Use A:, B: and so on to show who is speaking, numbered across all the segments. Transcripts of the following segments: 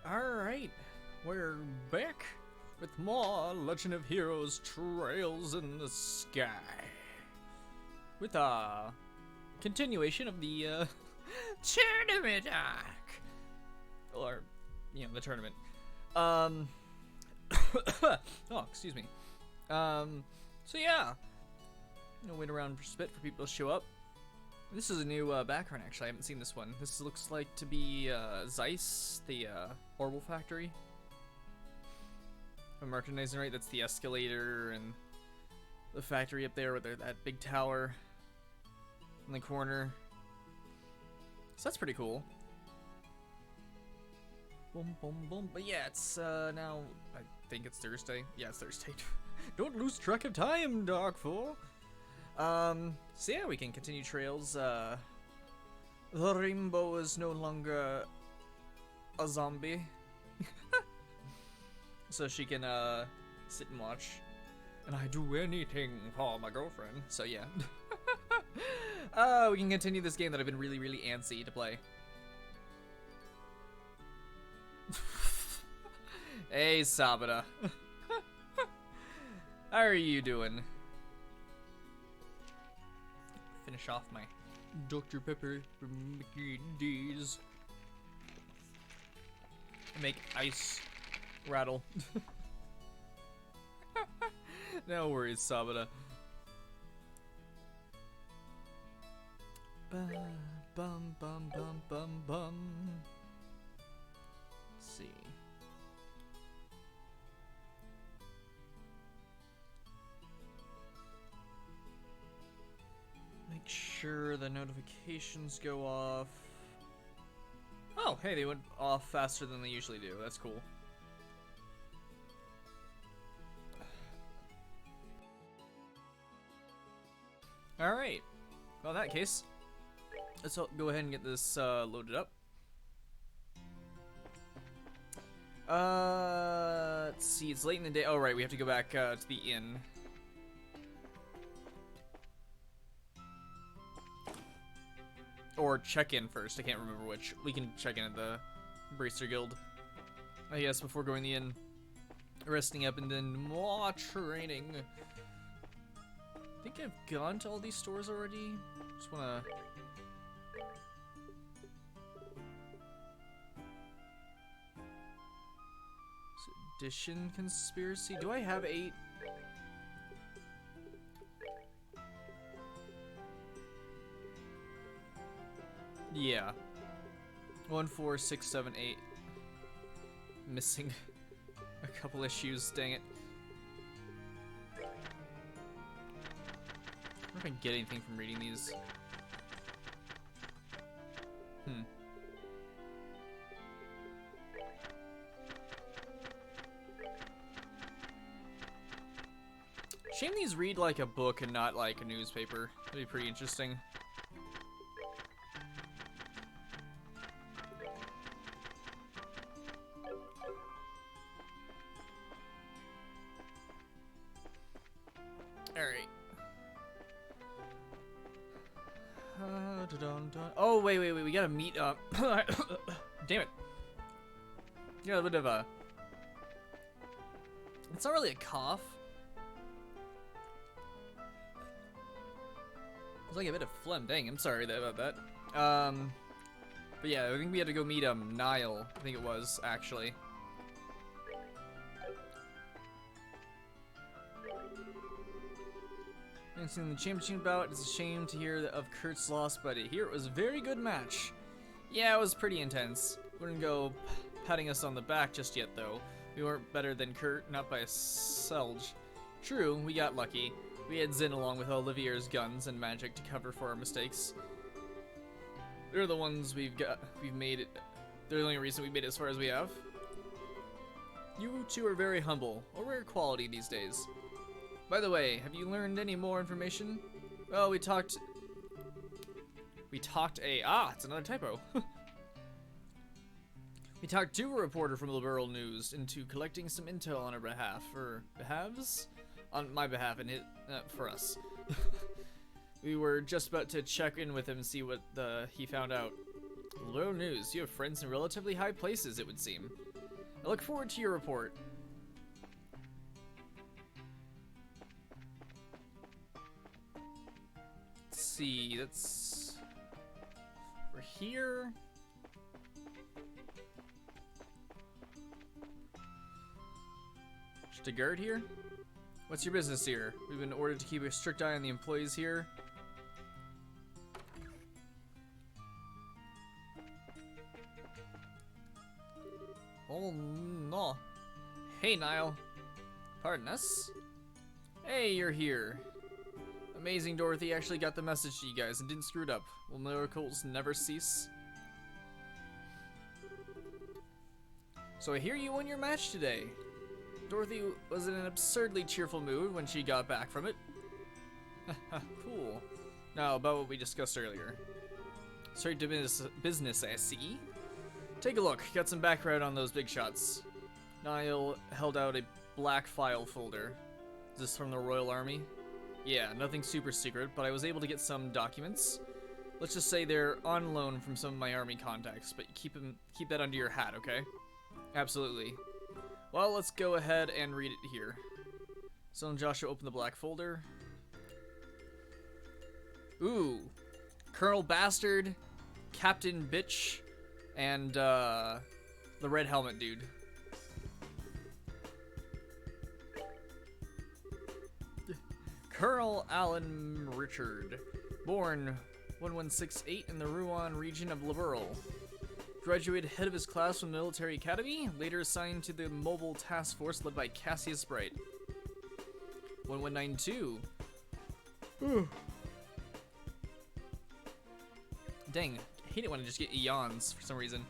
A: Alright, we're back with more Legend of Heroes Trails in the Sky. With a continuation of the tournament arc. Or, the tournament. Oh, excuse me. So yeah. Wait around for a bit for people to show up. This is a new background, actually. I haven't seen this one. This looks like to be Zeiss, the Orbital Factory. If I'm recognizing right, that's the escalator and the factory up there with that big tower in the corner. So that's pretty cool. Boom, boom, boom. But yeah, it's now, I think it's Thursday. Yeah, it's Thursday. Don't lose track of time, Darkfall. So yeah, we can continue trails. The rainbow is no longer a zombie. So she can, sit and watch. And I do anything for my girlfriend. So yeah. We can continue this game that I've been really, really antsy to play. Hey, Sabata. How are you doing? Finish off my Dr. Pepper from Mickey D's. Make ice rattle. No worries, Sabata. Bum bum bum bum bum bum. Let's see. Make sure the notifications go off. Oh, hey, they went off faster than they usually do. That's cool. Alright. Well, in that case, let's go ahead and get this loaded up. Let's see, it's late in the day. Oh, right, we have to go back to the inn. Or check in first. I can't remember which. We can check in at the Bracer Guild, I guess, before going the inn. Resting up and then more training. I think I've gone to all these stores already. Just wanna... Sedition Conspiracy? Do I have 8? Yeah. 1, 4, 6, 7, 8. Missing a couple issues, dang it. I wonder if I can get anything from reading these. Shame these read like a book and not like a newspaper. That'd be pretty interesting. Alright. Oh, wait, we gotta meet up. Damn it. Yeah, a bit of a... It's not really a cough. It's like a bit of phlegm. Dang, I'm sorry about that. But yeah, I think we had to go meet Niall. I think it was, actually. And seeing the championship bout, it's a shame to hear of Kurt's loss, but here it was a very good match. Yeah, it was pretty intense. Wouldn't go patting us on the back just yet, though. We weren't better than Kurt, not by a selge. True, we got lucky. We had Zin along with Olivier's guns and magic to cover for our mistakes. They're the ones we've made it. They're the only reason we made it as far as we have. You two are very humble, a rare quality these days. By the way, have you learned any more information? Well, it's another typo. We talked to a reporter from Liberal News into collecting some intel on our behalf, on my behalf and for us. We were just about to check in with him and see what he found out. Liberal News, you have friends in relatively high places, it would seem. I look forward to your report. Let's see, that's... We're here. Just a guard here? What's your business here? We've been ordered to keep a strict eye on the employees here. Oh no. Hey Niall. Pardon us? Hey, you're here. Amazing, Dorothy actually got the message to you guys and didn't screw it up. Will miracles never cease? So I hear you won your match today. Dorothy was in an absurdly cheerful mood when she got back from it. Cool. Now about what we discussed earlier. Straight to business, I see. Take a look. Got some background on those big shots. Niall held out a black file folder. Is this from the Royal Army? Yeah, nothing super secret, but I was able to get some documents. Let's just say they're on loan from some of my army contacts, but keep that under your hat, okay? Absolutely. Well, let's go ahead and read it here. So Joshua opened the black folder. Ooh. Colonel Bastard, Captain Bitch, and the red helmet dude. Colonel Alan Richard, born 1168 in the Rouen region of Liberal. Graduated head of his class from the military academy, later assigned to the mobile task force led by Cassius Bright. 1192. Dang, I hate it when I just get yawns for some reason.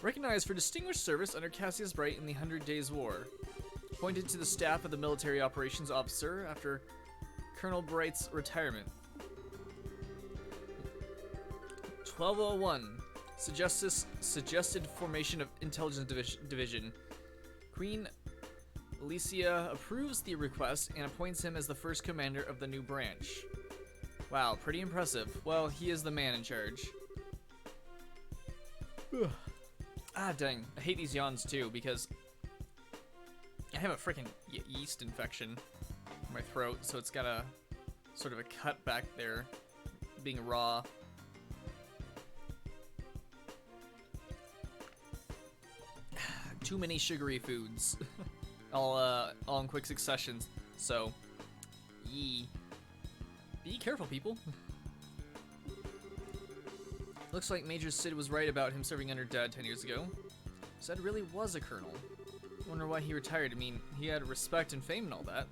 A: Recognized for distinguished service under Cassius Bright in the 100 Days War. Appointed to the staff of the military operations officer after Colonel Bright's retirement. 1201. Suggested formation of intelligence division. Queen Alicia approves the request and appoints him as the first commander of the new branch. Wow, pretty impressive. Well, he is the man in charge. Ah, dang. I hate these yawns too because I have a freaking yeast infection in my throat, so it's got a sort of a cut back there, being raw. Too many sugary foods, all in quick succession. So, be careful, people. Looks like Major Sid was right about him serving under Dad 10 years ago. Sid really was a colonel. Wonder why he retired. I mean, he had respect and fame and all that.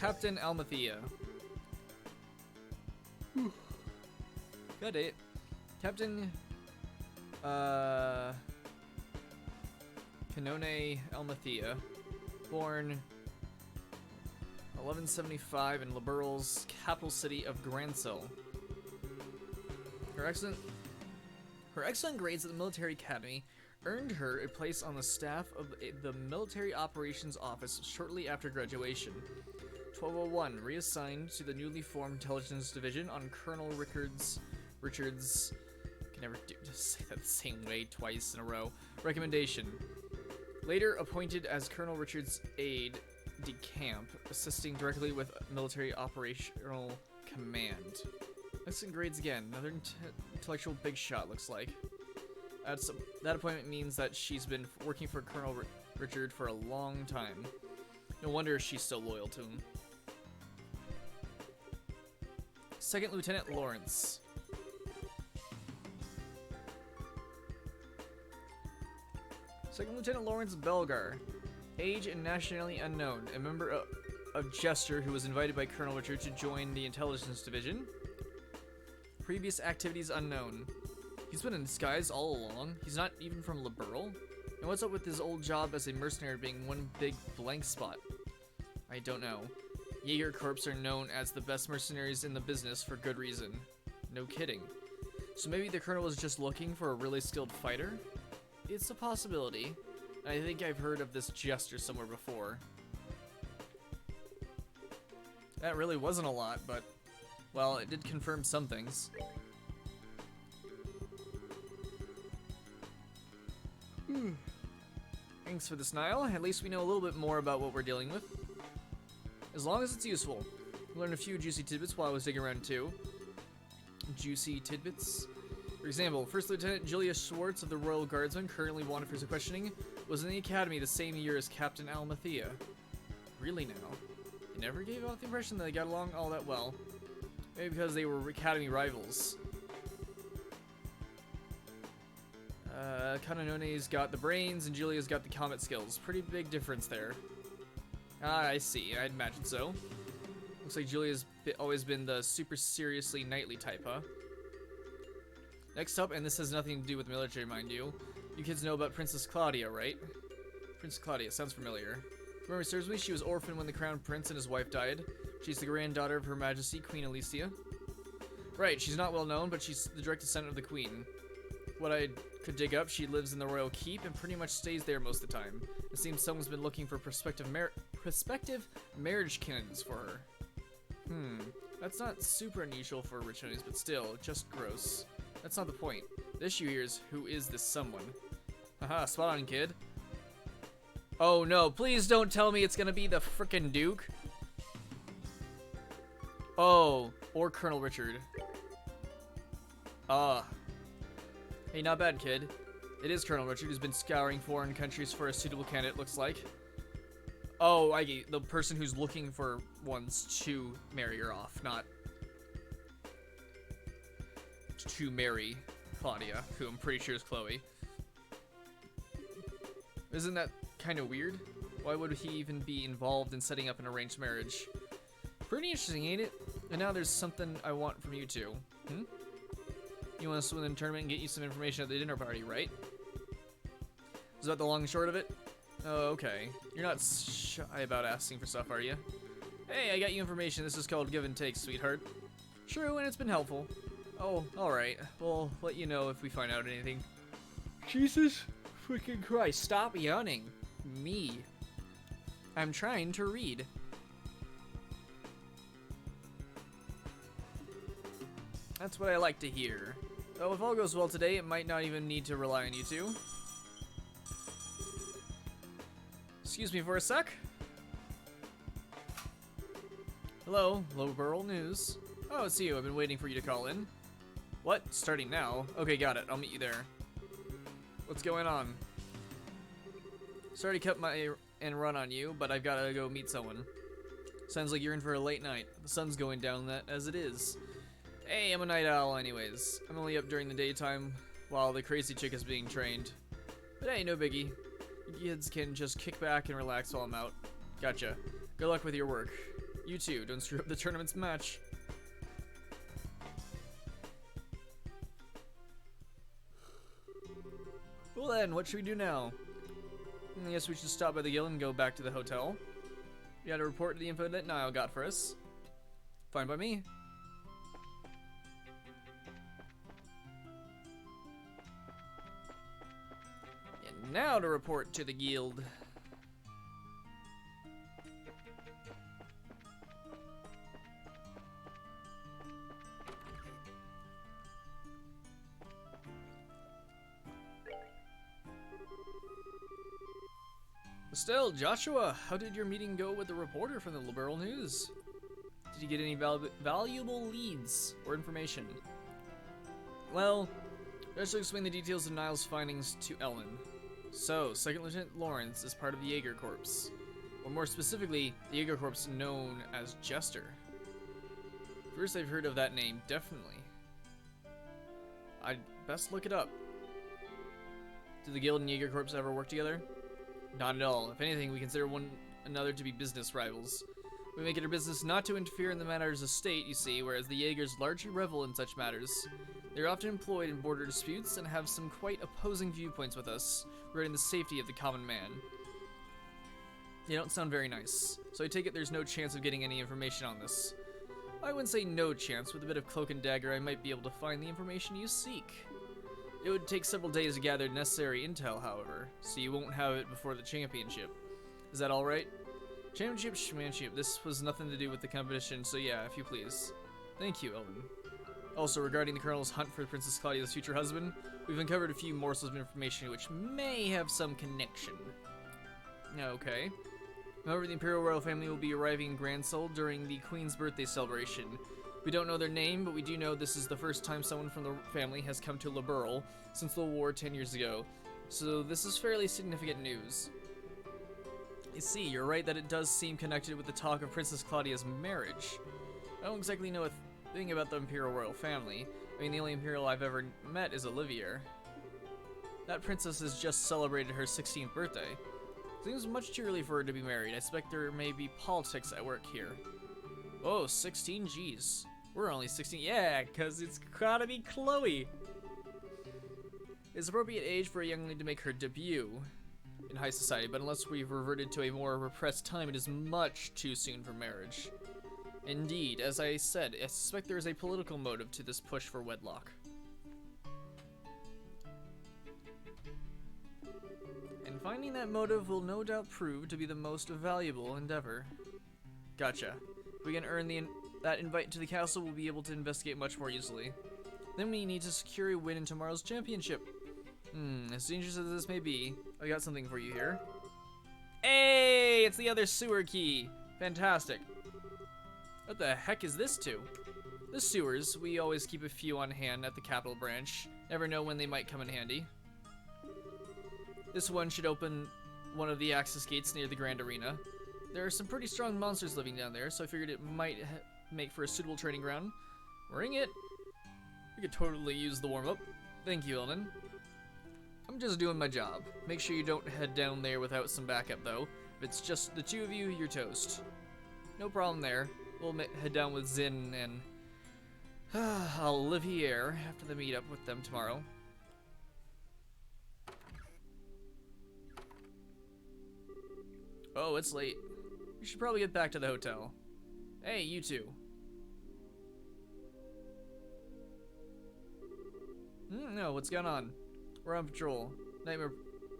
A: Captain Almathea. Got it. Captain Canone Almathea, born 1175 in Liberal's capital city of Grancel. Her excellent grades at the military academy earned her a place on the staff of the military operations office shortly after graduation. 1201, reassigned to the newly formed intelligence division on Colonel Richards can never just say that the same way twice in a row. Recommendation. Later appointed as Colonel Richards' aide de camp, assisting directly with military operational command. Excellent grades again. Another intellectual big shot, looks like. That appointment means that she's been working for Colonel Richard for a long time. No wonder she's so loyal to him. Second Lieutenant Lawrence. Second Lieutenant Lawrence Belgar. Age and nationality unknown. A member of Jester who was invited by Colonel Richard to join the intelligence division. Previous activities unknown. He's been in disguise all along. He's not even from Liberal. And what's up with his old job as a mercenary being one big blank spot? I don't know. Jaeger Corps are known as the best mercenaries in the business for good reason. No kidding. So maybe the Colonel was just looking for a really skilled fighter? It's a possibility. I think I've heard of this Jester somewhere before. That really wasn't a lot, but, well, it did confirm some things. Thanks for this, Niall. At least we know a little bit more about what we're dealing with. As long as it's useful. I learned a few juicy tidbits while I was digging around too. Juicy tidbits? For example, First Lieutenant Julius Schwartz of the Royal Guardsmen, currently wanted for questioning, was in the academy the same year as Captain Almathea. Really now? They never gave off the impression that they got along all that well. Maybe because they were academy rivals. Kananone's got the brains and Julia's got the combat skills. Pretty big difference there. Ah, I see. I'd imagine so. Looks like Julia's always been the super seriously knightly type, huh? Next up, and this has nothing to do with the military, mind you. You kids know about Princess Claudia, right? Princess Claudia, sounds familiar. If memory serves me, she was orphaned when the crown prince and his wife died. She's the granddaughter of Her Majesty Queen Alicia. Right, she's not well known, but she's the direct descendant of the queen. What I could dig up, she lives in the royal keep and pretty much stays there most of the time. It seems someone's been looking for prospective marriage candidates for her. That's not super unusual for originalities, but still, just gross. That's not the point. The issue here is, who is this someone? Haha, spot on, kid. Oh no, please don't tell me it's gonna be the frickin' Duke. Oh, or Colonel Richard. Hey, not bad, kid. It is Colonel Richard, who's been scouring foreign countries for a suitable candidate, looks like. Oh, I get the person who's looking for ones to marry her off, not to marry Claudia, who I'm pretty sure is Chloe. Isn't that kind of weird? Why would he even be involved in setting up an arranged marriage? Pretty interesting, ain't it? And now there's something I want from you two. You want to swim in the tournament and get you some information at the dinner party, right? Is that the long and short of it? Oh, okay. You're not shy about asking for stuff, are you? Hey, I got you information. This is called give and take, sweetheart. True, and it's been helpful. Oh, alright. We'll let you know if we find out anything. Jesus freaking Christ, stop yawning. Me. I'm trying to read. That's what I like to hear. Though if all goes well today, it might not even need to rely on you two. Excuse me for a sec. Hello, Lowborough News. Oh, it's you. I've been waiting for you to call in. What? Starting now? Okay, got it. I'll meet you there. What's going on? Sorry to cut my and run on you, but I've got to go meet someone. Sounds like you're in for a late night. The sun's going down as it is. Hey, I'm a night owl anyways. I'm only up during the daytime while the crazy chick is being trained. But hey, no biggie. You kids can just kick back and relax while I'm out. Gotcha. Good luck with your work. You too, don't screw up the tournament's match. Well then, what should we do now? I guess we should stop by the guild and go back to the hotel. We gotta report the info that Niall got for us. Fine by me. And now to report to the guild. Still, Joshua, how did your meeting go with the reporter from the Liberal News? Did you get any valuable leads or information? Well, Joshua explained the details of Niall's findings to Ellen. So, Second Lieutenant Lawrence is part of the Jaeger Corps, or more specifically, the Jaeger Corps known as Jester. First I've heard of that name, definitely. I'd best look it up. Do the Guild and Jaeger Corps ever work together? Not at all. If anything, we consider one another to be business rivals. We make it our business not to interfere in the matters of state, you see, whereas the Jaegers largely revel in such matters. They're often employed in border disputes and have some quite opposing viewpoints with us regarding the safety of the common man. They don't sound very nice, so I take it there's no chance of getting any information on this. I wouldn't say no chance. With a bit of cloak and dagger, I might be able to find the information you seek. It would take several days to gather necessary intel, however, so you won't have it before the championship. Is that alright? Championship, this was nothing to do with the competition, so yeah, if you please. Thank you, Ellen. Also, regarding the Colonel's hunt for Princess Claudia's future husband, we've uncovered a few morsels of information which may have some connection. Okay. However, the Imperial Royal family will be arriving in Grand Seoul during the Queen's birthday celebration. We don't know their name, but we do know this is the first time someone from the family has come to Liberl since the war 10 years ago. So this is fairly significant news. You see, you're right that it does seem connected with the talk of Princess Claudia's marriage. I don't exactly know a thing about the Imperial Royal family. I mean, the only Imperial I've ever met is Olivier. That princess has just celebrated her 16th birthday. Seems much too early for her to be married. I suspect there may be politics at work here. Oh, 16 G's. We're only 16. Yeah, because it's gotta be Chloe. It's appropriate age for a young lady to make her debut in high society, but unless we've reverted to a more repressed time, it is much too soon for marriage. Indeed, as I said, I suspect there is a political motive to this push for wedlock. And finding that motive will no doubt prove to be the most valuable endeavor. Gotcha. If we can earn that invite to the castle, we'll be able to investigate much more easily. Then we need to secure a win in tomorrow's championship. As dangerous as this may be, I got something for you here. Hey, it's the other sewer key. Fantastic. What the heck is this to? The sewers, we always keep a few on hand at the capital branch. Never know when they might come in handy. This one should open one of the access gates near the Grand Arena. There are some pretty strong monsters living down there, so I figured it might make for a suitable training ground. Ring it. We could totally use the warm-up. Thank you, Elden. I'm just doing my job. Make sure you don't head down there without some backup, though. If it's just the two of you, you're toast. No problem there. We'll head down with Zin and Olivier after the meet up with them tomorrow. Oh, it's late. We should probably get back to the hotel. Hey, you two. No, what's going on? We're on patrol.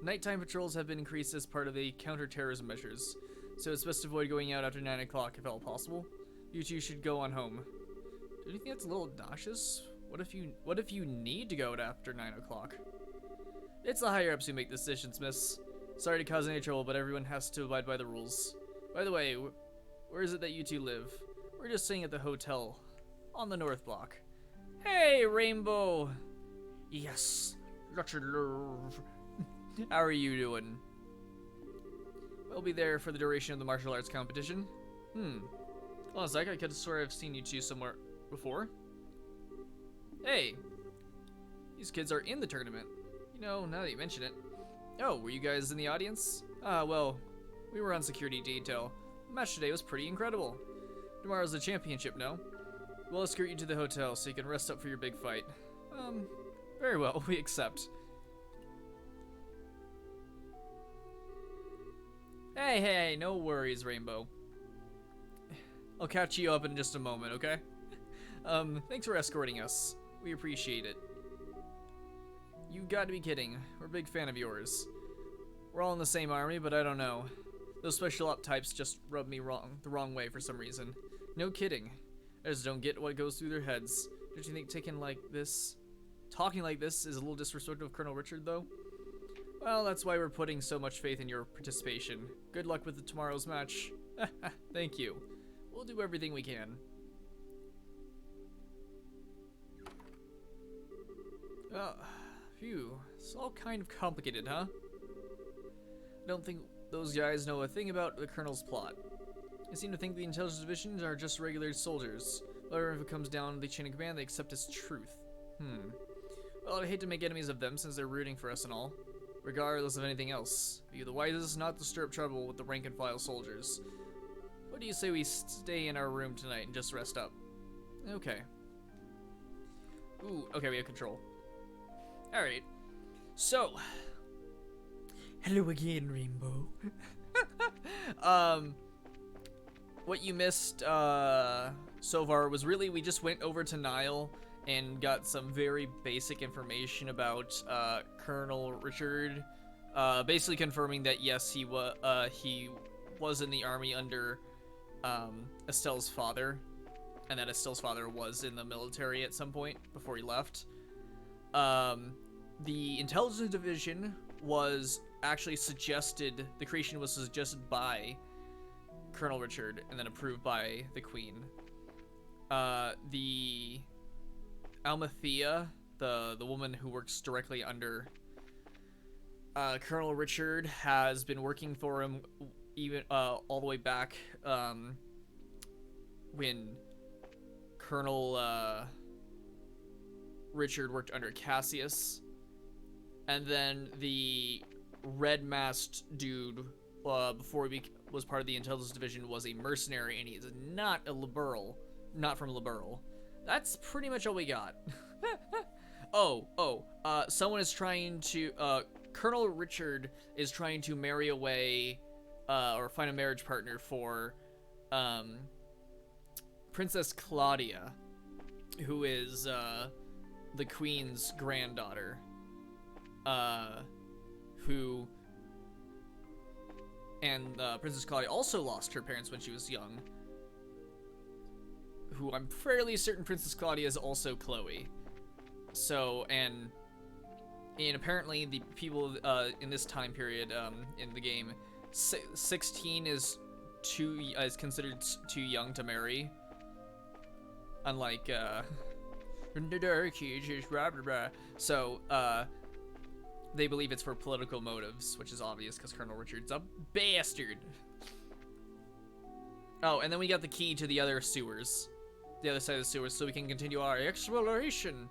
A: Nighttime patrols have been increased as part of the counter-terrorism measures, so it's best to avoid going out after 9 o'clock if at all possible. You two should go on home. Do you think that's a little nauseous? What if you need to go out after 9 o'clock? It's the higher-ups who make decisions, miss. Sorry to cause any trouble, but everyone has to abide by the rules. By the way, where is it that you two live? We're just staying at the hotel on the North Block. Hey, Rainbow! Yes, lots of love. How are you doing? We'll be there for the duration of the martial arts competition. Hold on a sec, I could have swear I've seen you two somewhere before. Hey, these kids are in the tournament. You know, now that you mention it. Oh, were you guys in the audience? Well, we were on security detail. The match today was pretty incredible. Tomorrow's the championship, no? We'll escort you to the hotel so you can rest up for your big fight. Very well, we accept. Hey, no worries, Rainbow. I'll catch you up in just a moment, okay? Thanks for escorting us. We appreciate it. You got to be kidding. We're a big fan of yours. We're all in the same army, but I don't know. Those special op types just rub me the wrong way for some reason. No kidding. I just don't get what goes through their heads. Don't you think talking like this is a little disrespectful of Colonel Richard, though? Well, that's why we're putting so much faith in your participation. Good luck with tomorrow's match. Thank you. We'll do everything we can. Phew. It's all kind of complicated, huh? I don't think those guys know a thing about the Colonel's plot. They seem to think the intelligence divisions are just regular soldiers. However, if it comes down to the chain of command, they accept as truth. Well, I'd hate to make enemies of them since they're rooting for us and all. Regardless of anything else, be the wisest not to stir up trouble with the rank-and-file soldiers. What do you say we stay in our room tonight and just rest up? Okay. Ooh, okay, we have control. Alright. So. Hello again, Rainbow. What you missed so far was really we just went over to Nile and got some very basic information about Colonel Richard, basically confirming that yes, he was in the army under Estelle's father, and that Estelle's father was in the military at some point before he left. The intelligence division was actually suggested, the creation was suggested by Colonel Richard and then approved by the Queen. The Almathea, the woman who works directly under Colonel Richard, has been working for him even all the way back when Colonel Richard worked under Cassius. And then the red-masked dude, before he was part of the intelligence division, was a mercenary, and he is not a liberal. Not from Liberal. That's pretty much all we got. Someone is trying to, Colonel Richard is trying to marry away, or find a marriage partner for, Princess Claudia, who is, the Queen's granddaughter. Princess Claudia also lost her parents when she was young. Who I'm fairly certain Princess Claudia is also Chloe. So, and apparently the people in this time period in the game, 16 is considered too young to marry. Unlike the dark ages, blah blah blah. So they believe it's for political motives, which is obvious because Colonel Richard's a bastard. Oh, and then we got the key to the other sewers. The other side of the sewers, so we can continue our exploration.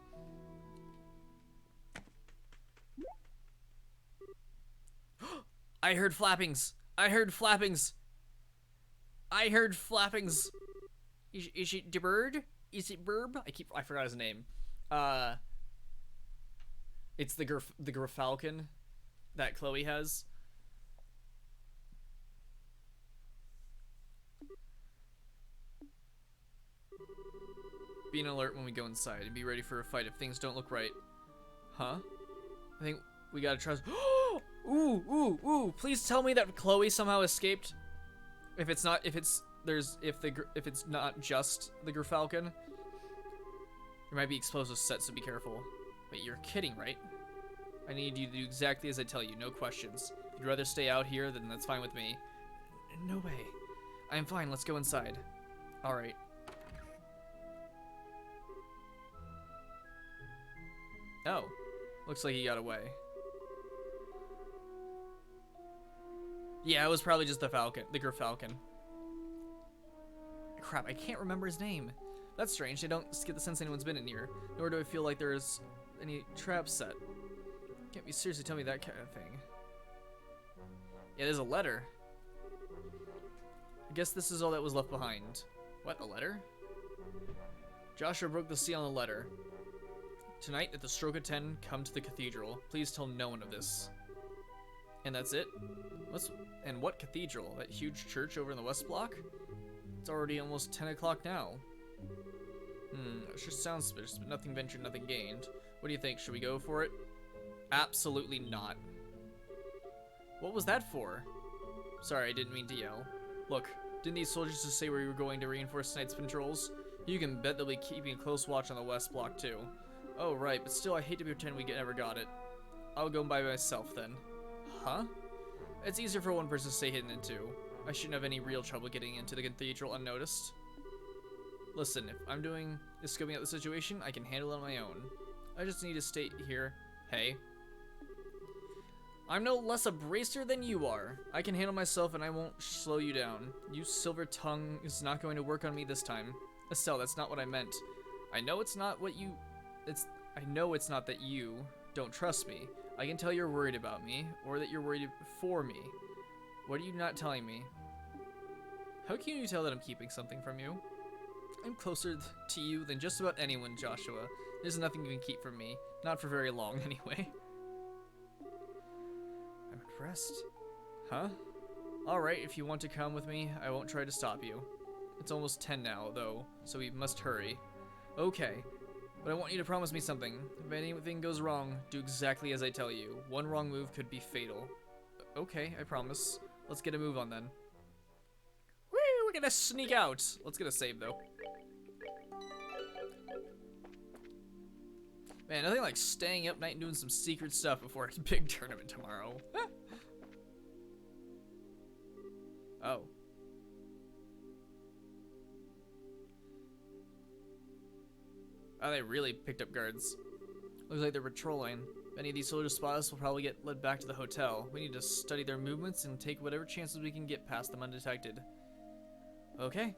A: I heard flappings. I heard flappings. I heard flappings. Is it the bird? Is it Burb? I forgot his name. It's the Gerfalcon that Chloe has. Be an alert when we go inside and be ready for a fight if things don't look right. Huh? I think we gotta trust. Ooh! Please tell me that Chloe somehow escaped. If it's not just the Gerfalcon, there might be explosives set, so be careful. Wait, you're kidding, right? I need you to do exactly as I tell you, no questions. If you'd rather stay out here, then that's fine with me. No way. I'm fine. Let's go inside. All right. Oh, looks like he got away. Yeah, it was probably just the Gerfalcon. Crap, I can't remember his name. That's strange. I don't get the sense anyone's been in here, nor do I feel like there's any traps set. Can't be seriously telling me that kind of thing. Yeah, there's a letter. I guess this is all that was left behind. What, a letter? Joshua broke the seal on the letter. Tonight, at the stroke of 10, come to the cathedral. Please tell no one of this. And that's it? What cathedral? That huge church over in the West Block? It's already almost 10 o'clock now. It sure sounds suspicious, but nothing ventured, nothing gained. What do you think? Should we go for it? Absolutely not. What was that for? Sorry, I didn't mean to yell. Look, didn't these soldiers just say we were going to reinforce tonight's patrols? You can bet they'll be keeping a close watch on the West Block, too. Oh, right, but still, I hate to pretend we never got it. I'll go by myself, then. Huh? It's easier for one person to stay hidden than two. I shouldn't have any real trouble getting into the cathedral unnoticed. Listen, if I'm scoping out the situation, I can handle it on my own. I just need to stay here. Hey. I'm no less a bracer than you are. I can handle myself and I won't slow you down. You silver tongue is not going to work on me this time. Estelle, that's not what I meant. I know it's not that you don't trust me. I can tell you're worried about me, or that you're worried for me. What are you not telling me? How can you tell that I'm keeping something from you? I'm closer to you than just about anyone, Joshua. There's nothing you can keep from me. Not for very long, anyway. I'm impressed. Huh? Alright, if you want to come with me, I won't try to stop you. It's almost 10 now, though, so we must hurry. Okay. But I want you to promise me something. If anything goes wrong, do exactly as I tell you. One wrong move could be fatal. Okay, I promise. Let's get a move on then. Woo, we're gonna sneak out. Let's get a save though. Man, nothing like staying up night and doing some secret stuff before a big tournament tomorrow. Oh. Oh, they really picked up guards. Looks like they're patrolling. If any of these soldiers spot us, will probably get led back to the hotel. We need to study their movements and take whatever chances we can get past them undetected. Okay.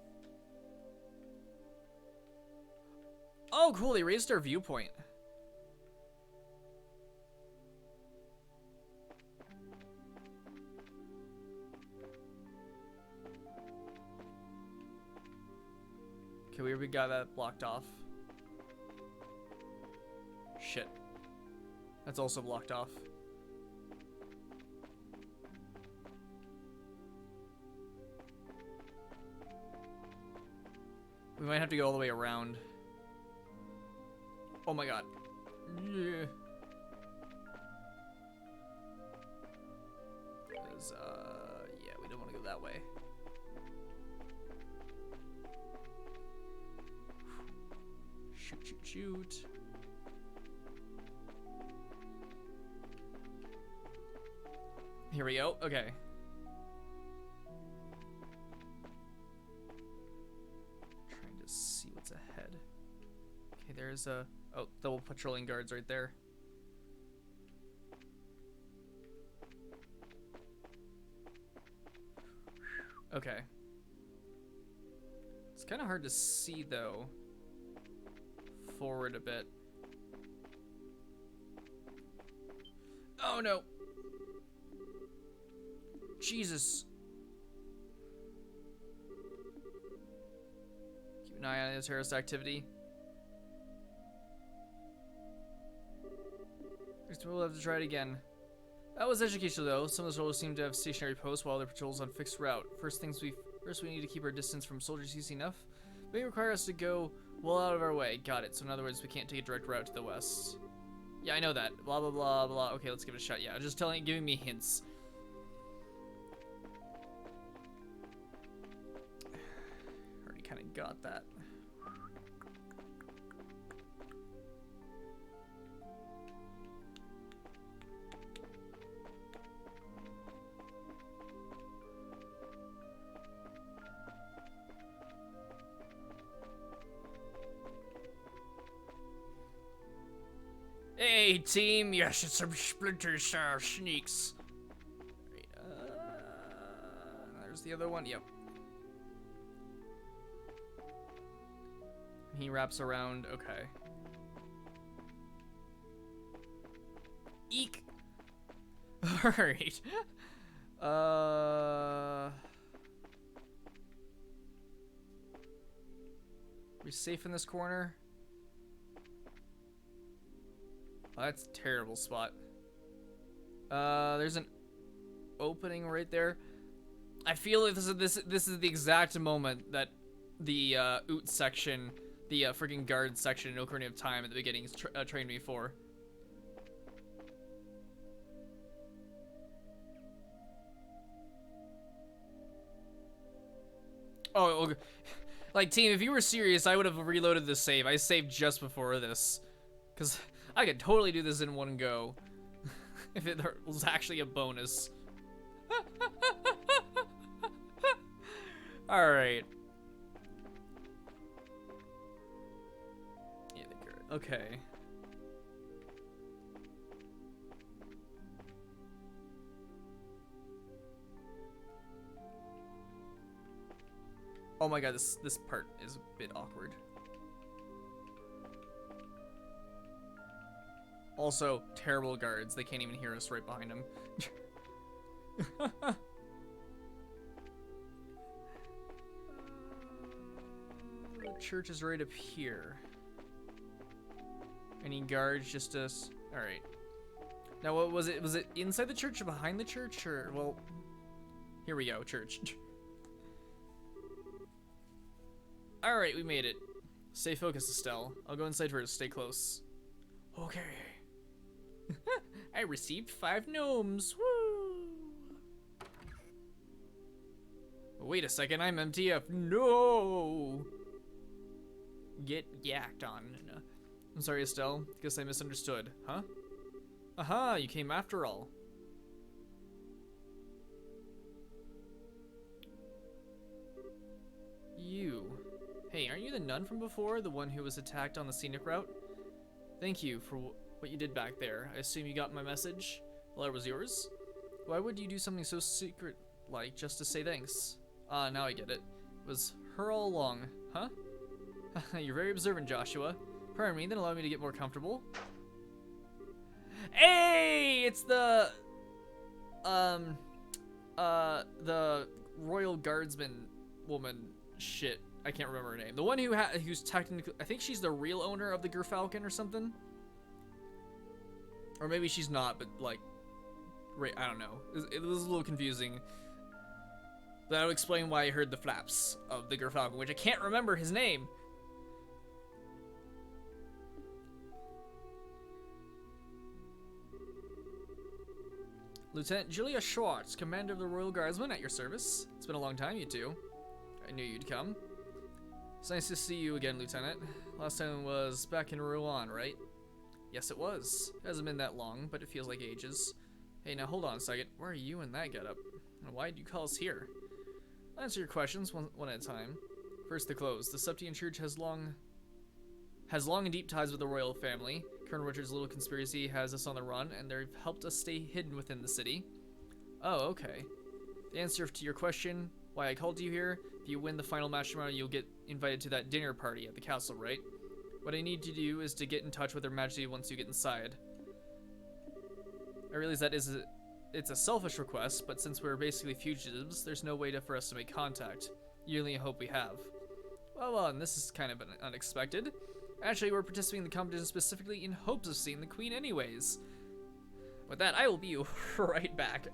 A: Oh, cool, they raised our viewpoint. Okay, we already got that blocked off. Shit. That's also blocked off. We might have to go all the way around. Oh my god. Yeah. Because, yeah, we don't want to go that way. Shoot, shoot, shoot. Here we go. Okay. Trying to see what's ahead. Okay, there's a double patrolling guards right there. Okay. It's kind of hard to see though. Forward a bit. Oh no. Jesus. Keep an eye on the terrorist activity. We'll have to try it again. That was educational though. Some of the soldiers seem to have stationary posts while their patrols on fixed route. First we need to keep our distance from soldiers easy enough. May require us to go well out of our way. Got it. So in other words, we can't take a direct route to the west. Yeah, I know that. Blah blah blah blah. Okay, let's give it a shot. Yeah, just giving me hints. Already kind of got that. Hey team, yes, it's some splinters, sneaks. There's the other one, yep. He wraps around, okay. Eek! Alright. We safe in this corner? Oh, that's a terrible spot. There's an opening right there. I feel like this is the exact moment that the Oot section, the freaking guard section in Ocarina of Time at the beginning trained me for. Oh, okay. Like team, if you were serious, I would have reloaded the save. I saved just before this, because I could totally do this in one go if it was actually a bonus. All right. Yeah, okay. Oh my god, this part is a bit awkward. Also, terrible guards. They can't even hear us right behind them. The church is right up here. Any guards? Just us? Alright. Now, what was it? Was it inside the church or behind the church? Or, well, here we go, church. Alright, we made it. Stay focused, Estelle. I'll go inside first. Stay close. Okay. I received 5 gnomes. Woo! Wait a second, I'm MTF. No! Get yacked on. I'm sorry, Estelle. Guess I misunderstood. Huh? Aha, you came after all. You. Hey, aren't you the nun from before? The one who was attacked on the scenic route? Thank you for what you did back there. I assume you got my message? The letter was yours? Why would you do something so secret-like just to say thanks? Ah, now I get it. It was her all along, huh? You're very observant, Joshua. Pardon me, then allow me to get more comfortable. Hey! It's the Royal Guardsman woman shit. I can't remember her name. The one who's technically, I think she's the real owner of the Gerfalcon or something. Or maybe she's not, but like, right, I don't know. It was a little confusing. That'll explain why I heard the flaps of the Gerfalcon, which I can't remember his name. Lieutenant Julia Schwartz, commander of the Royal Guardsmen, at your service. It's been a long time, you two. I knew you'd come. It's nice to see you again, Lieutenant. Last time was back in Rouen, right? Yes, it was. It hasn't been that long, but it feels like ages. Hey, now hold on a second. Where are you in that getup? And why did you call us here? I'll answer your questions one at a time. First, the clothes. The Septian Church has long and deep ties with the royal family. Colonel Richard's little conspiracy has us on the run, and they've helped us stay hidden within the city. Oh, okay. The answer to your question, why I called you here, if you win the final match tomorrow, you'll get invited to that dinner party at the castle, right? What I need to do is to get in touch with Her Majesty once you get inside. I realize that it's a selfish request, but since we're basically fugitives, there's no way for us to make contact. You only hope we have. Well, and this is kind of unexpected. Actually, we're participating in the competition specifically in hopes of seeing the Queen anyways. With that, I will be right back.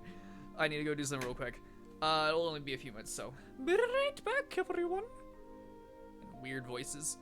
A: I need to go do something real quick. It'll only be a few minutes, so be right back, everyone. And weird voices.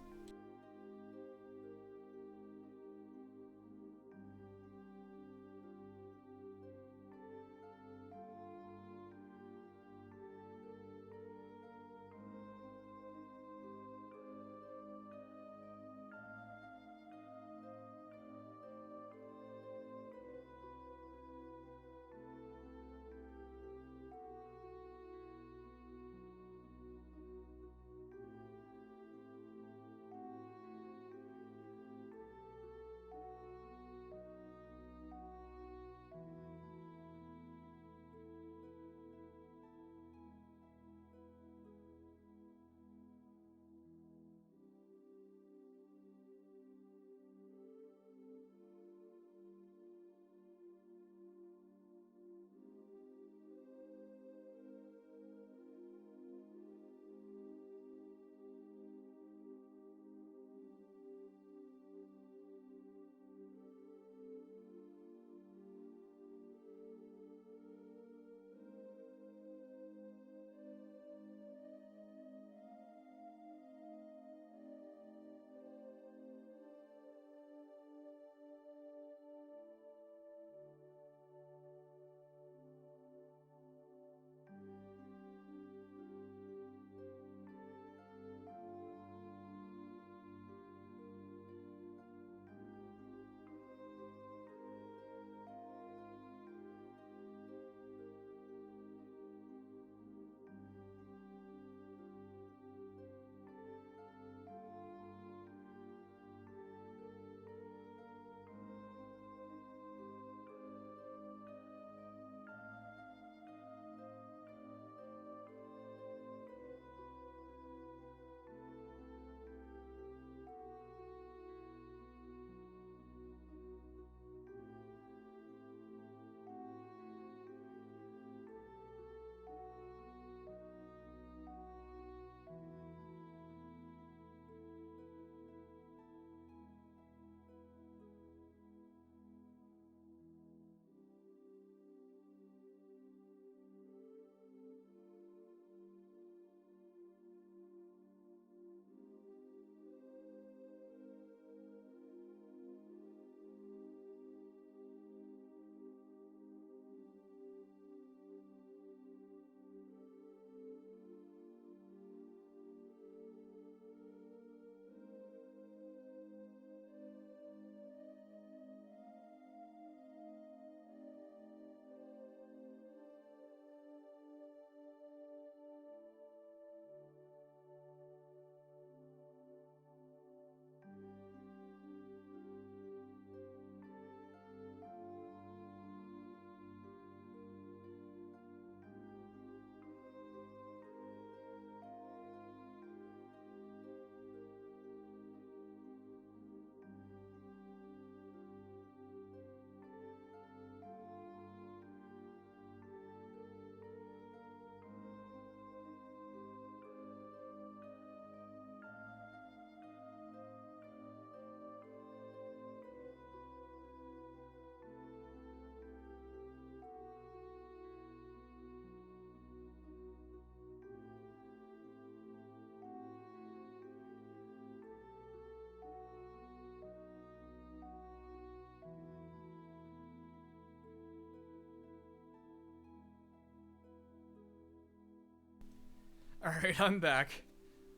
A: Alright, I'm back.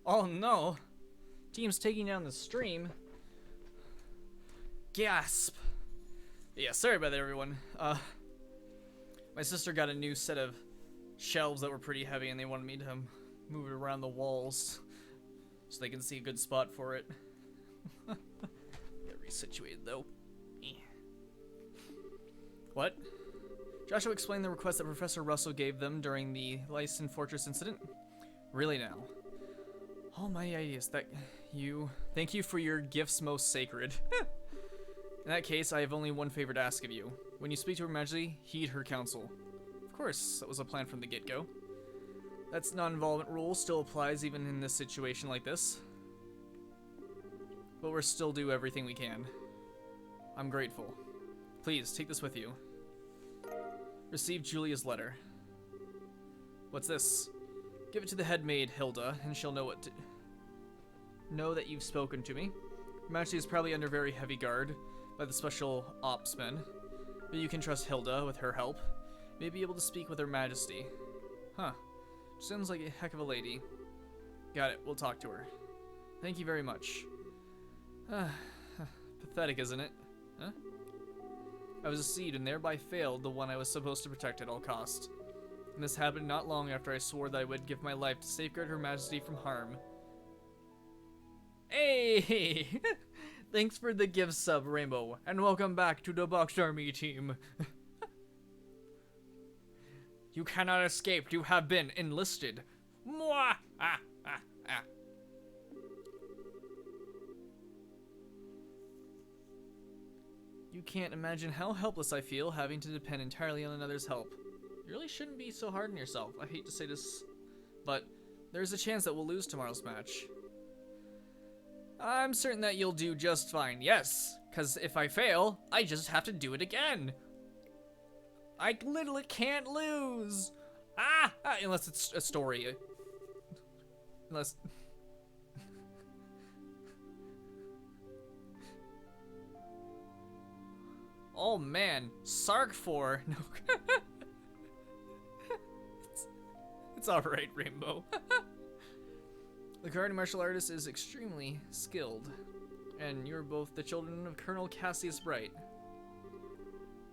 A: Oh no. Team's taking down the stream. Gasp. Yeah, sorry about that, everyone. My sister got a new set of shelves that were pretty heavy, and they wanted me to move it around the walls so they can see a good spot for it. Get resituated, though. What? Joshua explained the request that Professor Russell gave them during the Lyson Fortress incident. Really now? All my ideas that thank you for your gifts most sacred. In that case, I have only one favor to ask of you. When you speak to Her Majesty, heed her counsel. Of course, that was a plan from the get-go. That's non-involvement rule still applies even in this situation like this. But we'll still do everything we can. I'm grateful. Please, take this with you. Receive Julia's letter. What's this? Give it to the head maid, Hilda, and she'll know that you've spoken to me. Her Majesty is probably under very heavy guard by the special ops men, but you can trust Hilda with her help. May be able to speak with Her Majesty. Huh. Sounds like a heck of a lady. Got it, we'll talk to her. Thank you very much. Pathetic, isn't it? Huh? I was a seed and thereby failed the one I was supposed to protect at all costs. And this happened not long after I swore that I would give my life to safeguard Her Majesty from harm. Hey! Thanks for the gift sub, Rainbow, and welcome back to the Box Army team. You cannot escape, you have been enlisted. Mwah! Ah, ah, ah. You can't imagine how helpless I feel having to depend entirely on another's help. You really shouldn't be so hard on yourself. I hate to say this, but there's a chance that we'll lose tomorrow's match. I'm certain that you'll do just fine, yes, because if I fail, I just have to do it again. I literally can't lose. Unless it's a story. Unless... Oh man, Sark 4. No. It's alright, Rainbow. The guard martial artist is extremely skilled, and you're both the children of Colonel Cassius Bright.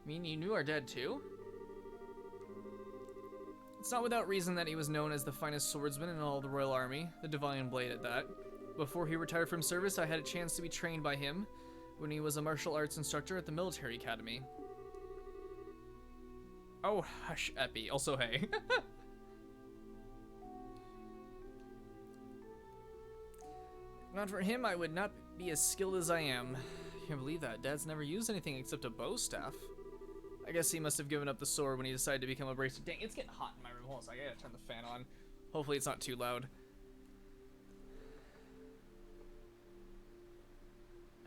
A: Mean you knew our dad too? It's not without reason that he was known as the finest swordsman in all the Royal Army, the Divine Blade at that. Before he retired from service, I had a chance to be trained by him when he was a martial arts instructor at the military academy. Oh, hush, Epi. Also, hey. Not for him, I would not be as skilled as I am. I can't believe that. Dad's never used anything except a bow staff. I guess he must have given up the sword when he decided to become a bracer. Dang, it's getting hot in my room. Hold on a second, I gotta turn the fan on. Hopefully it's not too loud.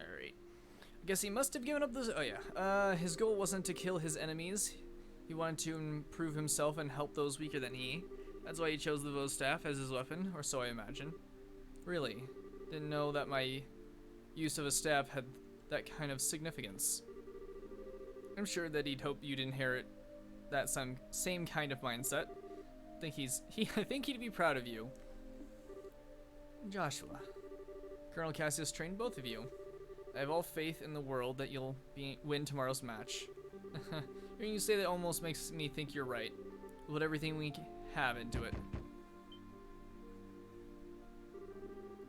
A: Alright. I guess he must have given up the... Oh yeah. His goal wasn't to kill his enemies. He wanted to improve himself and help those weaker than he. That's why he chose the bow staff as his weapon, or so I imagine. Really? Didn't know that my use of a staff had that kind of significance. I'm sure that he'd hope you'd inherit that same kind of mindset. I think he'd be proud of you. Joshua. Colonel Cassius trained both of you. I have all faith in the world that you'll win tomorrow's match. Hearing you say that almost makes me think you're right. We'll put everything we have into it.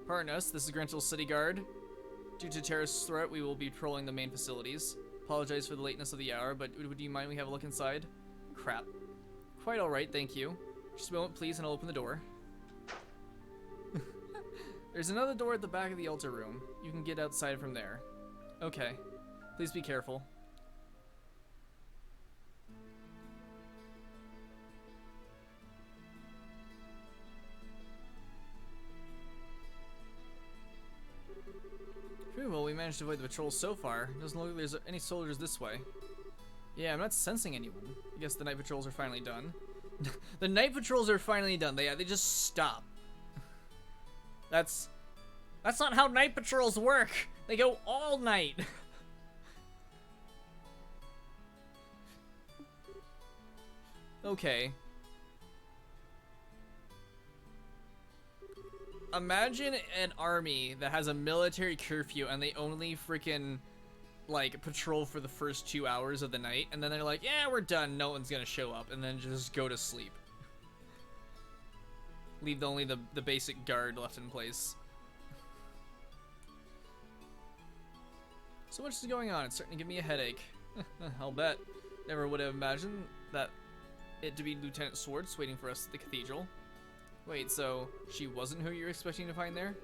A: Pardon us, this is Grentil City Guard. Due to terrorist threat, we will be patrolling the main facilities. Apologize for the lateness of the hour, but would you mind we have a look inside? Crap. Quite alright, thank you. Just a moment, please, and I'll open the door. There's another door at the back of the altar room. You can get outside from there. Okay. Please be careful. Well, we managed to avoid the patrols so far. Doesn't look like there's any soldiers this way. Yeah, I'm not sensing anyone. I guess the night patrols are finally done. The night patrols are finally done. They just stop. That's not how night patrols work. They go all night. Okay. Imagine an army that has a military curfew and they only freaking like patrol for the first 2 hours of the night, and then they're like, yeah, we're done, no one's gonna show up, and then just go to sleep. Leave only the basic guard left in place. So much is going on, it's starting to give me a headache. I'll bet. Never would have imagined that it to be Lieutenant Swartz waiting for us at the cathedral. Wait, so she wasn't who you were expecting to find there?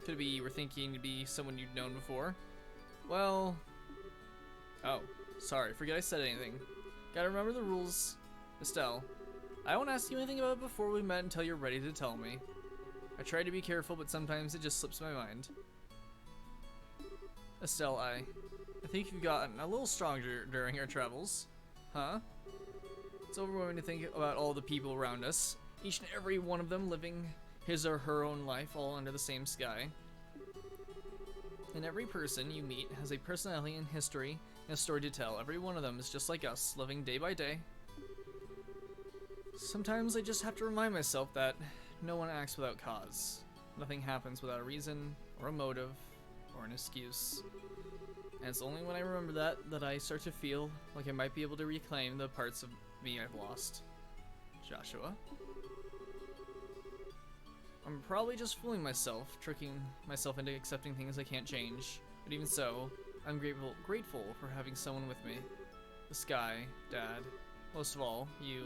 A: Could it be you were thinking to be someone you'd known before? Well... Oh, sorry, forget I said anything. Gotta remember the rules. Estelle, I won't ask you anything about it before we met until you're ready to tell me. I try to be careful, but sometimes it just slips my mind. Estelle, I think you've gotten a little stronger during our travels. Huh? It's overwhelming to think about all the people around us, each and every one of them living his or her own life all under the same sky. And every person you meet has a personality and history and a story to tell. Every one of them is just like us, living day by day. Sometimes I just have to remind myself that no one acts without cause. Nothing happens without a reason, or a motive, or an excuse. And it's only when I remember that I start to feel like I might be able to reclaim the parts of me I've lost. Joshua? I'm probably just fooling myself, tricking myself into accepting things I can't change. But even so, I'm grateful for having someone with me. The sky, Dad, most of all, you,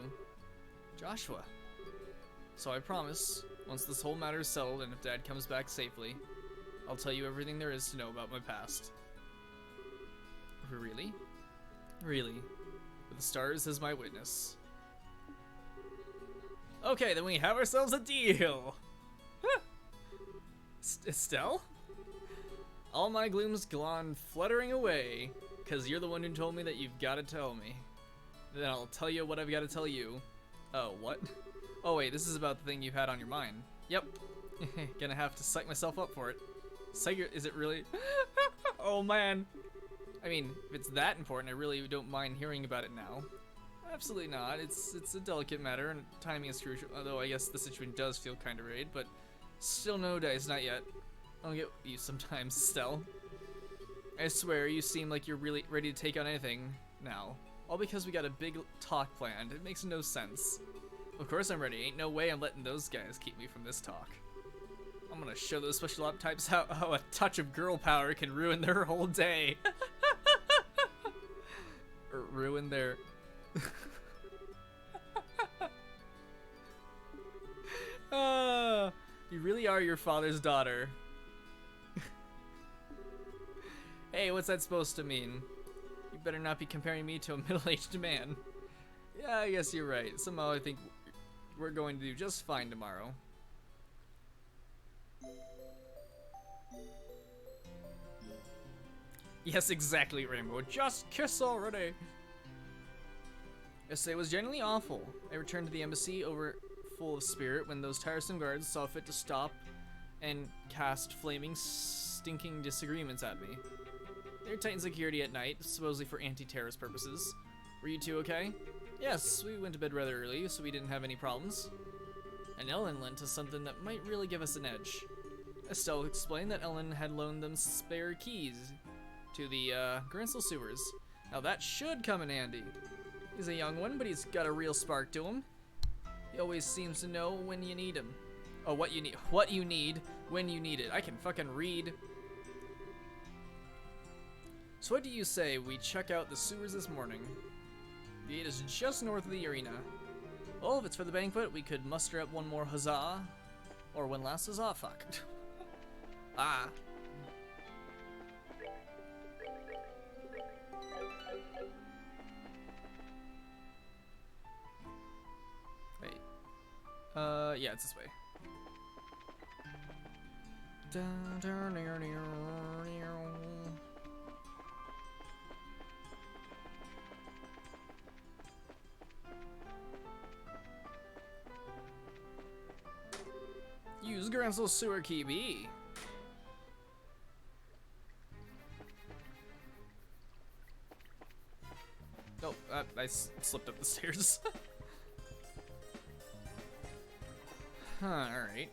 A: Joshua. So I promise, once this whole matter is settled and if Dad comes back safely, I'll tell you everything there is to know about my past. Really? Really. With the stars as my witness. Okay, then we have ourselves a deal! Estelle? All my gloom's gone fluttering away, because you're the one who told me that you've got to tell me. Then I'll tell you what I've got to tell you. Oh, what? Oh wait, this is about the thing you had on your mind. Yep. Gonna have to psych myself up for it. Is it really? Oh man. I mean, if it's that important, I really don't mind hearing about it now. Absolutely not. It's a delicate matter, and timing is crucial. Although I guess the situation does feel kind of raid, but still no dice, not yet. I'll get you sometimes, Estelle. I swear, you seem like you're really ready to take on anything now. All because we got a big talk planned. It makes no sense. Of course I'm ready. Ain't no way I'm letting those guys keep me from this talk. I'm gonna show those special op types how a touch of girl power can ruin their whole day. Or ruin their... You really are your father's daughter. Hey, what's that supposed to mean? You better not be comparing me to a middle-aged man. Yeah, I guess you're right. Somehow I think we're going to do just fine tomorrow. Yes, exactly, Rainbow. Just kiss already. Yesterday was genuinely awful. I returned to the embassy over full of spirit when those tiresome guards saw fit to stop and cast flaming, stinking disagreements at me. They tightened security at night, supposedly for anti-terrorist purposes. Were you two okay? Yes, we went to bed rather early, so we didn't have any problems. And Ellen lent us something that might really give us an edge. Estelle explained that Ellen had loaned them spare keys to the Grinsel sewers. Now that should come in handy. He's a young one, but he's got a real spark to him. He always seems to know when you need him. Oh, what you need, when you need it. I can fucking read. So what do you say we check out the sewers this morning? The gate is just north of the arena. Well, if it's for the banquet, we could muster up one more huzzah. Or one last huzzah, fuck. Ah. Wait. Yeah, it's this way. Use Gransel's sewer key B. Oh, I slipped up the stairs. Huh, alright.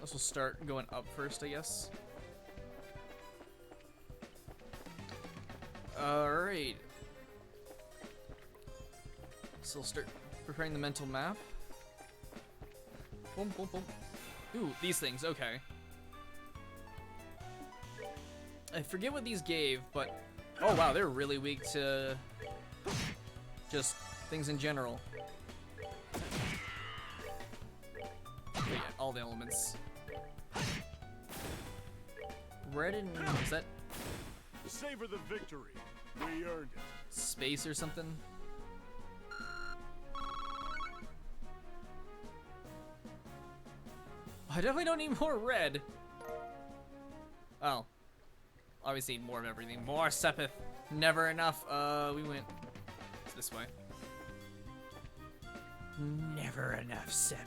A: This will start going up first, I guess. Alright. So we'll start preparing the mental map. Boom, boom, boom. Ooh, these things, okay. I forget what these gave, but... Oh wow, they're really weak to... just things in general. But yeah, all the elements. Red and... is that...
B: Savor the victory. We earned it.
A: space or something? I definitely don't need more red. Oh. Obviously more of everything. More Sepith. Never enough. We went this way. Never enough Sepith.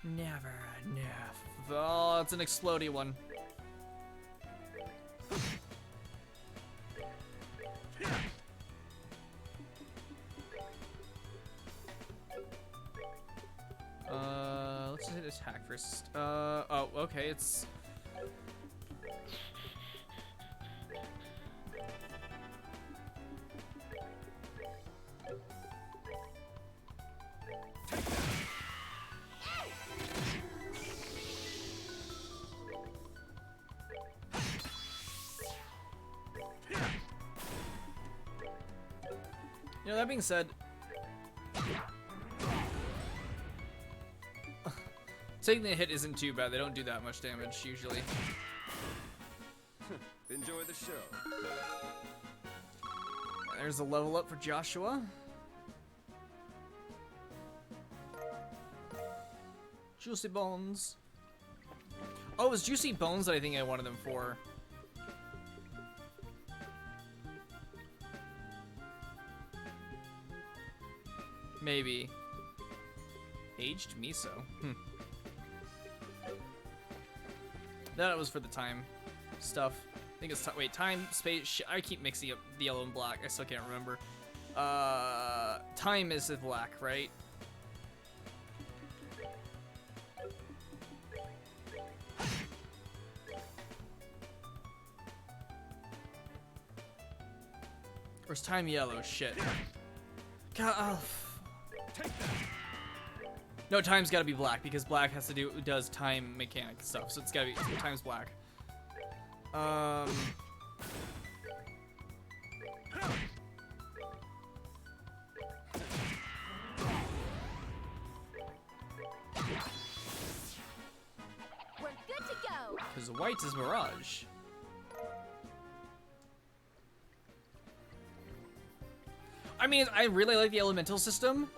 A: Never enough. Oh, it's an explodey one. Let's just hit attack first. Oh, okay, it's... You know, that being said, taking the hit isn't too bad. They don't do that much damage usually.
B: Enjoy the show.
A: There's a level up for Joshua. Juicy Bones. Oh, it was Juicy Bones that I think I wanted them for. Maybe. Aged miso. That was for the time stuff. I think it's wait, time, space. I keep mixing up the yellow and black. I still can't remember. Time is the black, right? Or is time yellow? Shit. God, oh. No, time's gotta be black because black has to does time mechanic stuff, so it's gotta be time's black.
C: We're good to go.
A: Because white is Mirage. I mean, I really like the elemental system.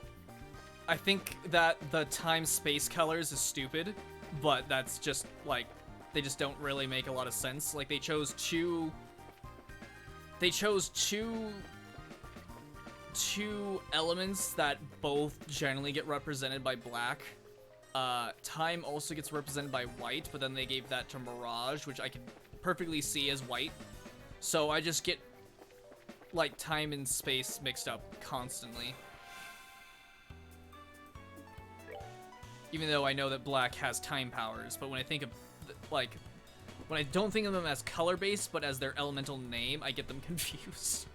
A: I think that the time-space colors is stupid, but that's just, like, they just don't really make a lot of sense. Like, they chose two elements that both generally get represented by black. Time also gets represented by white, but then they gave that to Mirage, which I can perfectly see as white. So I just get, like, time and space mixed up constantly. Even though I know that black has time powers, but when I think of, like, when I don't think of them as color-based, but as their elemental name, I get them confused.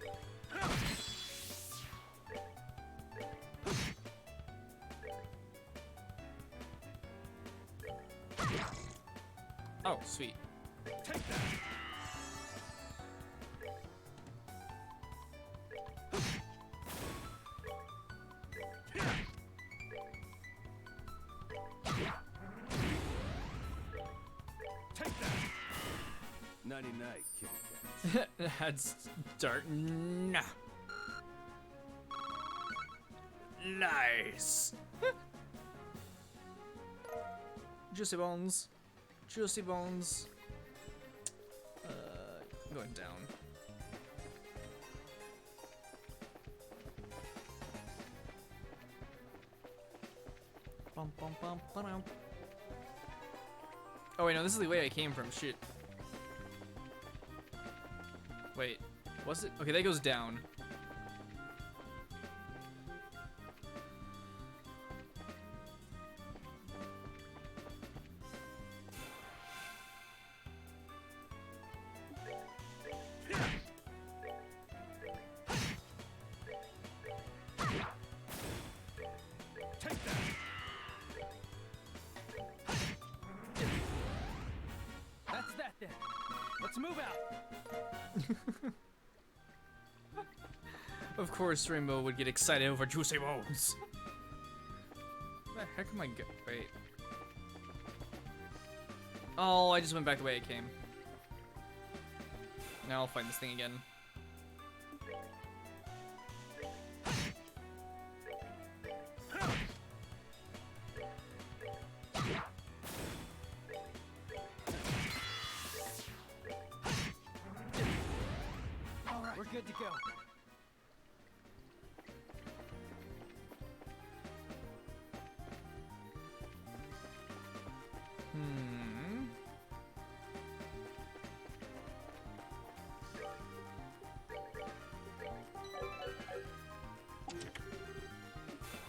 A: Oh, sweet.
B: Take that. Nighty night, kitty cat.
A: That's start. Nah. Nice. Juicy Bones. Juicy Bones. Going down. Bum, bum, bum, ba-dum. Oh wait, no, this is the way I came from. Shit. Wait, was it? Okay, that goes down.
D: Let's move out.
A: Of course, Rainbow would get excited over juicy bones. Where the heck am I go? Wait. Oh, I just went back the way I came. Now I'll find this thing again.
D: All right, we're good to go.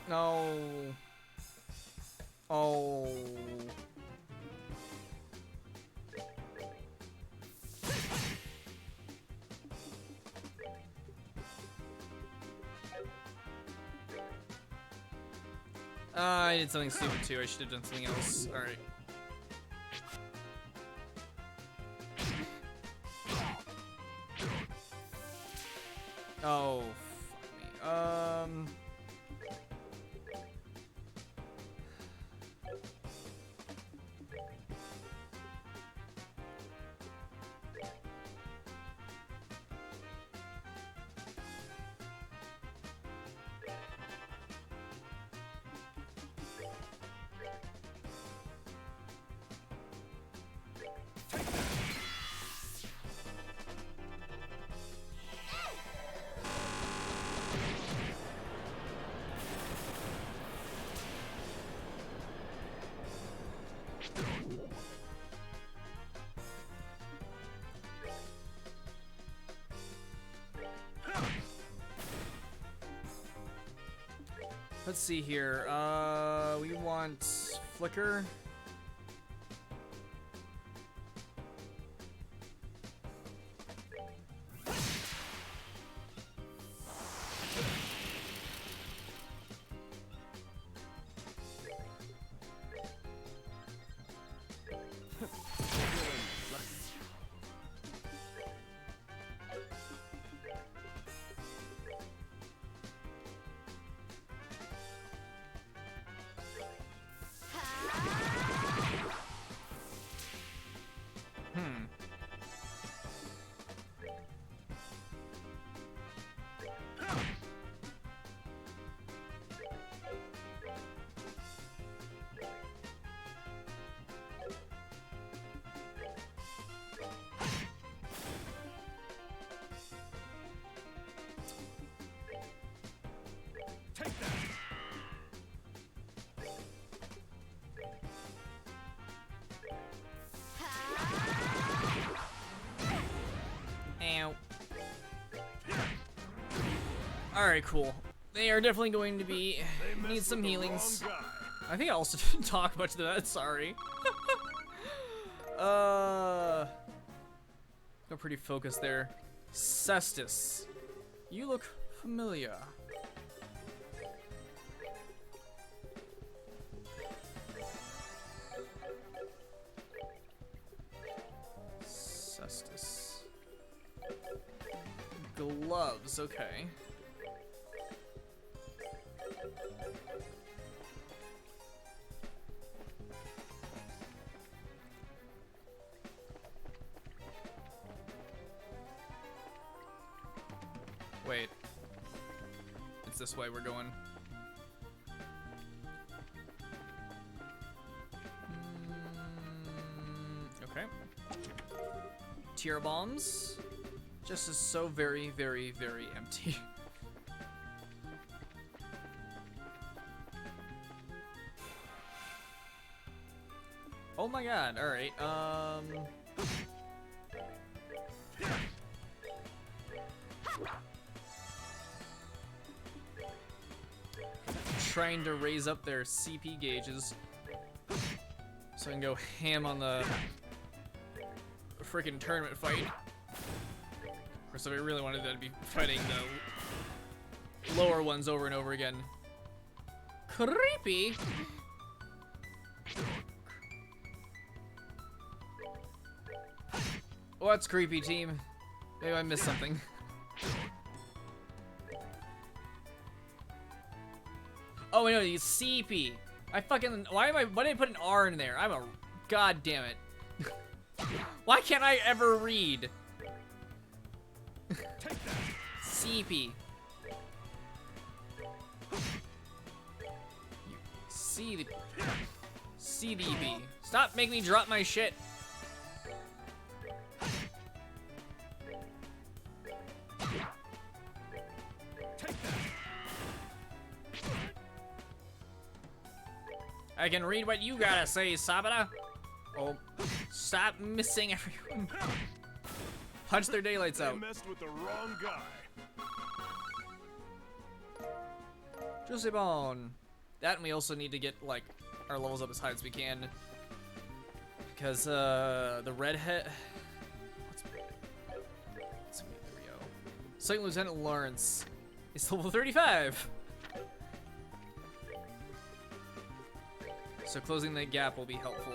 A: No. Oh. I did something stupid too. I should have done something else. All right. Oh, fuck me. Let's see here. We want Flicker.
B: Take that!
A: Ow. Alright, cool. They are definitely going to be
B: They
A: need
B: messed
A: some
B: with the
A: healings.
B: wrong guy.
A: I think I also didn't talk much to that, sorry. Got pretty focused there. Cestus. You look familiar. Cestus. Gloves, okay. Wait. It's this way we're going. Okay. Tier bombs. Just is so very, very, very empty. Oh my god, alright, trying to raise up their CP gauges so I can go ham on the freaking tournament fight. Of course, if I really wanted, I'd be fighting the lower ones over and over again. Creepy. Oh, that's creepy, team. Maybe I missed something. Oh, wait, no, it's CP. I fucking, why did I put an R in there? God damn it. Why can't I ever read? CP. CDP. Stop making me drop my shit. I can read what you gotta say, Sabata. Oh, stop missing everyone. Punch their daylights out.
B: They messed with the wrong guy.
A: Juicy Bone. That, and we also need to get, like, our levels up as high as we can. Because, the redhead... There we go. Second Lieutenant Lawrence is level 35! So closing that gap will be helpful.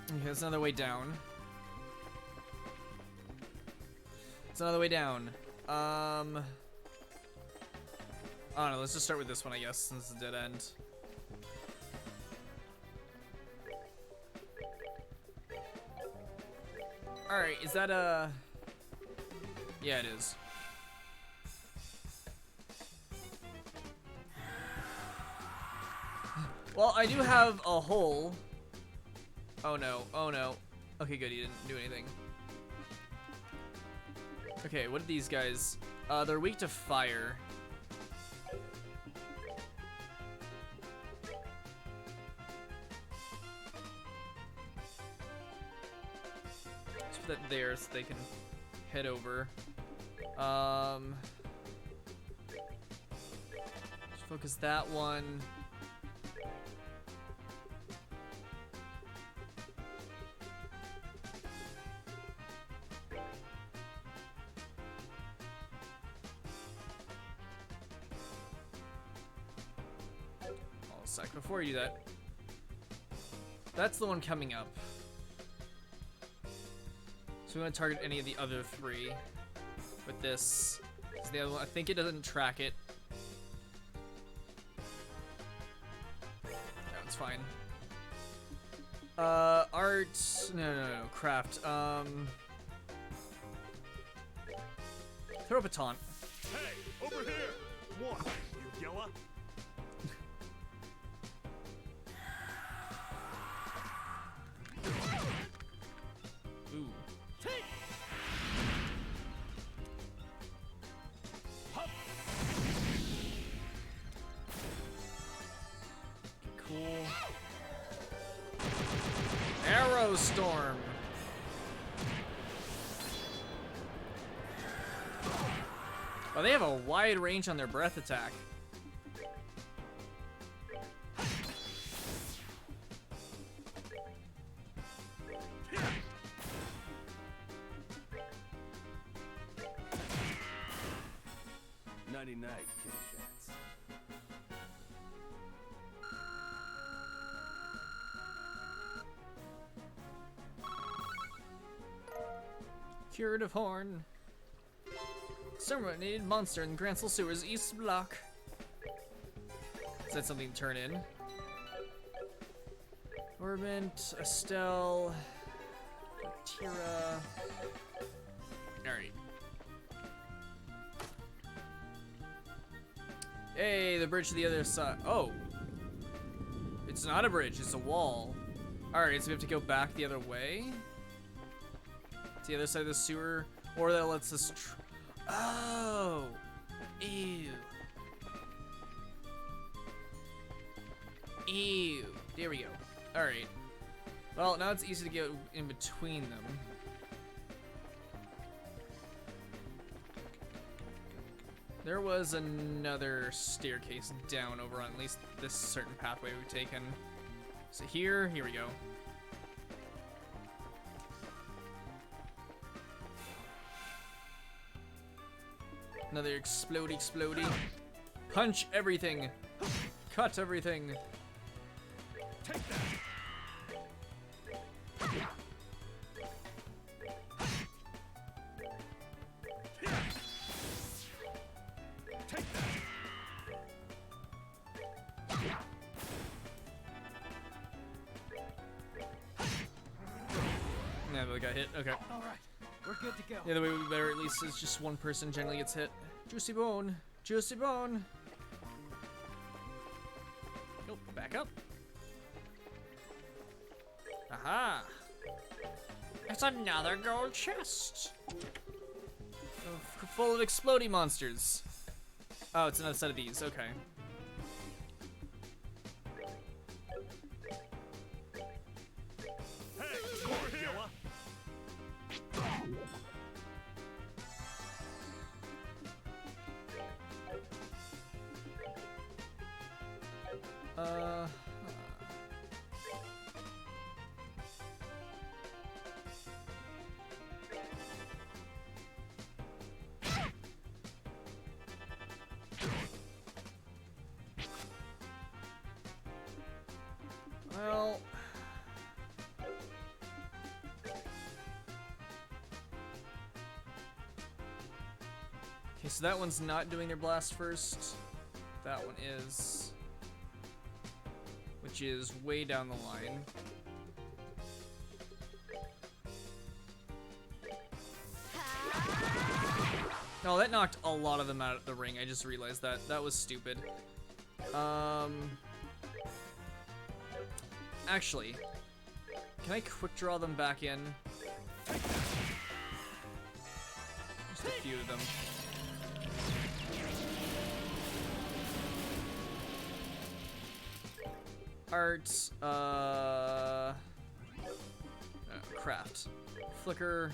A: Okay, that's another way down. It's another way down. I don't know, let's just start with this one, I guess, since it's a dead end. Alright, is that a... Yeah, it is. Well, I do have a hole. Oh no, oh no. Okay, good, he didn't do anything. Okay, what are these guys? They're weak to fire. Let's put that there so they can head over. Let's focus that one. Sec, before you do that, that's the one coming up. So we want to target any of the other three with this. The other one, I think it doesn't track it. That one's fine. Art, no, craft. Throw up a taunt.
B: Hey, over here! What, you yella?
A: Ooh. Cool. Arrow Storm. Oh, they have a wide range on their breath attack.
B: Nighty night, kitty cats.
A: Curative Horn. Exterminated monster in Gransel Sewers East Block. Is that something to turn in? Orbment, Estelle, Tira. Alright. Hey, the bridge to the other side. Oh. It's not a bridge, it's a wall. Alright, so we have to go back the other way? To the other side of the sewer? Or that lets us oh! Ew. Ew. There we go. Alright. Well, now it's easy to get in between them. There was another staircase down over on at least this certain pathway we've taken. So here we go. Another explodey. Punch everything. Cut everything.
B: Take that. Take that.
A: Yeah, but we got hit. Okay.
D: All right, we're good to go.
A: The other way would be better, at least is just one person generally gets hit. Juicy bone. Juicy bone. Nope, back up. Aha! It's another gold chest! Full of exploding monsters. Oh, it's another set of these, okay.
B: Hey, more here.
A: Uh... Well... Okay, so that one's not doing their blast first. That one is. Which is way down the line. No, that knocked a lot of them out of the ring. I just realized that. That was stupid. Actually, can I quick draw them back in? Just a few of them. Art, craft. Flicker.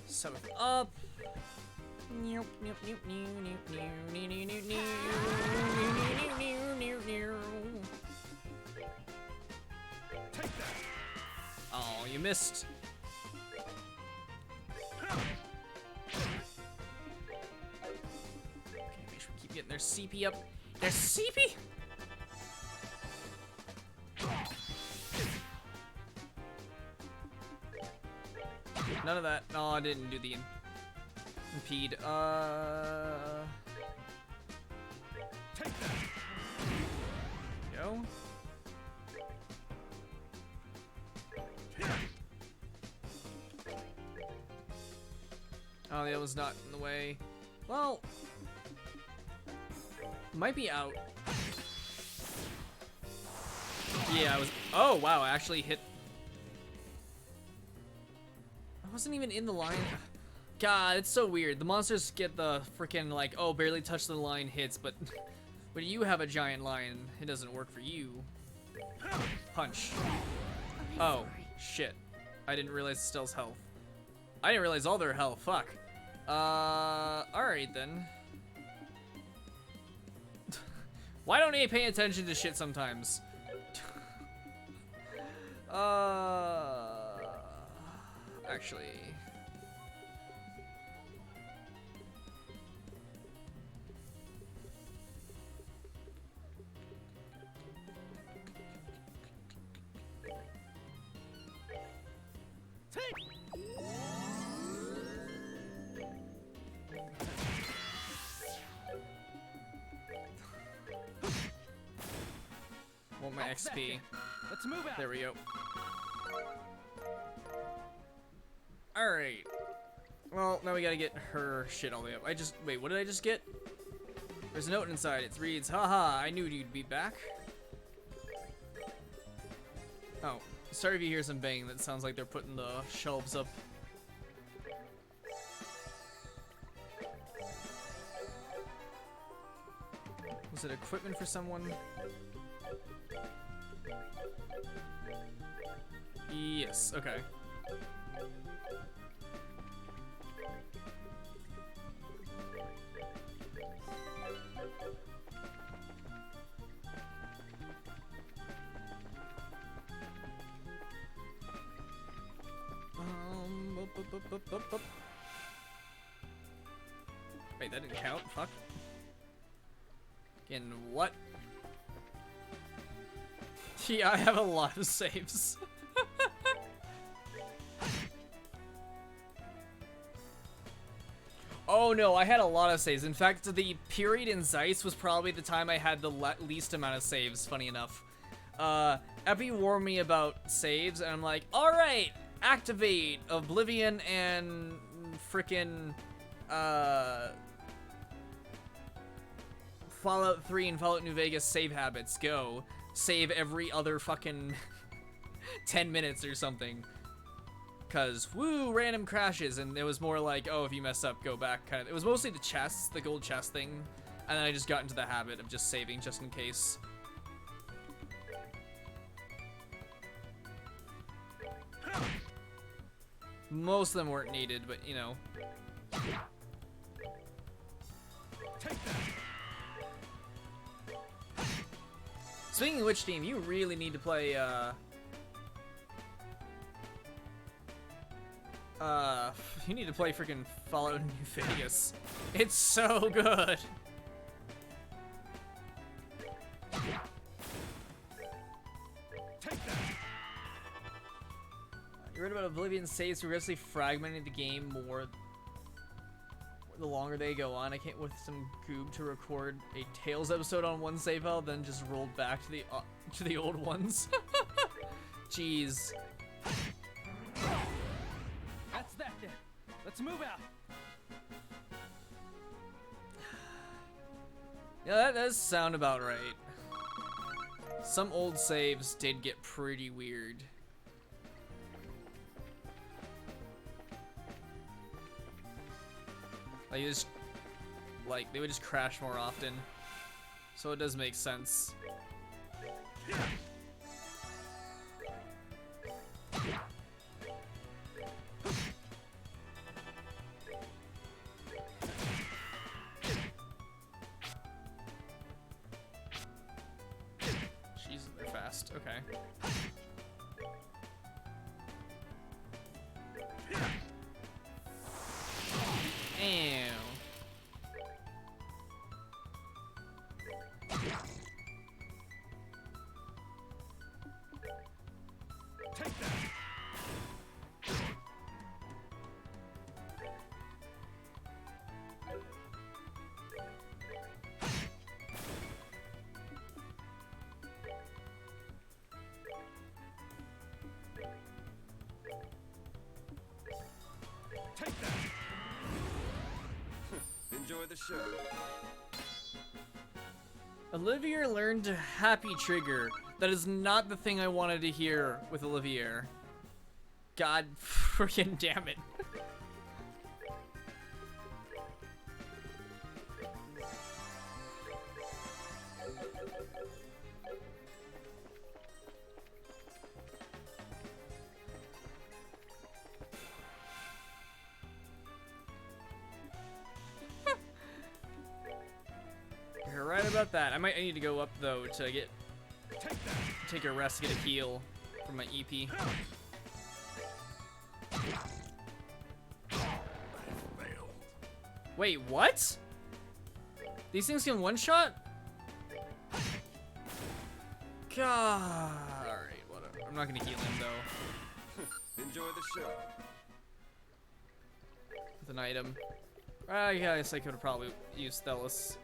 A: Seventh up.
B: Take that.
A: Oh, you missed. Okay, make sure we keep getting their CP up. Their CP? None of that. No, I didn't do the impede.
B: Take that.
A: Go. Oh, that was not in the way. Well, might be out. Yeah, I was. Oh, wow, I actually hit. I wasn't even in the line. God, it's so weird. The monsters get the freaking like, oh, barely touch the line hits, but when you have a giant line, it doesn't work for you. Punch. Oh, shit. I didn't realize Stell's health. I didn't realize all their health. Fuck. Alright then. Why don't they pay attention to shit sometimes? Actually. Want my XP.
D: Let's move out.
A: There we go. Alright. Well, now we gotta get her shit all the way up. Wait, what did I just get? There's a note inside. It reads, haha, I knew you'd be back. Oh, sorry if you hear some banging. That sounds like they're putting the shelves up. Was it equipment for someone? Yes, okay. Up. Wait, that didn't count? Fuck. In what? Yeah, I have a lot of saves. Oh no, I had a lot of saves. In fact, the period in Zeiss was probably the time I had the least amount of saves, funny enough. Epi warned me about saves, and I'm like, alright, activate Oblivion and frickin' Fallout 3 and Fallout New Vegas save habits, go. Save every other fucking 10 minutes or something. Cause, woo, random crashes, and it was more like, oh, if you mess up, go back, kind of. It was mostly the chests, the gold chest thing, and then I just got into the habit of just saving just in case. Most of them weren't needed, but, you know.
B: Take that.
A: Speaking of which, team, you really need to play, you need to play freaking Fallout New Vegas. It's so good.
B: Take that.
A: You read about Oblivion saves progressively fragmenting the game more the longer they go on. I can't with some goob to record a Tales episode on one save file, then just rolled back to the old ones. Jeez.
D: That's that then. Let's move out.
A: Yeah, that does sound about right. Some old saves did get pretty weird. Like, they would just crash more often. So it does make sense. Jesus, they're fast. Okay. Ew.
B: Take that. Take that. Enjoy the show.
A: Olivier learned to happy trigger. That is not the thing I wanted to hear with Olivier. God freaking damn it. You're right about that. I need to go up though to take a rest to get a heal from my EP.
B: Failed.
A: Wait, what? These things can one shot? God. Alright, whatever. I'm not gonna heal him though.
B: Enjoy the show.
A: With an item. I guess I could have probably used Thelos.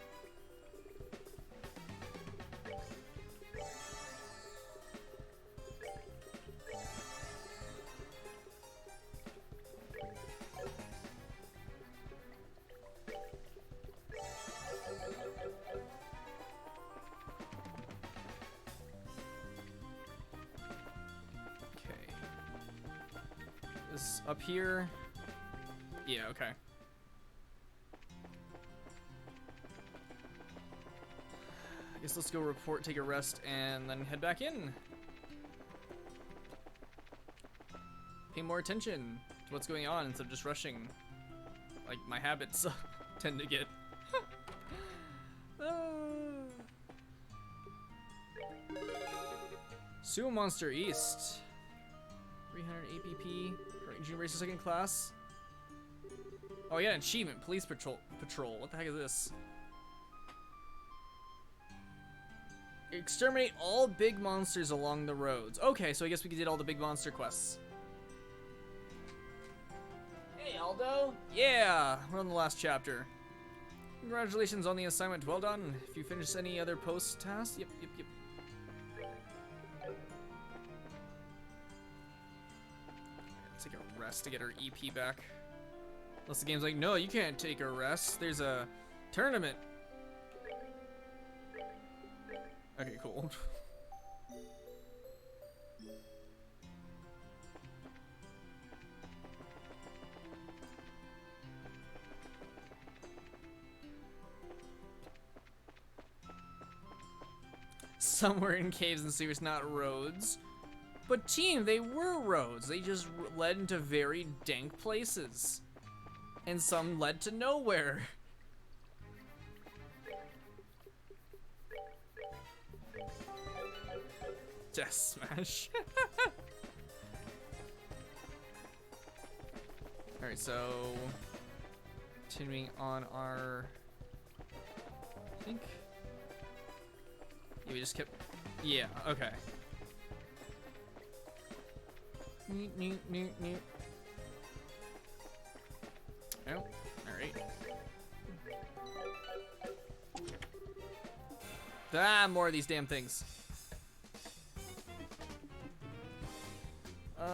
A: Up here. Yeah, okay. I guess let's go report, take a rest, and then head back in. pay more attention to what's going on instead of just rushing, like my habits tend to get. Sumo Monster East. 300 APP. Junior Racer second class. Oh yeah, achievement. Police patrol. What the heck is this? Exterminate all big monsters along the roads. Okay, so I guess we did all the big monster quests. Hey, Aldo. Yeah, we're on the last chapter. Congratulations on the assignment. Well done. If you finish any other post tasks, yep. Take a rest to get our EP back. Unless the game's like, no, you can't take a rest. There's a tournament. Okay, cool. Somewhere in caves and sewers, not roads. But team, they were roads. They just led into very dank places. And some led to nowhere. Death smash. Alright, so continuing on our, I think, yeah, we just kept, yeah, okay. Oh, alright. Ah, more of these damn things.
C: Come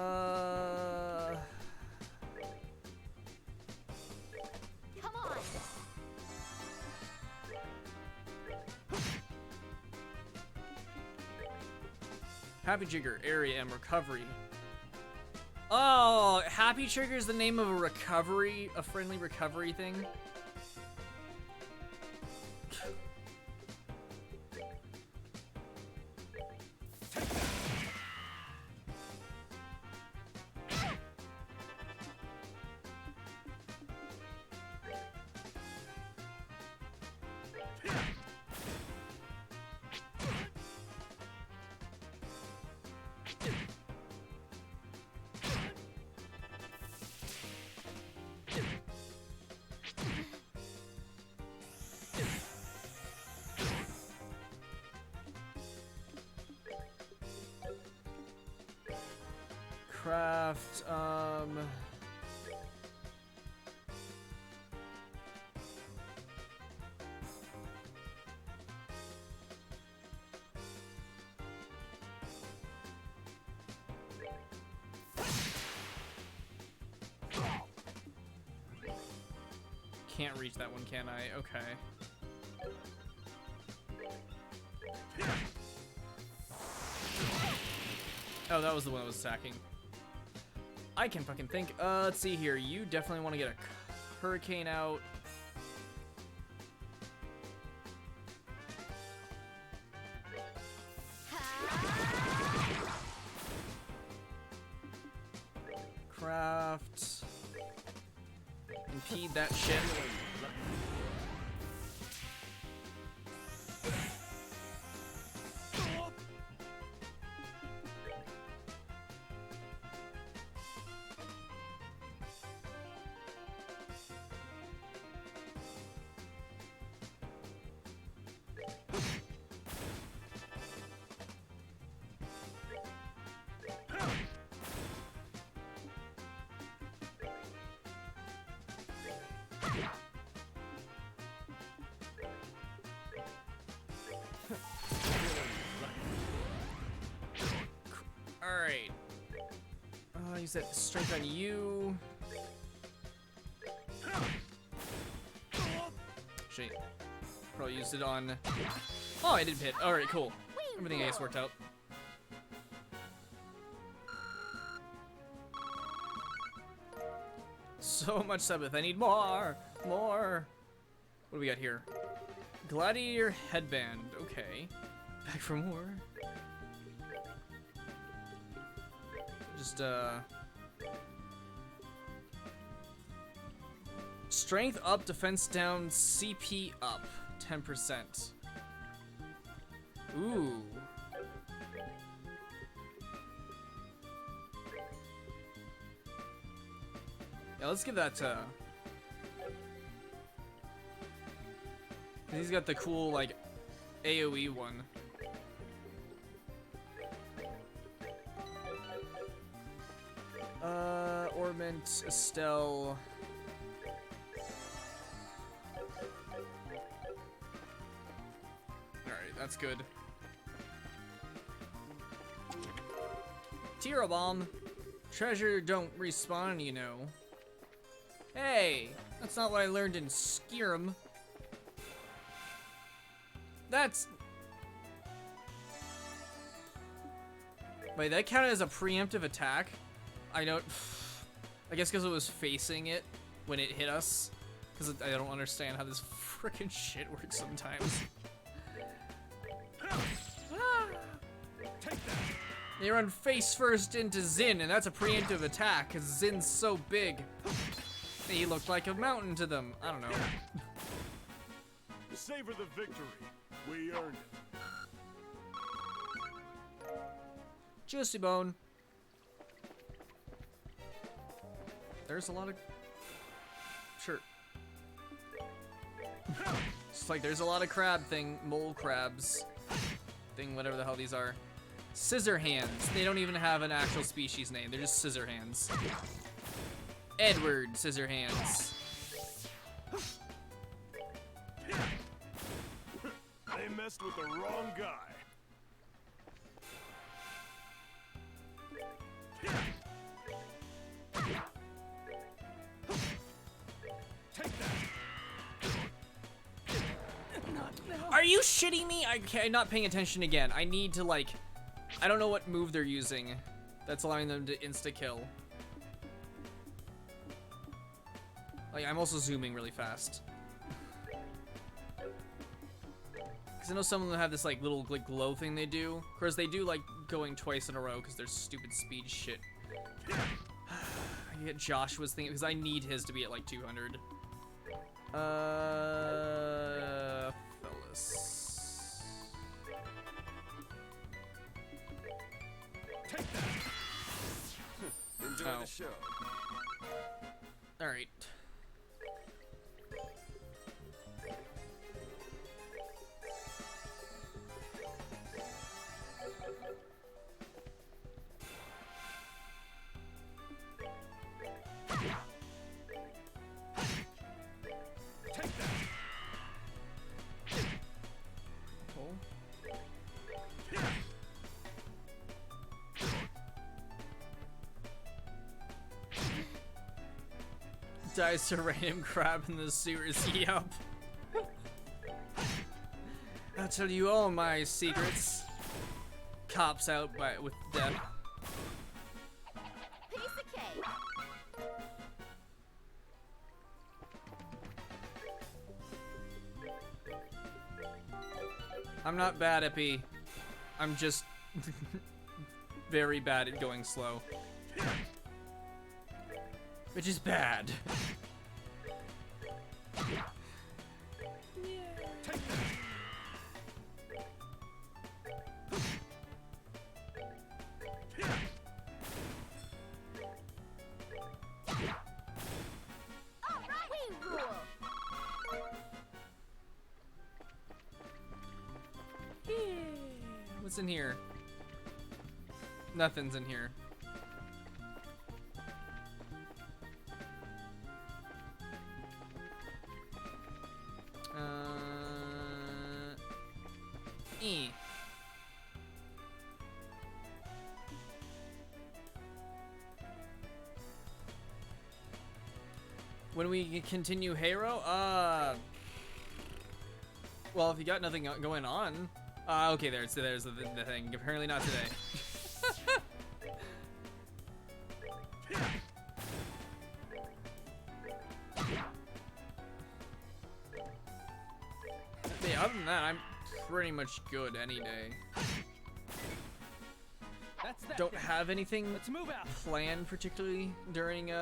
C: on.
A: Happy Trigger, area and recovery. Oh, Happy Trigger is the name of a friendly recovery thing. Craft, can't reach that one, can I? Okay. Oh, that was the one that was stacking. I can fucking think. Let's see here. You definitely want to get a hurricane out. Craft. Impede that shit. Alright. Use that strength on you. Shit. Probably used it on. Oh, I did hit. Alright, cool. Everything I guess worked out. So much Sabbath. I need more. More. What do we got here? Gladiator headband. Okay. Back for more. Just Strength up, defense down, CP up, 10%. Ooh. Yeah, let's give that to... He's got the cool, like, AoE one. Ornament, Estelle... Alright, that's good. Tira bomb. Treasure don't respawn, you know. Hey, that's not what I learned in Skyrim. That's... Wait, that counted as a preemptive attack? I don't... I guess because it was facing it when it hit us. Because I don't understand how this frickin' shit works sometimes. They run face first into Zin, and that's a preemptive attack, because Zin's so big. He looked like a mountain to them. I don't know.
B: Savor the victory. We earned it.
A: Juicy bone. There's a lot of... Sure. It's like there's a lot of crab thing, mole crabs thing, whatever the hell these are. Scissor hands. They don't even have an actual species name. They're just scissor hands. Edward scissor hands.
B: They messed with the wrong guy.
A: Are you shitting me? I'm not paying attention again. I need to, like... I don't know what move they're using that's allowing them to insta-kill. Like, I'm also zooming really fast. Because I know some of them have this, like, little like, glow thing they do. Of course, they do, like, going twice in a row because they're stupid speed shit. I get Joshua's thing, because I need his to be at, like, 200. Fellas.
B: Enjoy the show.
A: All right. Dies to random crab in the sewers. Yup. I'll tell you all my secrets. Cops out with death.
C: Piece of cake.
A: I'm not bad at P. I'm just very bad at going slow. Which is bad. What's in here? Nothing's in here. When we continue Hero, well, if you got nothing going on, okay, there's the thing. Apparently not today. Yeah, other than that, I'm pretty much good any day. Don't have anything
D: Let's move out.
A: planned particularly during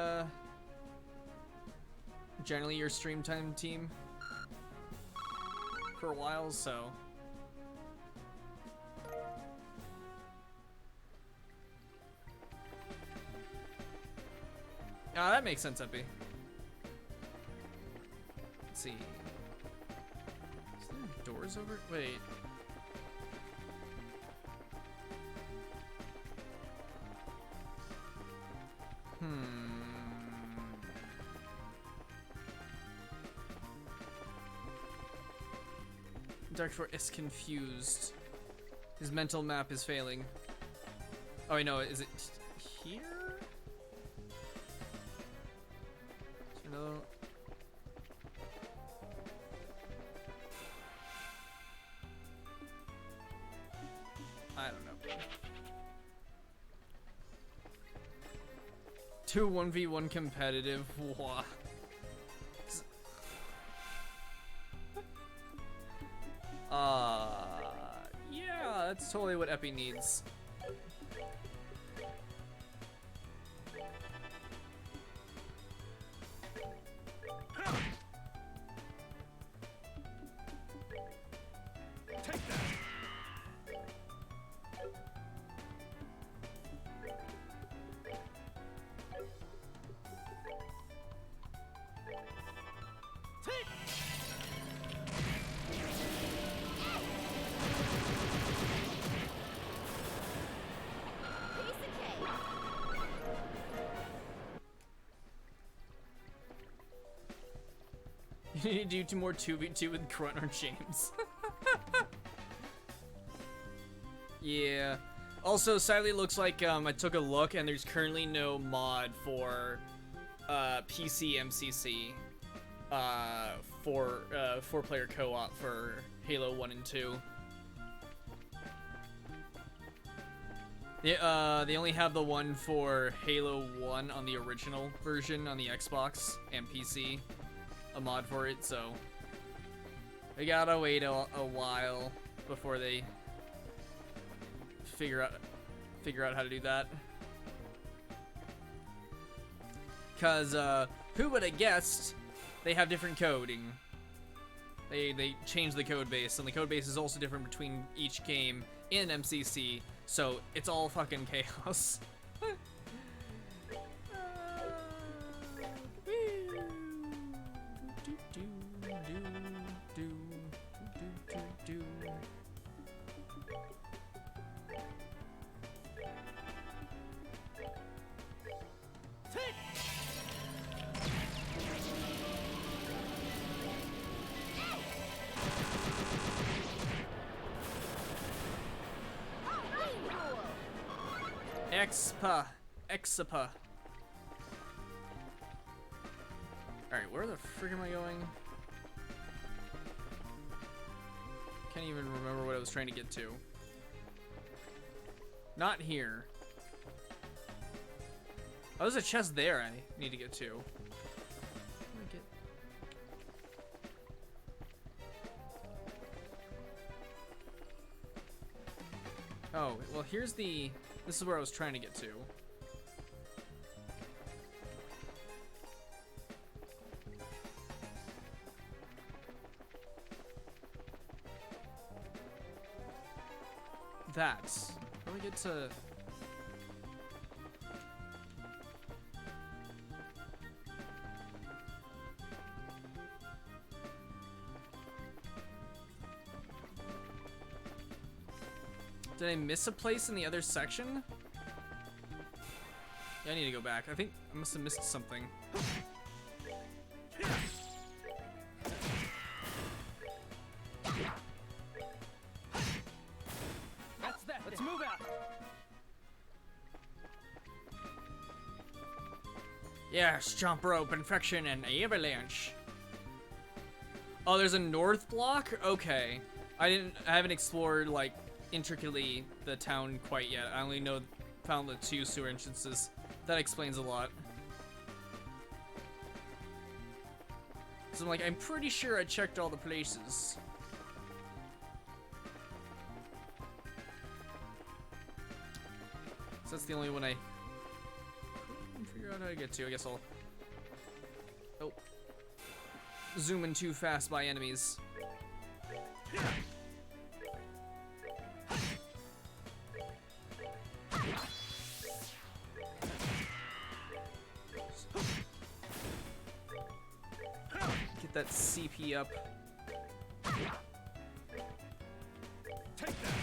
A: generally your stream time team for a while, so. Ah, that makes sense, Epi. Let's see. Is there doors over? Wait. Dark Shore is confused. His mental map is failing. Oh, I know. Is it here? Is there another? I don't know. 2 1v1 competitive. Wah. Yeah, that's totally what Epi needs.
B: Take that.
C: Piece of cake.
A: You need to do 2 more 2v2 with Grunt or James. Yeah. Also, sadly, looks like I took a look and there's currently no mod for PC MCC for 4-player co-op for Halo 1 and 2. They only have the one for Halo 1 on the original version on the Xbox and PC, a mod for it, so we gotta wait a while before they figure out how to do that. Cause who would have guessed they have different coding? They changed the code base, and the code base is also different between each game in MCC, so it's all fucking chaos. Expa. Alright, where the frick am I going? Can't even remember what I was trying to get to. Not here. Oh, there's a chest there I need to get to. Where do I get? Oh, well, here's the... This is where I was trying to get to. That. How do we get to... Did I miss a place in the other section? Yeah, I need to go back. I think I must have missed something.
D: That's that. Let's move out.
A: Yes, jump rope, infection, and avalanche. Oh, there's a north block? Okay. I haven't explored, like, intricately the town quite yet. I only found the 2 sewer entrances. That explains a lot. So I'm pretty sure I checked all the places. So that's the only one I couldn't figure out how to get to. I guess I'll... Oh. zooming too fast by enemies. Get that CP up.
B: Take that.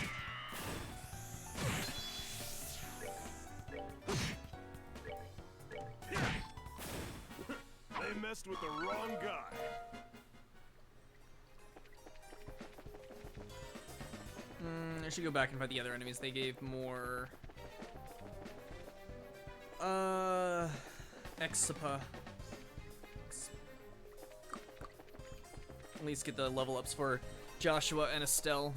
B: They messed with the wrong guy.
A: I should go back and fight the other enemies. They gave more. Exapa. At least get the level ups for Joshua and Estelle.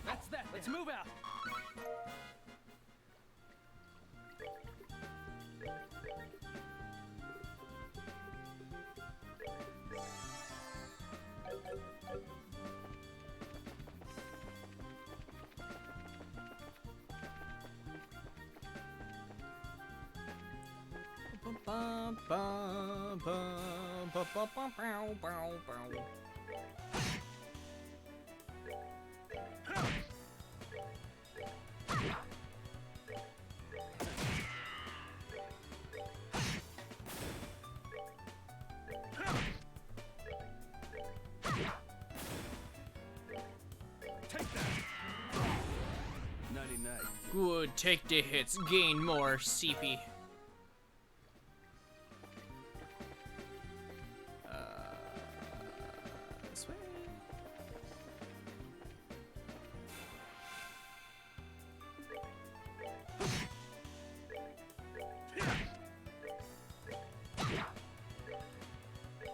D: That's that. Let's move out.
B: Take that. 99.
A: Good, take the hits, gain more CP. This way.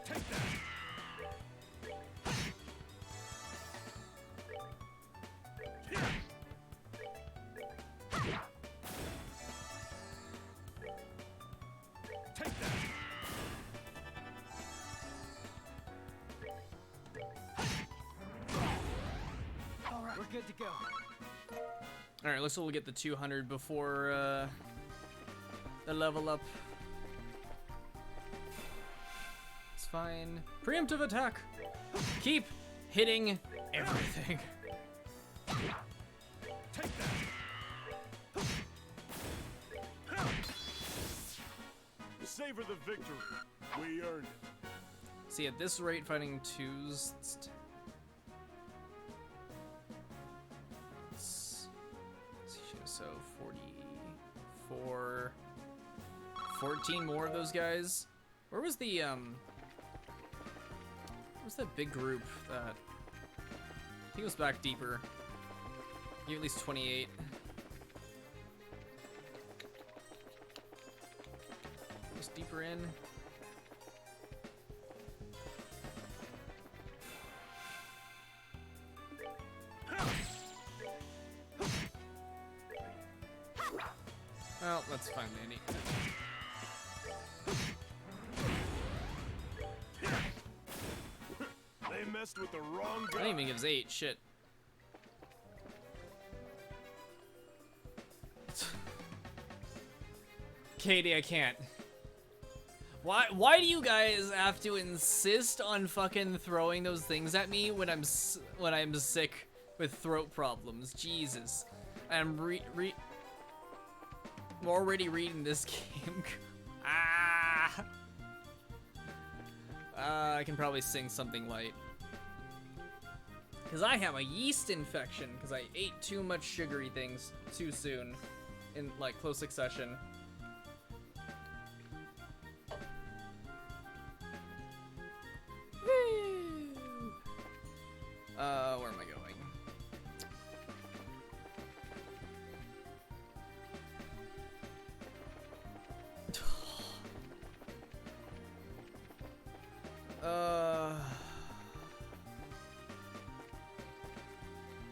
B: Take that. Take that.
D: All right, we're good to go.
A: All right, let's we'll get the 200 before the level up. It's fine. Preemptive attack. Keep hitting everything.
B: Take that. Savor the victory. We earned it.
A: See, at this rate, fighting twos. So 44, 14 more of those guys. Where was the where's that big group that? I think it was back deeper. You at least 28. Just deeper in. Well, that's fine, Mandy.
B: They messed with the wrong
A: I
B: guy.
A: didn't even gives 8. Shit. Katie, I can't. Why do you guys have to insist on fucking throwing those things at me when I'm sick with throat problems? Jesus. I'm already reading this game. I can probably sing something light. Because I have a yeast infection because I ate too much sugary things too soon in like close succession. Woo! Where am I going?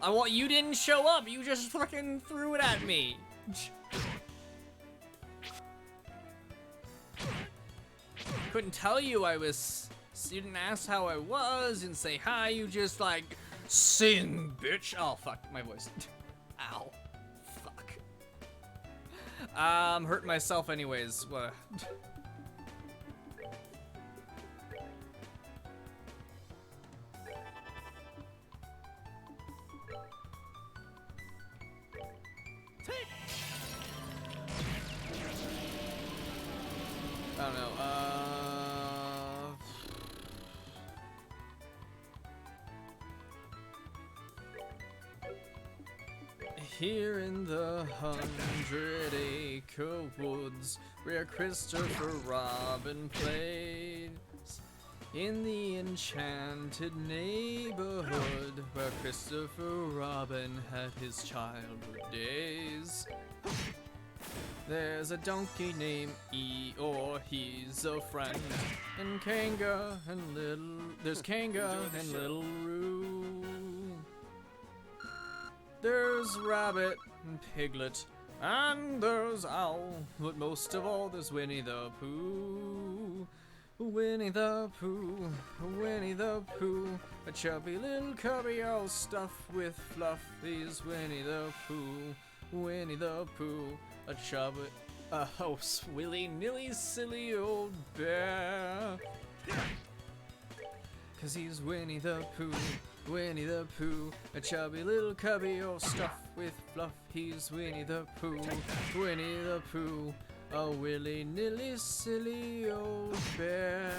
A: I want you didn't show up. You just fucking threw it at me. Couldn't tell you I was. You didn't ask how I was and say hi. You just like sing, bitch. Oh fuck, my voice. Ow. Fuck. I'm hurting myself anyways. What? I don't know. Here in the 100-acre woods, where Christopher Robin played, in the enchanted neighborhood, where Christopher Robin had his childhood days. There's a donkey named Eeyore, he's a friend, and Kanga and little. There's Kanga and little Roo. There's Rabbit and Piglet, and there's Owl, but most of all there's Winnie the Pooh. Winnie the Pooh, Winnie the Pooh, a chubby little cubby all stuffed with fluff. He's Winnie the Pooh, Winnie the Pooh, a chubby, willy-nilly silly old bear. 'Cause he's Winnie the Pooh, Winnie the Pooh, a chubby little cubby all stuffed with fluff. He's Winnie the Pooh, Winnie the Pooh, a willy-nilly silly old bear.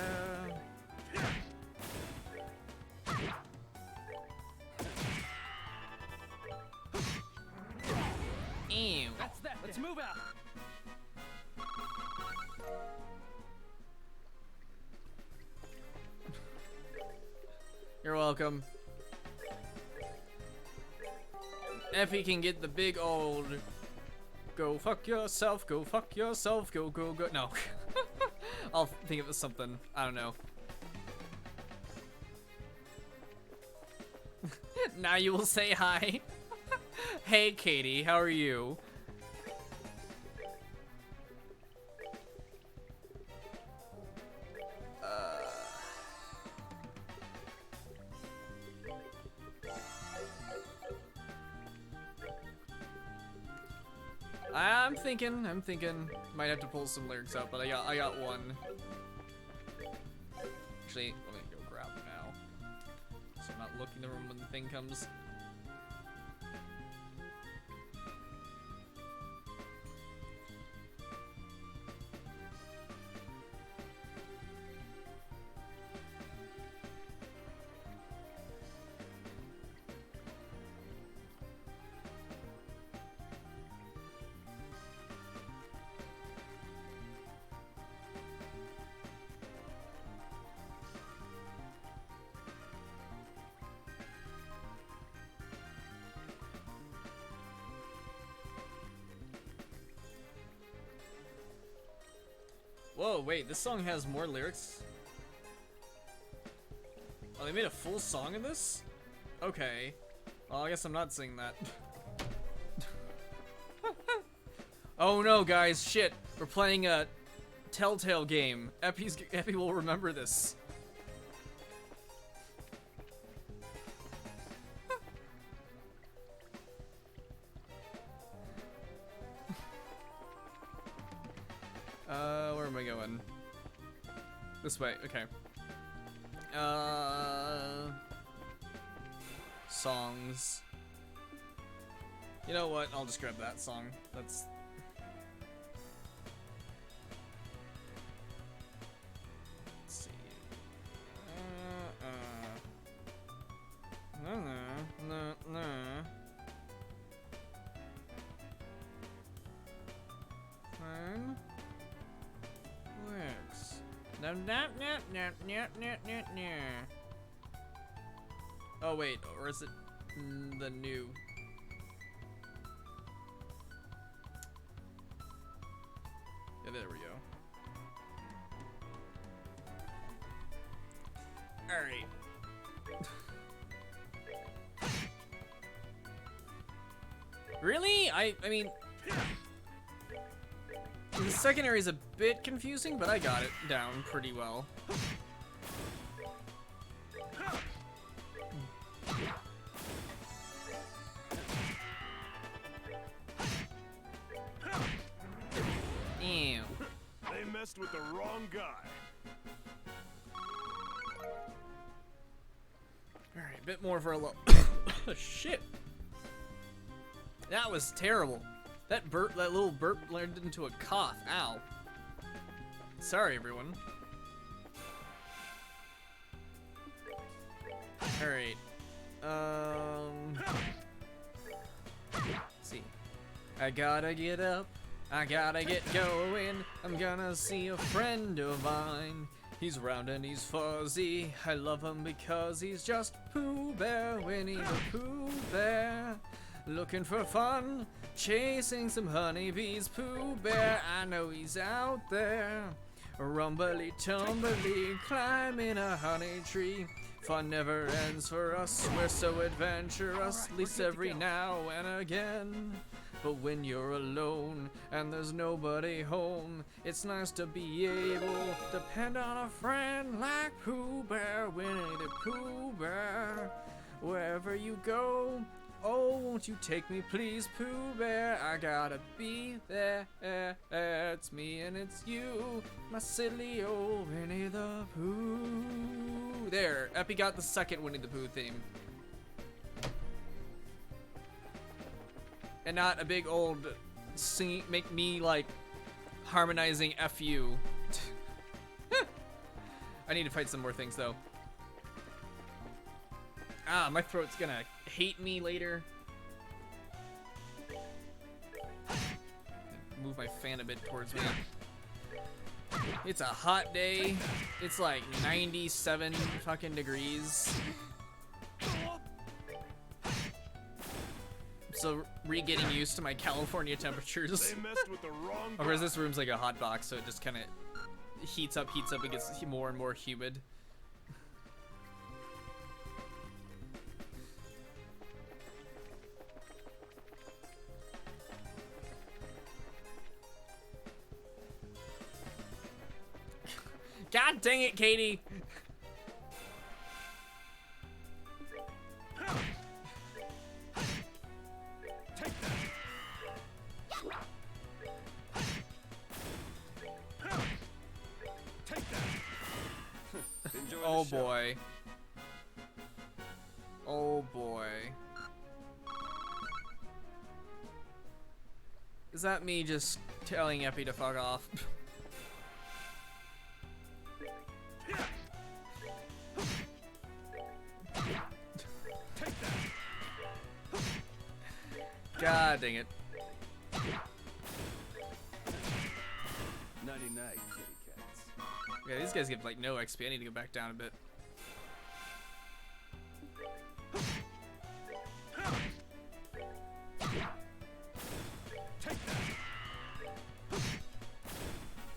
A: Ew.
D: That's that. Let's move out.
A: You're welcome. Effie can get the big old go fuck yourself, go fuck yourself, go go go. No. I'll think of something. I don't know. Now you will say hi. Hey Katie, how are you? I'm thinking, might have to pull some lyrics out, but I got one. Actually, let me go grab them now, so I'm not looking in the room when the thing comes. Whoa, wait, this song has more lyrics? Oh, they made a full song of this? Okay. Well, I guess I'm not singing that. Oh no, guys, shit. We're playing a Telltale game. Epi will remember this. Where am I going? This way, okay. Songs. You know what? I'll just grab that song. That's... Let's see. No. Fine. Works. No. Oh wait, or is it the new? Yeah, there we go. All right. Really? I mean, the second area is a bit confusing, but I got it down pretty well. Ew.
B: They messed with the wrong guy.
A: Alright, a bit more for a low. Shit. That was terrible. That little burp turned into a cough. Ow. Sorry, everyone. Alright. Let's see. I gotta get up. I gotta get going. I'm gonna see a friend of mine. He's round and he's fuzzy. I love him because he's just Pooh Bear, Winnie the Pooh Bear. Looking for fun, chasing some honeybees. Pooh Bear, I know he's out there. Rumbly tumbly, climbing a honey tree. Fun never ends for us, we're so adventurous, at least every now and again. But when you're alone and there's nobody home, it's nice to be able to depend on a friend like Pooh Bear, Winnie the Pooh Bear. Wherever you go, oh, won't you take me please, Pooh Bear? I gotta be there. It's me and it's you, my silly old Winnie the Pooh. There, Epi got the second Winnie the Pooh theme. And not a big old sing, make me like harmonizing FU. I need to fight some more things though. Ah, my throat's gonna hate me later. Move my fan a bit towards me. It's a hot day. It's like 97 fucking degrees. So re-getting used to my California temperatures.
B: They messed with the wrong guy.
A: Of course, this room's like a hot box, so it just kind of heats up, it gets more and more humid. God dang it, Katie! Oh boy. Oh boy. Is that me just telling Epi to fuck off? God dang it.
B: 99 kitty cats.
A: Yeah, these guys give like no XP. I need to go back down a bit.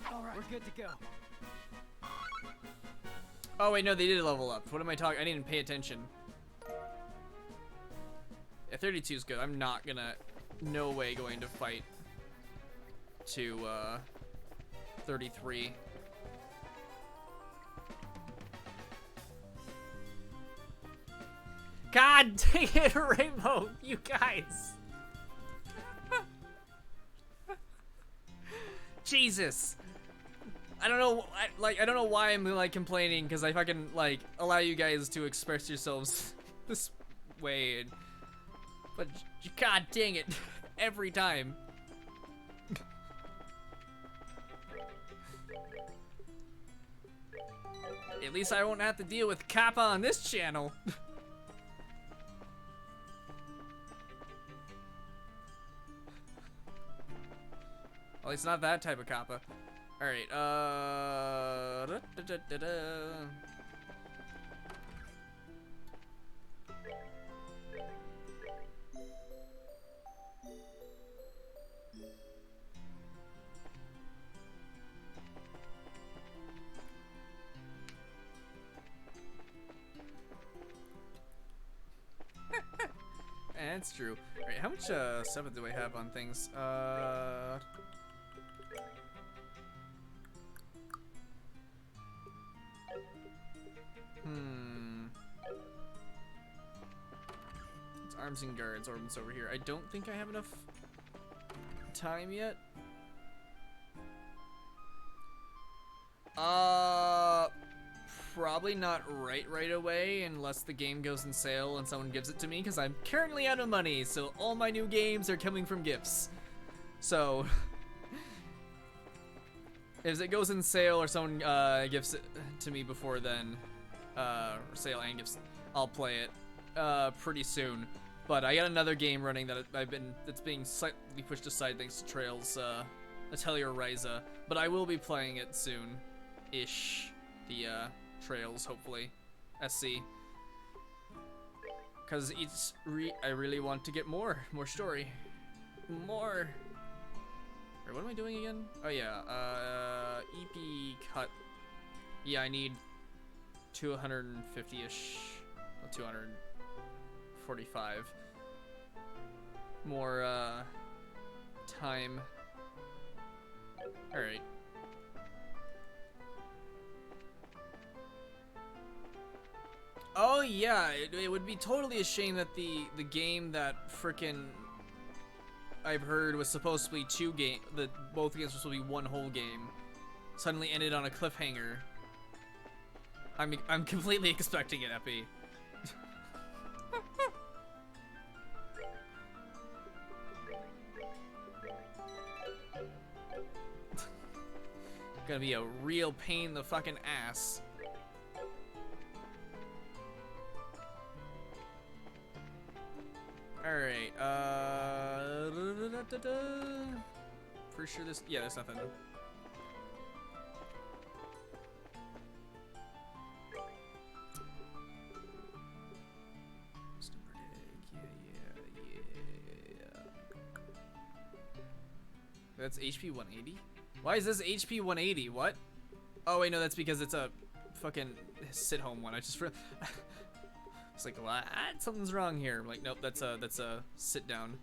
D: All right, we're good to go.
A: Oh wait, no, they did level up. What am I talking? I didn't pay attention. Yeah, 32 is good. I'm not gonna, no way going to fight to 33. God dang it, Rainbow, you guys. Jesus. I don't know, I don't know why I'm like complaining, because I fucking like allow you guys to express yourselves this way, but god dang it, every time. At least I won't have to deal with Kappa on this channel. Well, it's not that type of Kappa. Alright, That's true. Alright, how much stuff do I have on things? It's arms and guards, orbits over here. I don't think I have enough time yet. Probably not right away unless the game goes in sale and someone gives it to me, because I'm currently out of money, so all my new games are coming from gifts. So if it goes in sale or someone gives it to me before then, or sale and gifts, I'll play it pretty soon. But I got another game running that that's being slightly pushed aside thanks to Trails, Atelier Ryza, but I will be playing it soon-ish. The Trails, hopefully, SC, because I really want to get more story, more. Wait, what am I doing again? Oh yeah, EP cut. Yeah, I need 250-ish, 245 more time. All right. Oh yeah, it would be totally a shame that the game that frickin' I've heard was supposed to be both games were supposed to be one whole game, suddenly ended on a cliffhanger. I'm completely expecting it, Epi. Gonna be a real pain in the fucking ass. Alright, for sure yeah, there's nothing. Yeah. That's HP 180? Why is this HP 180? What? Oh wait, no, that's because it's a fucking sit-home one. I just it's like, what? Something's wrong here. I'm like, nope, that's a sit down.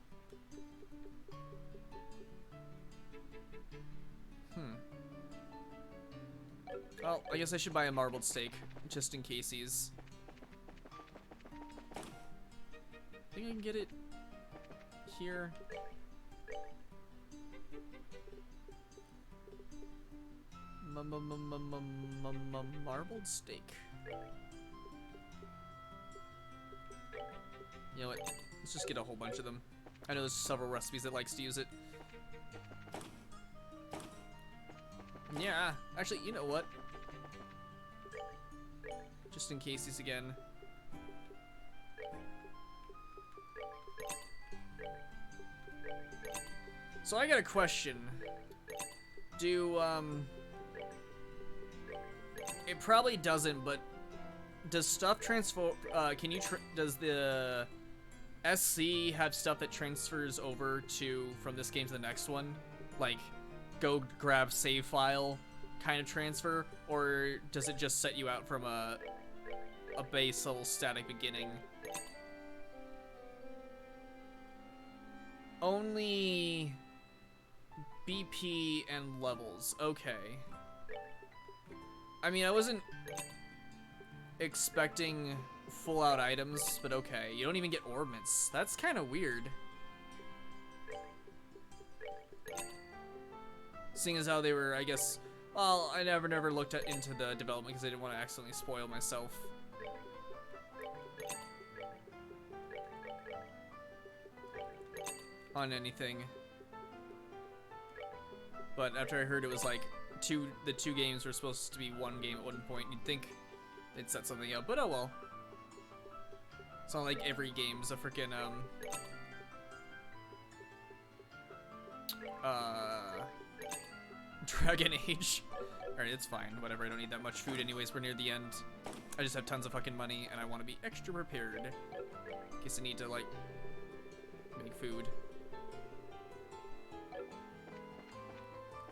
A: Well, I guess I should buy a marbled steak, just in case he's... I think I can get it here. Marbled steak. You know what? Let's just get a whole bunch of them. I know there's several recipes that likes to use it. Yeah, actually, you know what? Just in case he's again. So I got a question. It probably doesn't, but does stuff transfer, does the SC have stuff that transfers over from this game to the next one? Like, go grab save file kind of transfer? Or does it just set you out from a base level static beginning? Only BP and levels, okay. I mean, I wasn't expecting full out items, but okay. You don't even get orbits. That's kind of weird. Seeing as how they were, I guess, well, I never looked into the development because I didn't want to accidentally spoil myself. On anything. But after I heard it was like the two games were supposed to be one game at one point, you'd think they'd set something up, but oh well. It's not like every game's a freaking Dragon Age. Alright, it's fine. Whatever, I don't need that much food anyways, we're near the end. I just have tons of fucking money and I want to be extra prepared in case I need to, like, make food.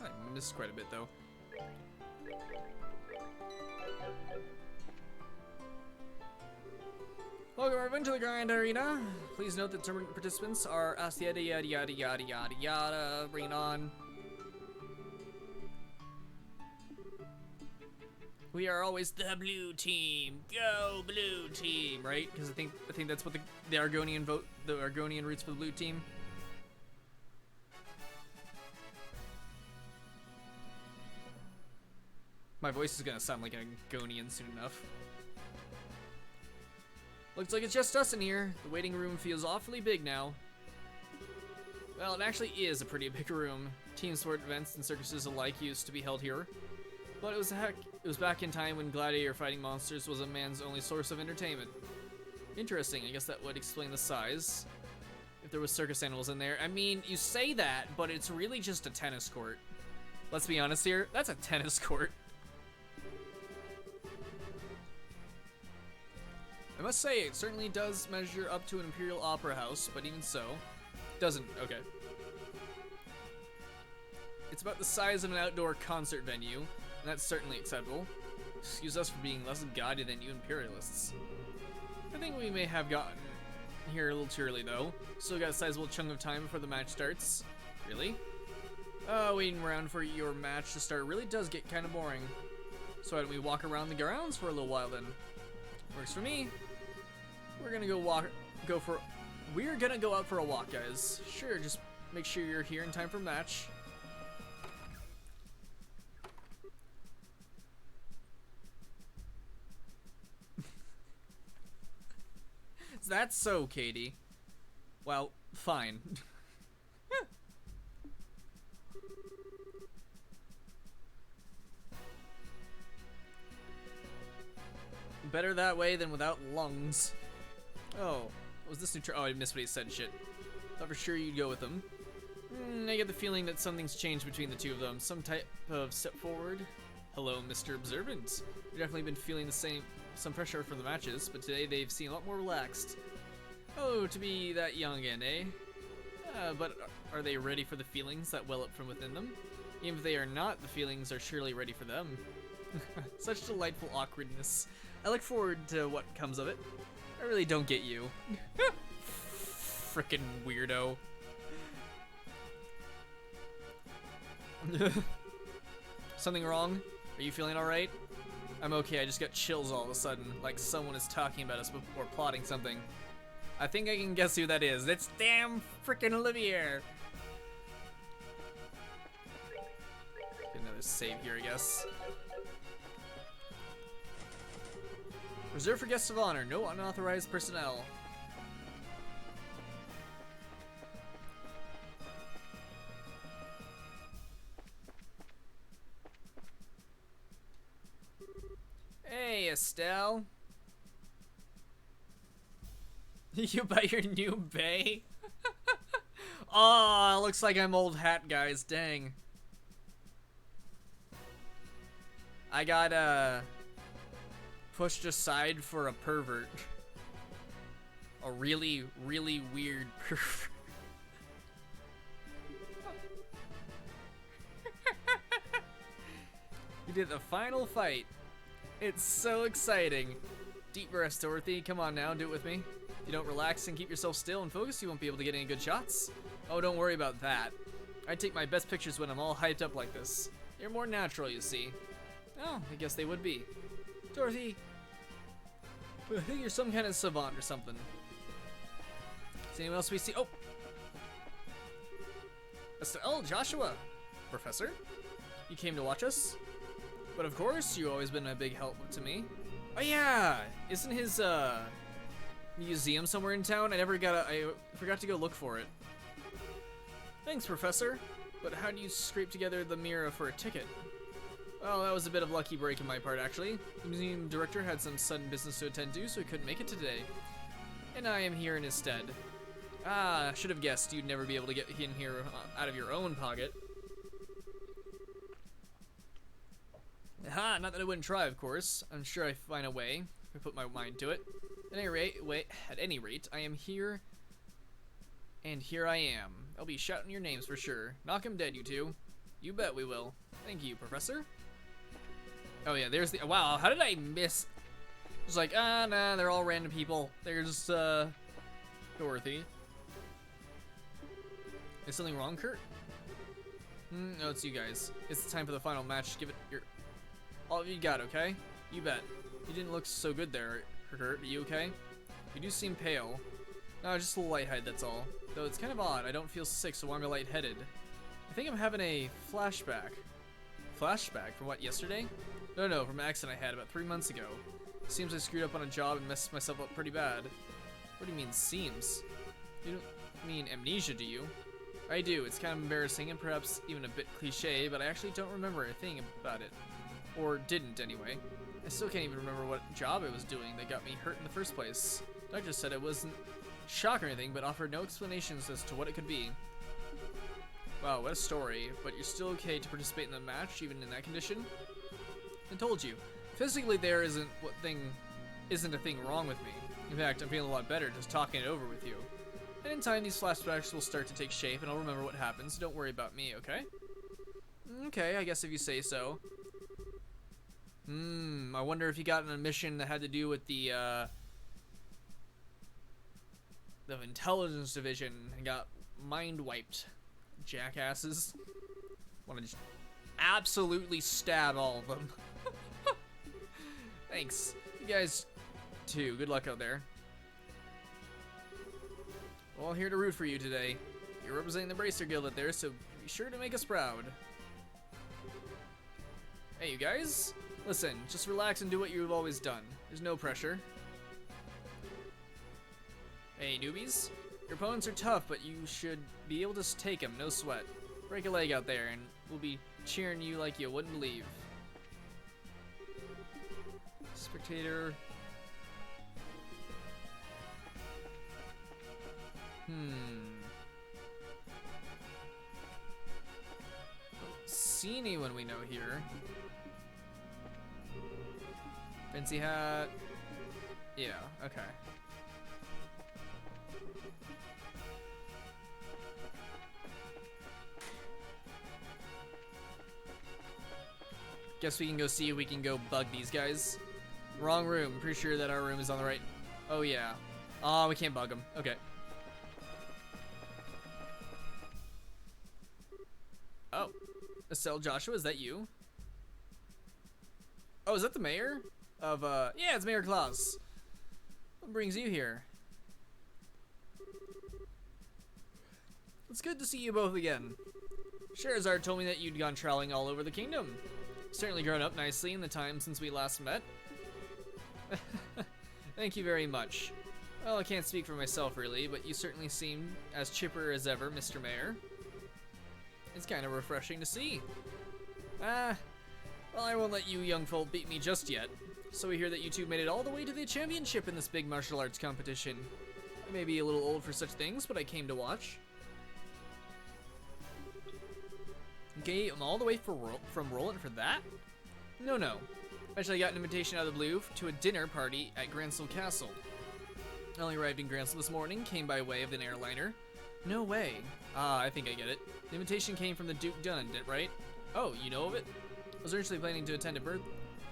A: I missed quite a bit though. Welcome everyone to the Grand Arena. Please note that tournament participants are asked yada yada yada yada yada yada. Bring it on. We are always the blue team. Go blue team, right? Because I think that's what the Argonian vote. The Argonian roots for the blue team. My voice is gonna sound like an Argonian soon enough. Looks like it's just us in here. The waiting room feels awfully big now. Well, it actually is a pretty big room. Team sport events and circuses alike used to be held here. But it was back in time when gladiator fighting monsters was a man's only source of entertainment. Interesting, I guess that would explain the size. If there was circus animals in there. I mean, you say that, but it's really just a tennis court. Let's be honest here, that's a tennis court. I must say, it certainly does measure up to an Imperial Opera House, but even so, doesn't, okay. It's about the size of an outdoor concert venue, and that's certainly acceptable. Excuse us for being less gaudy than you Imperialists. I think we may have gotten here a little too early, though. Still got a sizable chunk of time before the match starts. Really? Waiting around for your match to start really does get kind of boring. So why don't we walk around the grounds for a little while then? Works for me. We're gonna we're gonna go out for a walk, guys. Sure, just make sure you're here in time for match. That's so, Katie. Well, fine. Better that way than without lungs. Oh, was this new oh, I missed what he said, shit. Thought for sure you'd go with them. I get the feeling that something's changed between the two of them. Some type of step forward. Hello, Mr. Observant. You've definitely been feeling some pressure from the matches, but today they've seemed a lot more relaxed. Oh, to be that young again, eh? But are they ready for the feelings that well up from within them? Even if they are not, the feelings are surely ready for them. Such delightful awkwardness. I look forward to what comes of it. I really don't get you. Frickin' weirdo. Something wrong? Are you feeling alright? I'm okay, I just got chills all of a sudden, like someone is talking about us or plotting something. I think I can guess who that is. It's damn frickin' Olivier! Get another save here, I guess. Reserved for guests of honor, no unauthorized personnel. Hey, Estelle. You buy your new bay? Oh, looks like I'm old hat, guys. Dang. I got, pushed aside for a pervert. A really, really weird pervert. We did the final fight. It's so exciting. Deep breaths, Dorothy. Come on now, do it with me. If you don't relax and keep yourself still and focus, you won't be able to get any good shots. Oh, don't worry about that. I take my best pictures when I'm all hyped up like this. You're more natural, you see. Oh, I guess they would be. Dorothy, I think you're some kind of savant or something. Is anyone else we see? Oh! Oh, Joshua! Professor? You came to watch us? But of course, you've always been a big help to me. Oh yeah! Isn't his, museum somewhere in town? I forgot to go look for it. Thanks, Professor. But how do you scrape together the mirror for a ticket? Well, that was a bit of lucky break on my part, actually. The museum director had some sudden business to attend to, so he couldn't make it today. And I am here in his stead. Ah, should have guessed you'd never be able to get in here out of your own pocket. Aha, not that I wouldn't try, of course. I'm sure I'd find a way if I put my mind to it. At any rate, I am here, and here I am. I'll be shouting your names for sure. Knock 'em dead, you two. You bet we will. Thank you, Professor. Oh yeah, there's the, wow, how did I miss? It's like, nah, they're all random people. There's, Dorothy. Is something wrong, Kurt? No, it's you guys. It's time for the final match. Give it your... all you got, okay? You bet. You didn't look so good there, Kurt. Are you okay? You do seem pale. No, just a little lightheaded, that's all. Though it's kind of odd. I don't feel sick, so why am I lightheaded? I think I'm having a flashback. Flashback? From what, yesterday? No, from an accident I had about 3 months ago. Seems I screwed up on a job and messed myself up pretty bad. What do you mean, seems? You don't mean amnesia, do you? I do. It's kind of embarrassing and perhaps even a bit cliche, but I actually don't remember a thing about it. Or didn't, anyway. I still can't even remember what job I was doing that got me hurt in the first place. Doctor said it wasn't shock or anything, but offered no explanations as to what it could be. Wow, what a story. But you're still okay to participate in the match, even in that condition? I told you. Physically, there isn't a thing wrong with me. In fact, I'm feeling a lot better just talking it over with you. And in time, these flashbacks will start to take shape, and I'll remember what happens. Don't worry about me, okay? Okay, I guess if you say so. I wonder if you got on a mission that had to do with the intelligence division and got mind wiped. Jackasses. Want to just absolutely stab all of them. Thanks. You guys, too. Good luck out there. Well, here to root for you today. You're representing the Bracer Guild out there, so be sure to make us proud. Hey, you guys. Listen, just relax and do what you've always done. There's no pressure. Hey, newbies. Your opponents are tough, but you should be able to take them, no sweat. Break a leg out there, and we'll be cheering you like you wouldn't believe. Spectator. Don't see anyone we know here. Fancy hat. Yeah, okay. Guess we can go see if we can go bug these guys. Wrong room. Pretty sure that our room is on the right. Oh, yeah. Oh, we can't bug them. Okay. Oh. Estelle Joshua, is that you? Oh, is that the mayor? Of, yeah, it's Mayor Klaus. What brings you here? It's good to see you both again. Sherazard told me that you'd gone traveling all over the kingdom. Certainly grown up nicely in the time since we last met. Thank you very much. Well, I can't speak for myself really, but you certainly seem as chipper as ever, Mr. Mayor. It's kind of refreshing to see. Well, I won't let you young folk beat me just yet. So we hear that you two made it all the way to the championship in this big martial arts competition. I may be a little old for such things, but I came to watch. Okay, I'm all the way from Roland for that? No. Actually, I got an invitation out of the blue to a dinner party at Gransel Castle. I only arrived in Gransel this morning, came by way of an airliner. No way. Ah, I think I get it. The invitation came from the Duke Dunn, right? Oh, you know of it? I was originally planning to attend a birth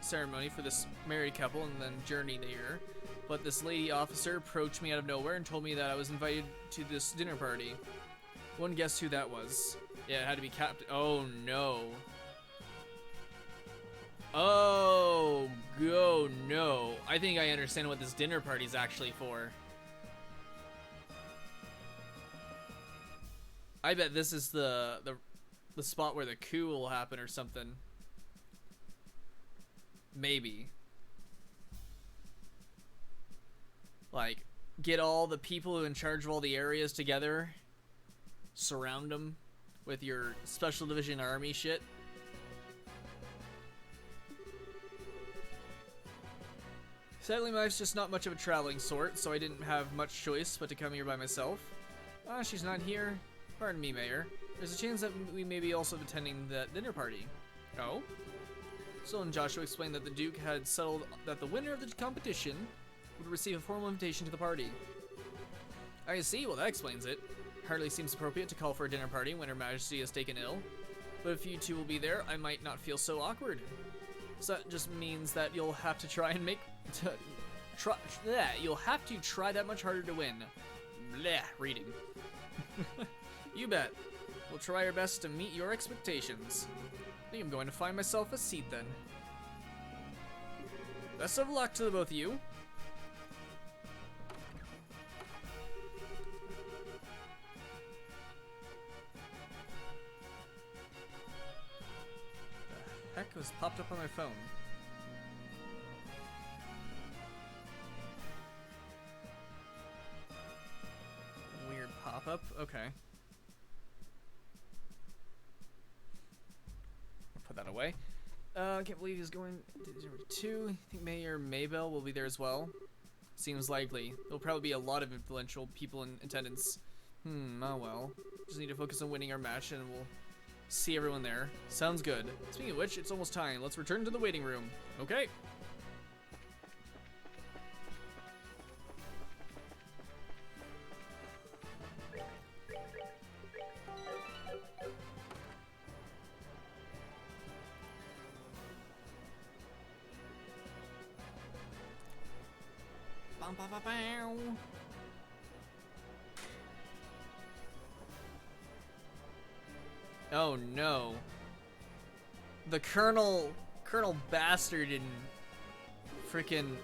A: ceremony for this married couple and then journey there, but this lady officer approached me out of nowhere and told me that I was invited to this dinner party. One guess who that was. Yeah, it had to be Captain. Oh no. Oh, go no. I think I understand what this dinner party's actually for. I bet this is the spot where the coup will happen or something. Maybe. Like, get all the people in charge of all the areas together. Surround them with your special division army shit. Sadly, my wife's just not much of a traveling sort, so I didn't have much choice but to come here by myself. Ah, she's not here. Pardon me, Mayor. There's a chance that we may be also attending the dinner party. Oh? Stolen Joshua explained that the Duke had settled that the winner of the competition would receive a formal invitation to the party. I see, well that explains it. Hardly seems appropriate to call for a dinner party when Her Majesty is taken ill. But if you two will be there, I might not feel so awkward. So that just means that you'll have to try and You'll have to try that much harder to win. Bleh, reading. You bet. We'll try our best to meet your expectations. I think I'm going to find myself a seat then. Best of luck to the both of you. The heck was popped up on my phone? Weird pop-up. Okay. Put that away. I can't believe he's going to number 2. I think Mayor Maybell will be there as well. Seems likely. There'll probably be a lot of influential people in attendance. Oh well. Just need to focus on winning our match and we'll see everyone there. Sounds good. Speaking of which, it's almost time. Let's return to the waiting room. Okay. Oh no. The Colonel Bastard and frickin'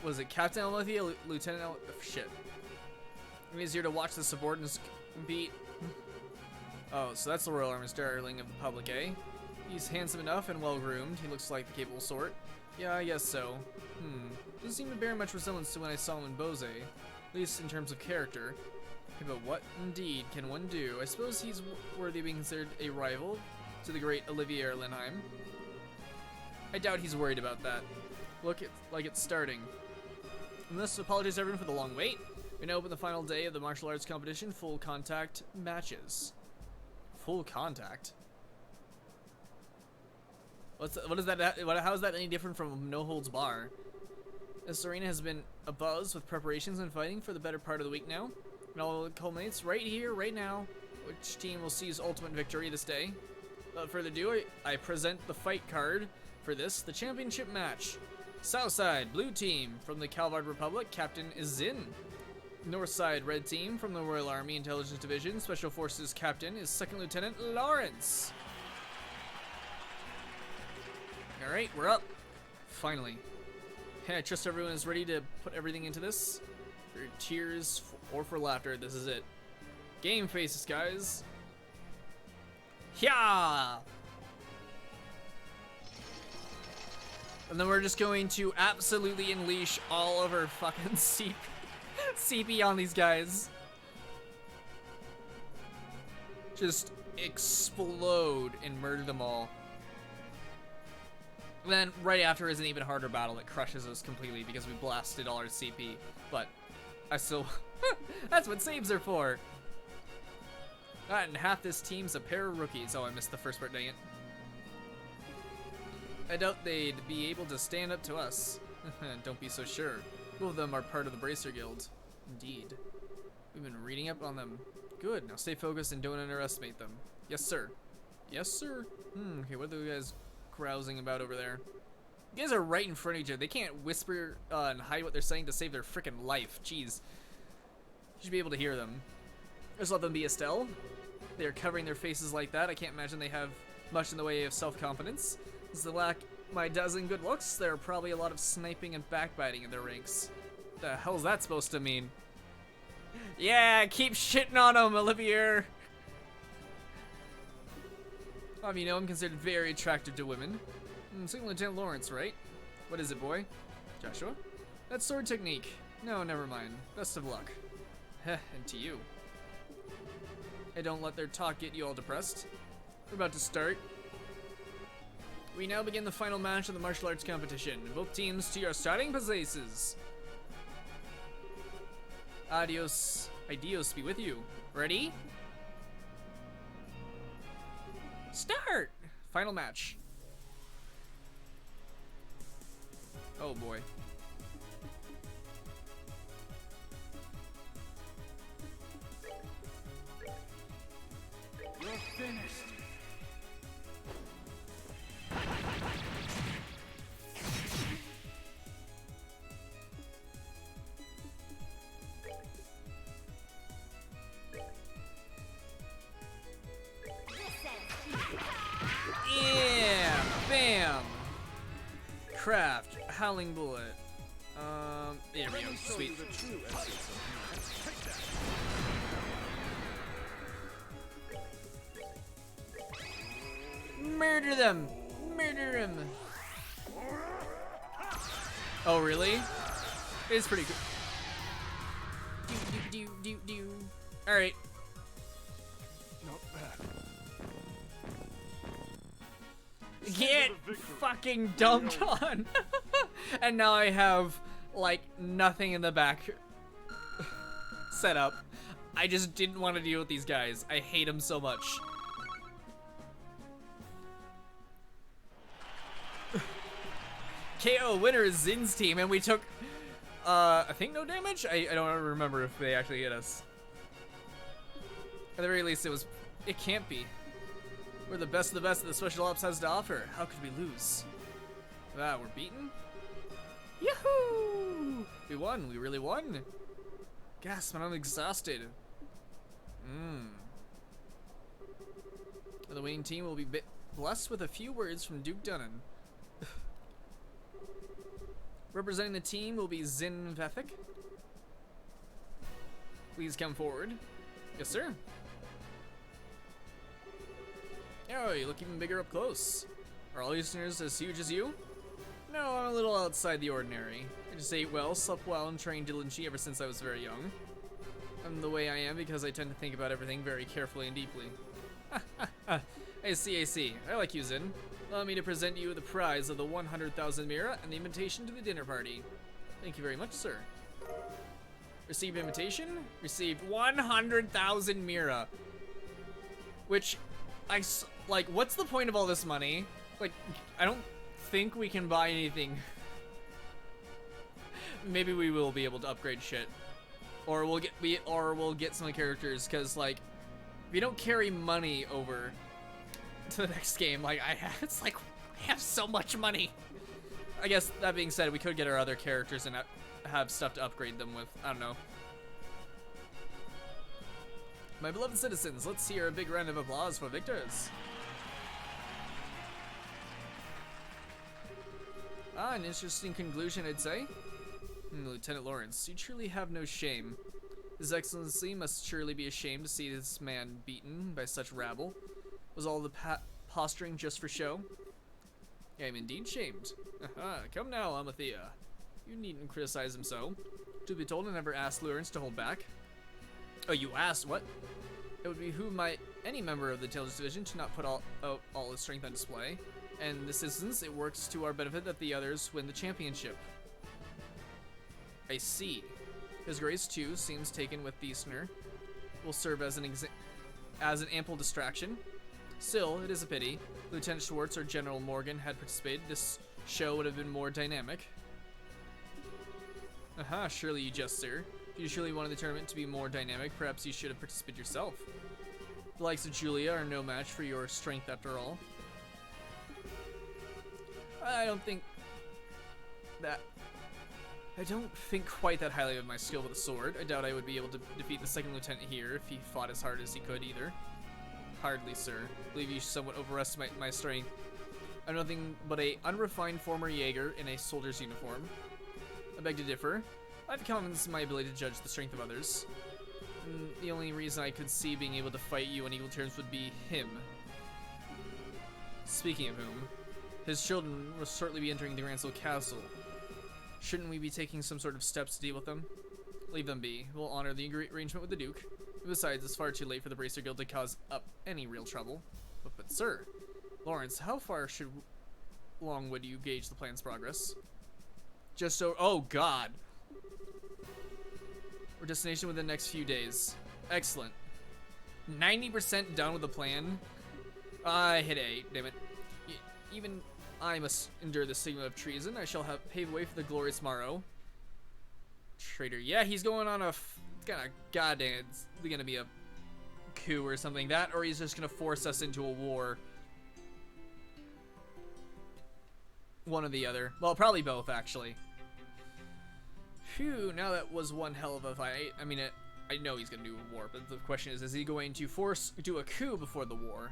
A: was it Captain Alethea, Lieutenant shit. Easier to watch the subordinates beat. Oh, so that's the Royal Army's darling of the public, eh? He's handsome enough and well-groomed. He looks like the capable sort. Yeah, I guess so. Doesn't seem to bear much resemblance to when I saw him in Bose, at least in terms of character. Okay, but what indeed can one do? I suppose he's worthy of being considered a rival to the great Olivier Erlenheim. I doubt he's worried about that. Look, like it's starting. And thus, apologize everyone for the long wait. We now open the final day of the martial arts competition, full contact matches. Full contact? What is that? How is that any different from No Holds Bar? This arena has been abuzz with preparations and fighting for the better part of the week now. It all culminates right here, right now. Which team will seize ultimate victory this day? Without further ado, I present the fight card for this, the championship match. Southside, blue team from the Calvard Republic, Captain is Zin. Northside, red team from the Royal Army Intelligence Division, Special Forces Captain is Second Lieutenant Lawrence. Alright, we're up. Finally. I trust everyone is ready to put everything into this. For tears or for laughter, this is it. Game faces, guys. Yeah! And then we're just going to absolutely unleash all of our fucking CP on these guys. Just explode and murder them all. And then right after is an even harder battle that crushes us completely because we blasted all our CP. But I still, that's what saves are for. And half this team's a pair of rookies. Oh, I missed the first part, dang it. I doubt they'd be able to stand up to us. Don't be so sure. Both of them are part of the Bracer Guild. Indeed. We've been reading up on them. Good, now stay focused and don't underestimate them. Yes, sir. Yes, sir. Okay, what are you guys grousing about over there? You guys are right in front of each other. They can't whisper and hide what they're saying to save their freaking life. Jeez. You should be able to hear them. Just let them be, Estelle. They're covering their faces like that. I can't imagine they have much in the way of self-confidence. As they lack my dozen good looks, there are probably a lot of sniping and backbiting in their ranks. What the hell's that supposed to mean? Yeah, keep shitting on them, Olivier. You know, I'm considered very attractive to women. Second Lieutenant Lawrence, right? What is it, boy? Joshua? That's sword technique. No, never mind. Best of luck. Heh, and to you. Hey, don't let their talk get you all depressed. We're about to start. We now begin the final match of the martial arts competition. Both teams to your starting places. Adios be with you. Ready? Start! Final match. Oh boy.
B: You're finished.
A: Craft, Howling Bullet. There we go, sweet.
B: The true essence of beauty. Take that.
A: Murder them! Murder them! Oh, really? It's pretty cool. Do. Alright.
B: Not bad.
A: Get fucking dumped on! And now I have, like, nothing in the back set up. I just didn't want to deal with these guys. I hate them so much. KO winner is Zin's team, and we took, I think no damage? I don't remember if they actually hit us. At the very least, it can't be. We're the best of the best that the Special Ops has to offer. How could we lose? Ah, we're beaten? Yahoo! We won, we really won. Gasp, man, I'm exhausted. The winning team will be blessed with a few words from Duke Dunnan. Representing the team will be Zin Vefik. Please come forward. Yes, sir. Oh, you look even bigger up close. Are all listeners as huge as you? No, I'm a little outside the ordinary. I just ate well, slept well, and trained diligently ever since I was very young. I'm the way I am because I tend to think about everything very carefully and deeply. I see. I like you, Zin. Allow me to present you the prize of the 100,000 Mira and the invitation to the dinner party. Thank you very much, sir. Received invitation? Received 100,000 Mira. Which, like, what's the point of all this money? Like, I don't think we can buy anything. Maybe we will be able to upgrade shit. Or we'll get some characters, because, like, if you don't carry money over to the next game, like I have so much money. I guess that being said, we could get our other characters and have stuff to upgrade them with. I don't know. My beloved citizens, let's hear a big round of applause for victors. An interesting conclusion, I'd say. Lieutenant Lawrence, you truly have no shame. His Excellency must surely be ashamed to see this man beaten by such rabble. Was all the posturing just for show? I am indeed shamed. Come now, Amathea. You needn't criticize him so. To be told, I never asked Lawrence to hold back. Oh, you asked? What? It would behoove any member of the Intelligence Division to not put all his strength on display. And in this instance, it works to our benefit that the others win the championship. I see. His Grace, too, seems taken with Thiesener. Will serve as an ample distraction. Still, it is a pity. Lieutenant Schwartz or General Morgan had participated. This show would have been more dynamic. Surely you jest, sir. If you surely wanted the tournament to be more dynamic, perhaps you should have participated yourself. The likes of Julia are no match for your strength after all. I don't think quite that highly of my skill with a sword. I doubt I would be able to defeat the second lieutenant here if he fought as hard as he could either. Hardly, sir. I believe you somewhat overestimate my strength. I'm nothing but a unrefined former Jaeger in a soldier's uniform. I beg to differ. I have confidence in my ability to judge the strength of others. The only reason I could see being able to fight you on equal terms would be him. Speaking of whom, his children will shortly be entering the Gransel Castle. Shouldn't we be taking some sort of steps to deal with them? Leave them be. We'll honor the arrangement with the Duke. Besides, it's far too late for the Bracer Guild to cause up any real trouble. But sir, Lawrence, how long would you gauge the plan's progress? Just so, oh god. Our destination within the next few days. Excellent. 90% done with the plan. I hit A, damn it. Even I must endure the stigma of treason. I shall have paved way for the glorious morrow. Traitor. Yeah, he's going on a goddamn, it's gonna be a coup or something. That, or he's just gonna force us into a war. One or the other. Well, probably both, actually. Phew, now that was one hell of a fight. I mean, I know he's gonna do a war, but the question is he going to do a coup before the war?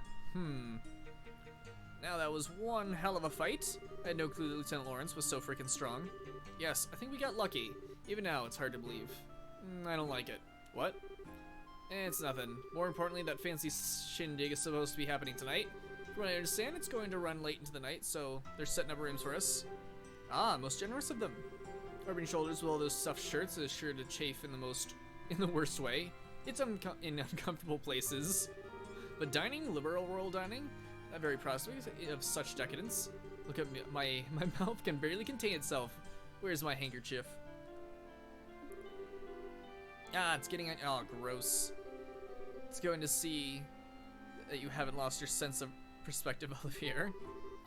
A: Now that was one hell of a fight. I had no clue that Lieutenant Lawrence was so freaking strong. Yes, I think we got lucky. Even now, it's hard to believe. I don't like it. What? It's nothing. More importantly, that fancy shindig is supposed to be happening tonight. From what I understand, it's going to run late into the night, so they're setting up rooms for us. Ah, most generous of them. Rubbing shoulders with all those stuffed shirts is sure to chafe in the worst way. It's in uncomfortable places. But dining, liberal royal dining, a very prospect of such decadence. Look at me, my mouth can barely contain itself. Where's my handkerchief? Ah, it's getting, oh, gross. It's going to see that you haven't lost your sense of perspective, Olivier.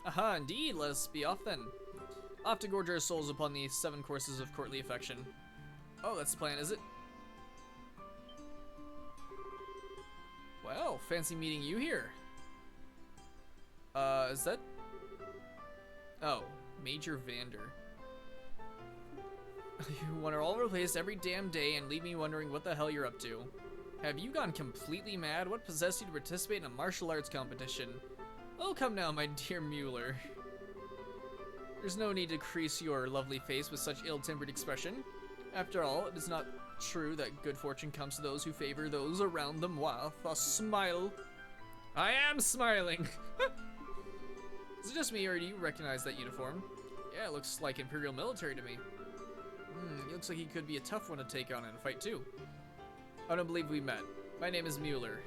A: Aha, indeed, let us be off then. Off to gorge our souls upon the 7 courses of courtly affection. Oh, that's the plan, is it? Well, fancy meeting you here. Is that? Oh, Major Vander. You want to all replace every damn day and leave me wondering what the hell you're up to. Have you gone completely mad? What possessed you to participate in a martial arts competition? Oh, come now, my dear Mueller. There's no need to crease your lovely face with such ill-tempered expression. After all, it is not true that good fortune comes to those who favor those around them with a smile. I am smiling! Is it just me, or do you recognize that uniform? Yeah, it looks like Imperial military to me. He looks like he could be a tough one to take on in a fight, too. I don't believe we met. My name is Mueller.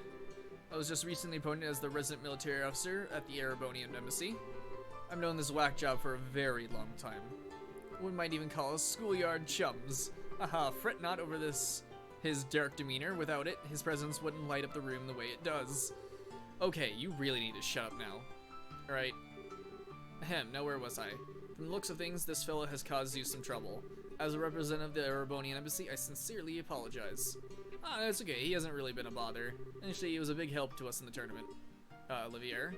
A: I was just recently appointed as the resident military officer at the Erebonian embassy. I've known this whack job for a very long time. One might even call us schoolyard chums. Haha, fret not over his dark demeanor. Without it, his presence wouldn't light up the room the way it does. Okay, you really need to shut up now. Alright. Ahem, now where was I? From the looks of things, this fellow has caused you some trouble. As a representative of the Erebonian embassy, I sincerely apologize. Ah, that's okay, he hasn't really been a bother. Initially, he was a big help to us in the tournament. Olivier,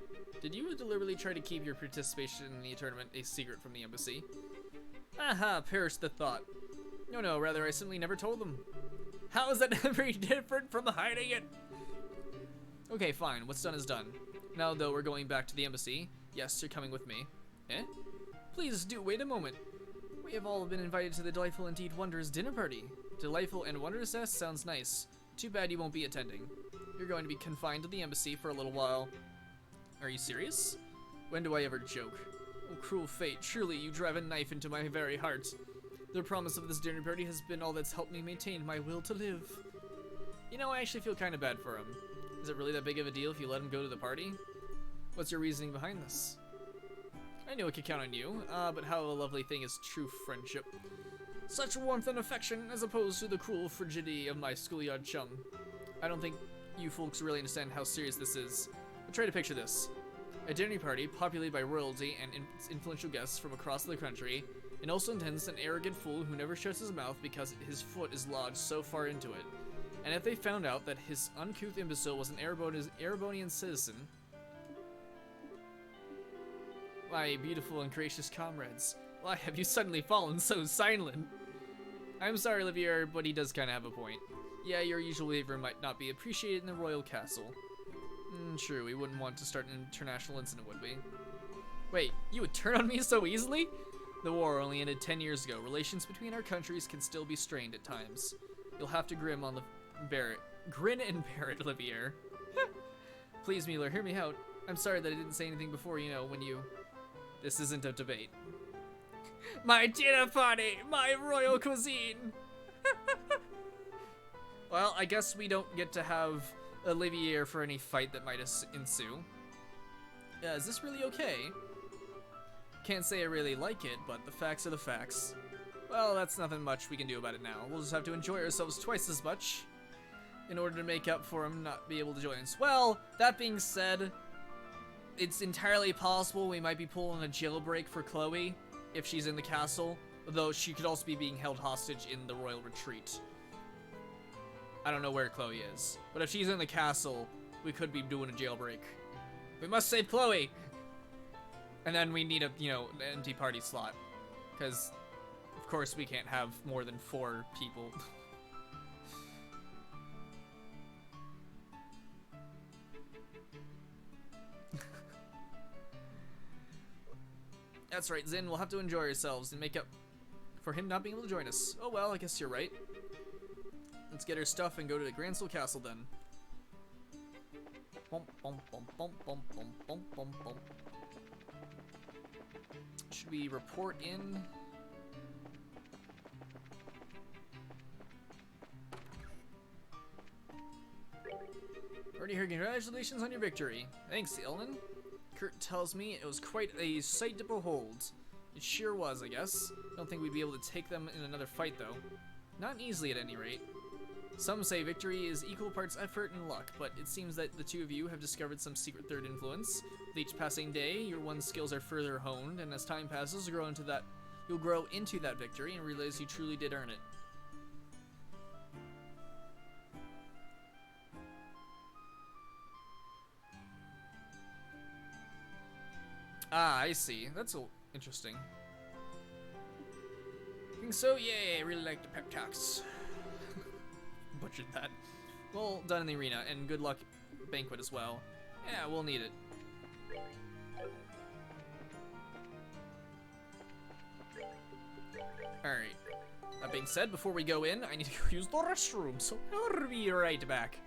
A: did you deliberately try to keep your participation in the tournament a secret from the embassy? Aha, perish the thought. No, rather I simply never told them. How is that very different from hiding it? Okay, fine, what's done is done. Now though, we're going back to the embassy. Yes, you're coming with me. Eh? Please do wait a moment. We have all been invited to the Delightful Indeed Wonders dinner party. Delightful and Wondrous sounds nice. Too bad you won't be attending. You're going to be confined to the embassy for a little while. Are you serious? When do I ever joke? Oh, cruel fate, surely you drive a knife into my very heart. The promise of this dinner party has been all that's helped me maintain my will to live. You know, I actually feel kind of bad for him. Is it really that big of a deal if you let him go to the party? What's your reasoning behind this? I knew I could count on you, but how a lovely thing is true friendship. Such warmth and affection as opposed to the cruel frigidity of my schoolyard chum. I don't think you folks really understand how serious this is. But try to picture this. A dinner party populated by royalty and influential guests from across the country, and also intends an arrogant fool who never shuts his mouth because his foot is lodged so far into it. And if they found out that his uncouth imbecile was an Erebonian citizen, my beautiful and gracious comrades, why have you suddenly fallen so silent? I'm sorry, Olivier, but he does kind of have a point. Yeah, your usual behavior might not be appreciated in the royal castle. True, we wouldn't want to start an international incident, would we? Wait, you would turn on me so easily? The war only ended 10 years ago. Relations between our countries can still be strained at times. You'll have to grin and bear it, Olivier. Please, Mueller, hear me out. I'm sorry that I didn't say anything before, when you... This isn't a debate. My dinner party! My royal cuisine! Well, I guess we don't get to have Olivier for any fight that might ensue. Is this really okay? Can't say I really like it, but the facts are the facts. Well, that's nothing much we can do about it now. We'll just have to enjoy ourselves twice as much in order to make up for him not be able to join us. Well, that being said, it's entirely possible we might be pulling a jailbreak for Chloe if she's in the castle, though she could also be being held hostage in the royal retreat. I don't know where Chloe is, but if she's in the castle, we could be doing a jailbreak. We must save Chloe! And then we need a, an empty party slot, because of course we can't have more than 4 people. That's right, Zin, we'll have to enjoy ourselves and make up for him not being able to join us. Oh well, I guess you're right. Let's get our stuff and go to the Gransel Castle then. Bum, bum, bum, bum, bum, bum, bum, bum, bum. Should we report in? Already heard congratulations on your victory. Thanks, Ilnan. Kurt tells me it was quite a sight to behold. It sure was, I guess. Don't think we'd be able to take them in another fight, though. Not easily, at any rate. Some say victory is equal parts effort and luck, but it seems that the two of you have discovered some secret third influence. With each passing day, your one's skills are further honed, and as time passes, you'll grow into that victory and realize you truly did earn it. Ah, I see. That's interesting. Think so? Yay, I really like the pep talks. Butchered that. Well done in the arena, and good luck banquet as well. Yeah, we'll need it. Alright. That being said, before we go in, I need to go use the restroom, so I'll be right back.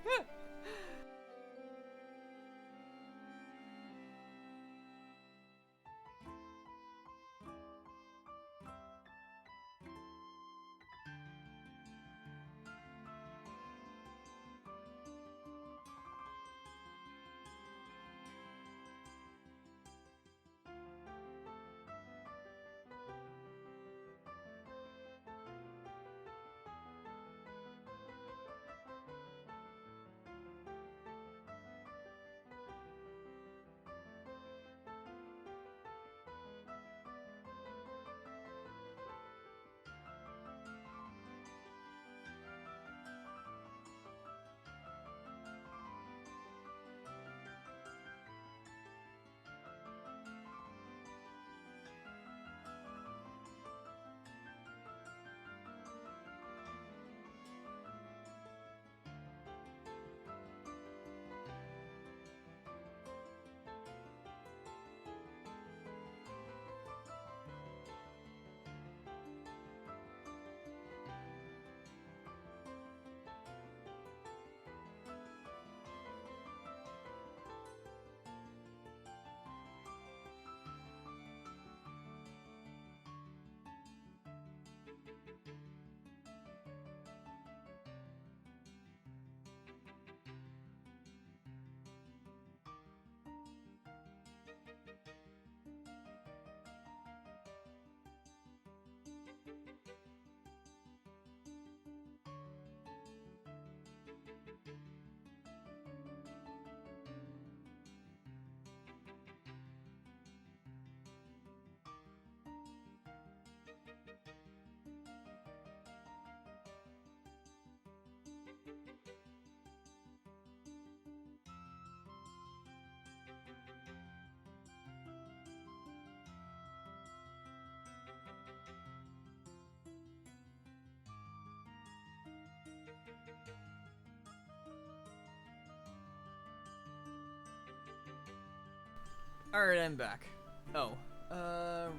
A: Alright, I'm back. Oh, Rainbow.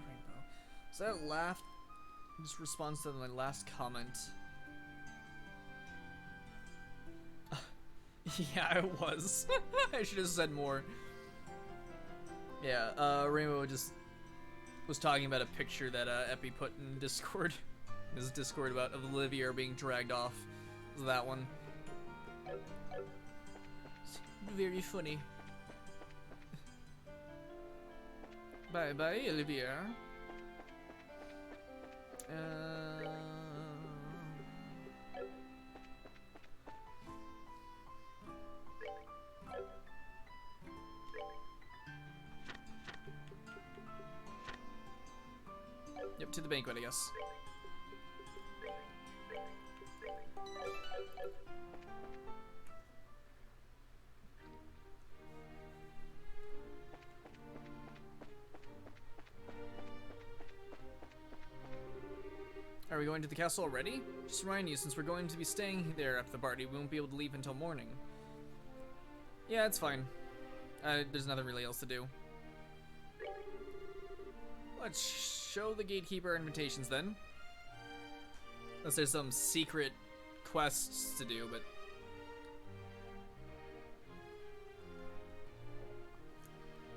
A: So that laugh just responds to my last comment. Yeah, I was. I should have said more. Yeah, Rainbow just was talking about a picture that Epi put in Discord. His Discord about of Olivia being dragged off. It was that one. It's very funny. Bye bye, Olivia. Yep, to the banquet, I guess. Are we going to the castle already? Just remind you, since we're going to be staying there after the party, we won't be able to leave until morning. Yeah, it's fine. There's nothing really else to do. Let's show the gatekeeper invitations then. Unless there's some secret quests to do, but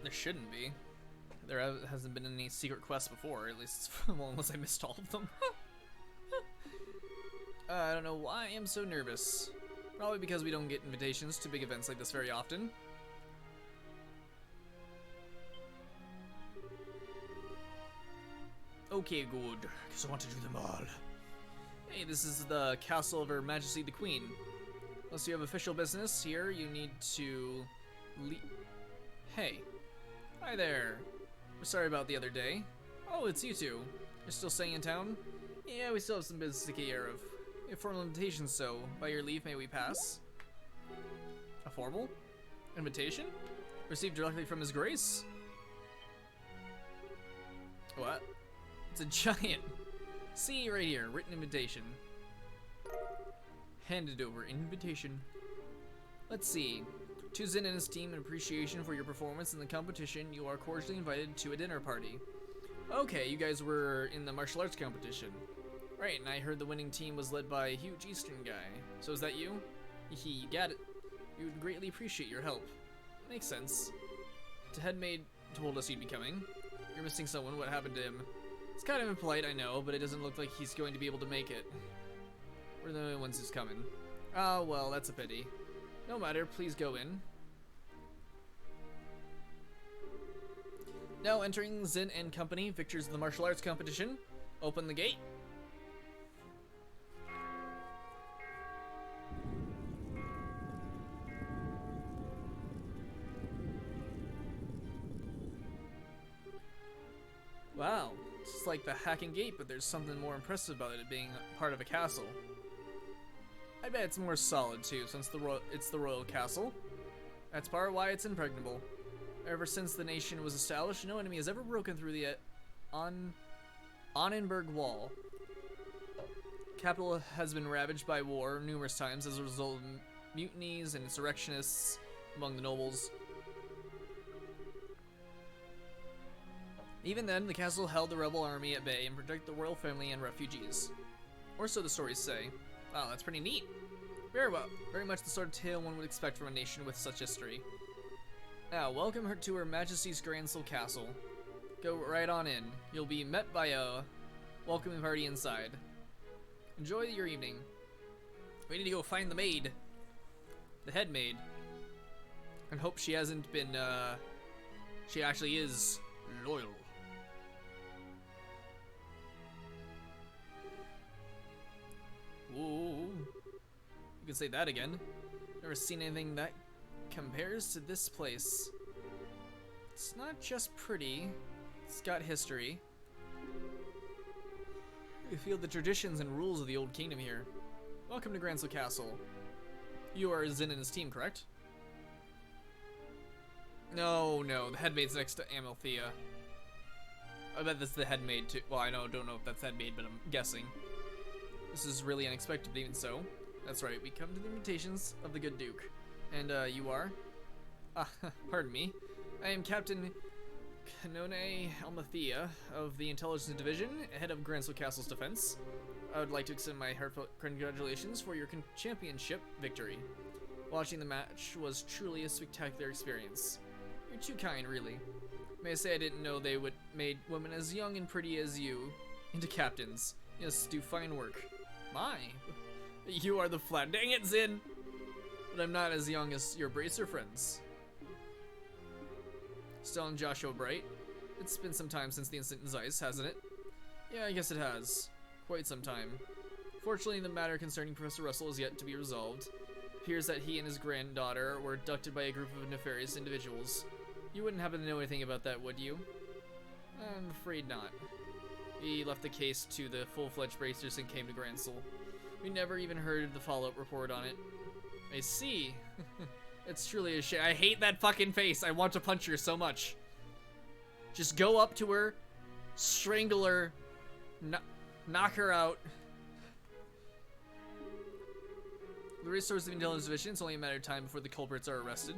A: there shouldn't be. There hasn't been any secret quests before, at least, well, unless I missed all of them. I don't know why I am so nervous. Probably because we don't get invitations to big events like this very often. Okay, good, because I want to do them all. Hey, this is the castle of Her Majesty the Queen. Unless you have official business here, you need to Hey. Hi there. We're sorry about the other day. Oh, it's you two. You're still staying in town? Yeah, we still have some business to take care of. We have formal invitations, so by your leave, may we pass? A formal invitation? Received directly from His Grace? What? It's a giant. See right here, written invitation. Handed over, invitation. Let's see. To Zin and his team, in appreciation for your performance in the competition, you are cordially invited to a dinner party. Okay, you guys were in the martial arts competition. Right, and I heard the winning team was led by a huge Eastern guy. So is that you? You got it. We would greatly appreciate your help. Makes sense. The head maid told us you'd be coming. You're missing someone. What happened to him? It's kind of impolite, I know, but it doesn't look like he's going to be able to make it. We're the only ones who's coming. Oh, well, that's a pity. No matter, please go in. Now entering Zin and Company, victors of the martial arts competition. Open the gate. Wow, it's just like the hacking gate, but there's something more impressive about it being part of a castle. I bet it's more solid too, since it's the royal castle. That's part of why it's impregnable. Ever since the nation was established, no enemy has ever broken through the Annenberg Wall. Capital has been ravaged by war numerous times as a result of mutinies and insurrectionists among the nobles. Even then, the castle held the rebel army at bay and protected the royal family and refugees. Or so the stories say. Wow, that's pretty neat. Very well. Very much the sort of tale one would expect from a nation with such history. Now, welcome her to Her Majesty's Gransel Castle. Go right on in. You'll be met by a welcoming party inside. Enjoy your evening. We need to go find the maid. The head maid. And hope she hasn't been, she actually is loyal. Whoa. You can say that again. Never seen anything that compares to this place. It's not just pretty, it's got history. You feel the traditions and rules of the old kingdom here. Welcome to Gransel Castle. You are Zin and his team, correct? No, the head maid's next to Amalthea. I bet that's the head maid too. Well, don't know if that's head maid, but I'm guessing. This is really unexpected, but even so. That's right, we come to the invitations of the good Duke. And, you are? Pardon me. I am Captain Canone Almathea of the Intelligence Division, head of Gransel Castle's defense. I would like to extend my heartfelt congratulations for your championship victory. Watching the match was truly a spectacular experience. You're too kind, really. May I say I didn't know they would made women as young and pretty as you into captains. Yes, do fine work. My, you are the flat. Dang it, Zin! But I'm not as young as your bracer friends. Still and Joshua Bright. It's been some time since the incident in Zeiss, hasn't it? Yeah, I guess it has. Quite some time. Fortunately, the matter concerning Professor Russell is yet to be resolved. It appears that he and his granddaughter were abducted by a group of nefarious individuals. You wouldn't happen to know anything about that, would you? I'm afraid not. We left the case to the full-fledged bracers and came to Gransel. We never even heard the follow-up report on it. I see. It's truly a shame. I hate that fucking face. I want to punch her so much. Just go up to her, strangle her, knock her out. The resources of the Intelligence Division, it's only a matter of time before the culprits are arrested.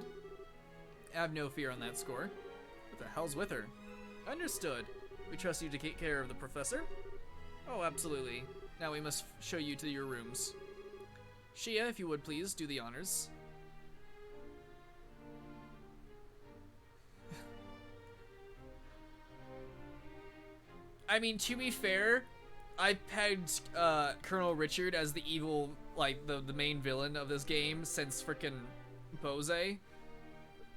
A: I have no fear on that score. What the hell's with her? Understood. We trust you to take care of the professor. Oh, absolutely. Now we must show you to your rooms. Shia, if you would please, do the honors. I mean, to be fair, I pegged Colonel Richard as the evil, like, the main villain of this game since frickin' Bose.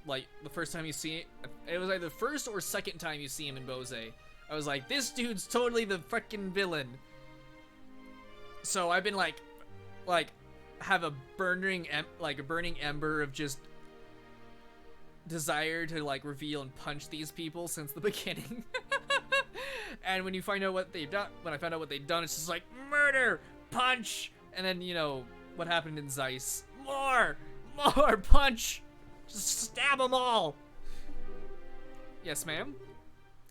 A: Like, the first time you see it was either the first or second time you see him in Bose. I was like, this dude's totally the frickin' villain. So I've been like, have a burning ember of just desire to like reveal and punch these people since the beginning. And when you find out what they've done, when I found out what they'd done, it's just like murder, punch, and then you know what happened in Zeiss. More punch, just stab them all. Yes, ma'am.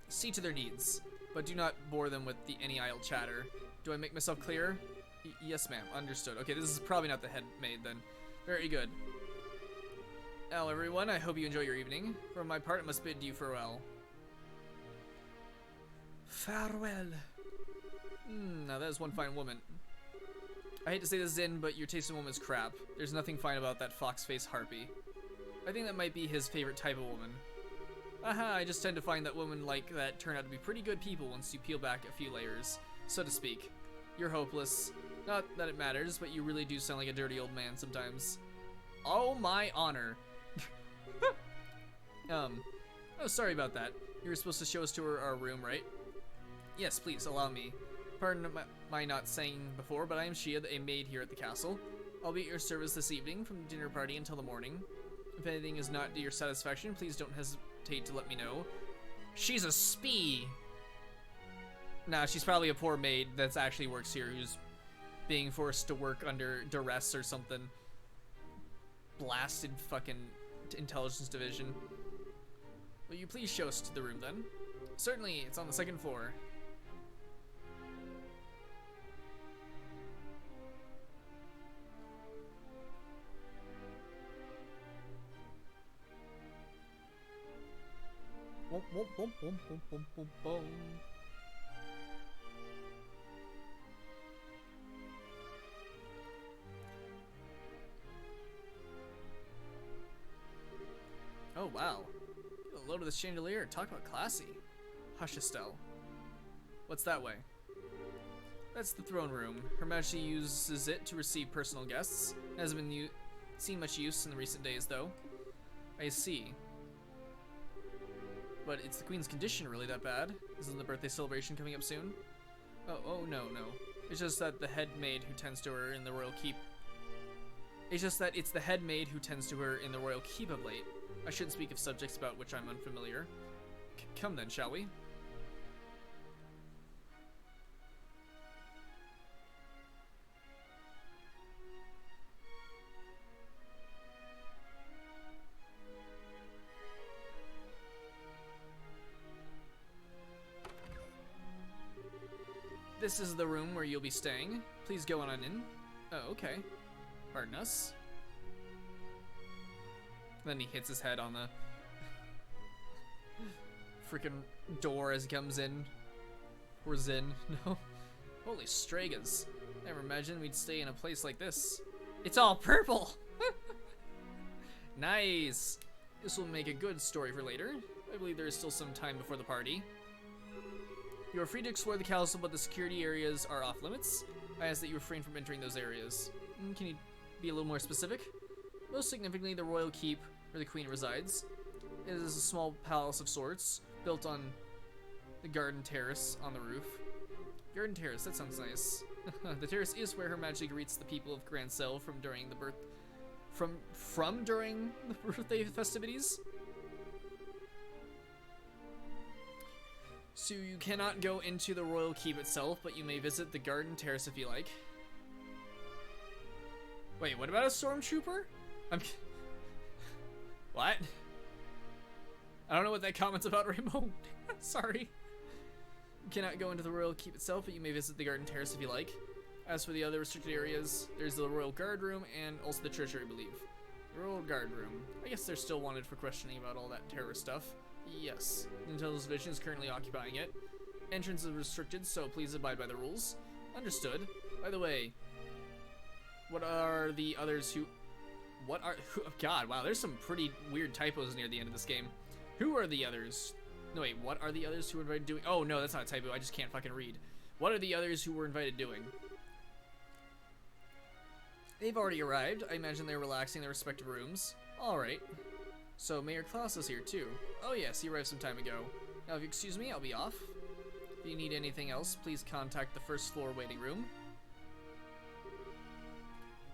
A: See to their needs, but do not bore them with any idle chatter. Do I make myself clear? Yes, ma'am. Understood. Okay, this is probably not the head maid then. Very good. Now, everyone, I hope you enjoy your evening. For my part, I must bid you farewell. Farewell. Now that is one fine woman. I hate to say this, Zin, but your taste in woman's crap. There's nothing fine about that fox-faced harpy. I think that might be his favorite type of woman. Aha, I just tend to find that women like that turn out to be pretty good people once you peel back a few layers, so to speak. You're hopeless. Not that it matters, but you really do sound like a dirty old man sometimes. Oh, my honor. Oh, sorry about that. You were supposed to show us to our room, right? Yes, please, allow me. Pardon my not saying before, but I am Shia, a maid here at the castle. I'll be at your service this evening from the dinner party until the morning. If anything is not to your satisfaction, please don't hesitate to let me know. She's a spee! Nah, she's probably a poor maid that actually works here who's being forced to work under duress or something. Blasted fucking intelligence division. Will you please show us to the room then? Certainly, it's on the second floor. Oh wow. Get a load of this chandelier. Talk about classy. Hush, Estelle. What's that way? That's the throne room. Her Majesty uses it to receive personal guests. It hasn't been seen much use in the recent days, though. I see. But it's the Queen's condition really that bad? Isn't the birthday celebration coming up soon? Oh no. It's just that the head maid who tends to her in the royal keep. It's just that it's the head maid who tends to her in the royal keep of late. I shouldn't speak of subjects about which I'm unfamiliar. Come then, shall we? This is the room where you'll be staying. Please go on in. Oh, okay. Pardon us. Then he hits his head on the freaking door as he comes in. Or Zin. No. Holy Stragas. Never imagined we'd stay in a place like this. It's all purple! Nice! This will make a good story for later. I believe there is still some time before the party. You are free to explore the castle, but the security areas are off limits. I ask that you refrain from entering those areas. Can you be a little more specific? Most significantly, the royal keep where the queen resides. It is a small palace of sorts, built on the garden terrace on the roof. Garden terrace, that sounds nice. The terrace is where Her Majesty greets the people of Grand Cell during the birthday festivities. So you cannot go into the royal keep itself, but you may visit the garden terrace if you like. Wait, what about a stormtrooper? What? I don't know what that comment's about, Rainbow. Sorry. You cannot go into the royal keep itself, but you may visit the garden terrace if you like. As for the other restricted areas, there's the royal guard room and also the treasury, I believe. The royal guard room. I guess they're still wanted for questioning about all that terror stuff. Yes. Intelligence Division is currently occupying it. Entrance is restricted, so please abide by the rules. Understood. By the way, what are the others who... God, wow, there's some pretty weird typos near the end of this game. Who are the others? No, wait, what are the others who were invited doing? Oh, no, that's not a typo. I just can't fucking read. What are the others who were invited doing? They've already arrived. I imagine they're relaxing in their respective rooms. Alright. So, Mayor Klaus is here, too. Oh, yes, he arrived some time ago. Now, if you excuse me, I'll be off. If you need anything else, please contact the first floor waiting room.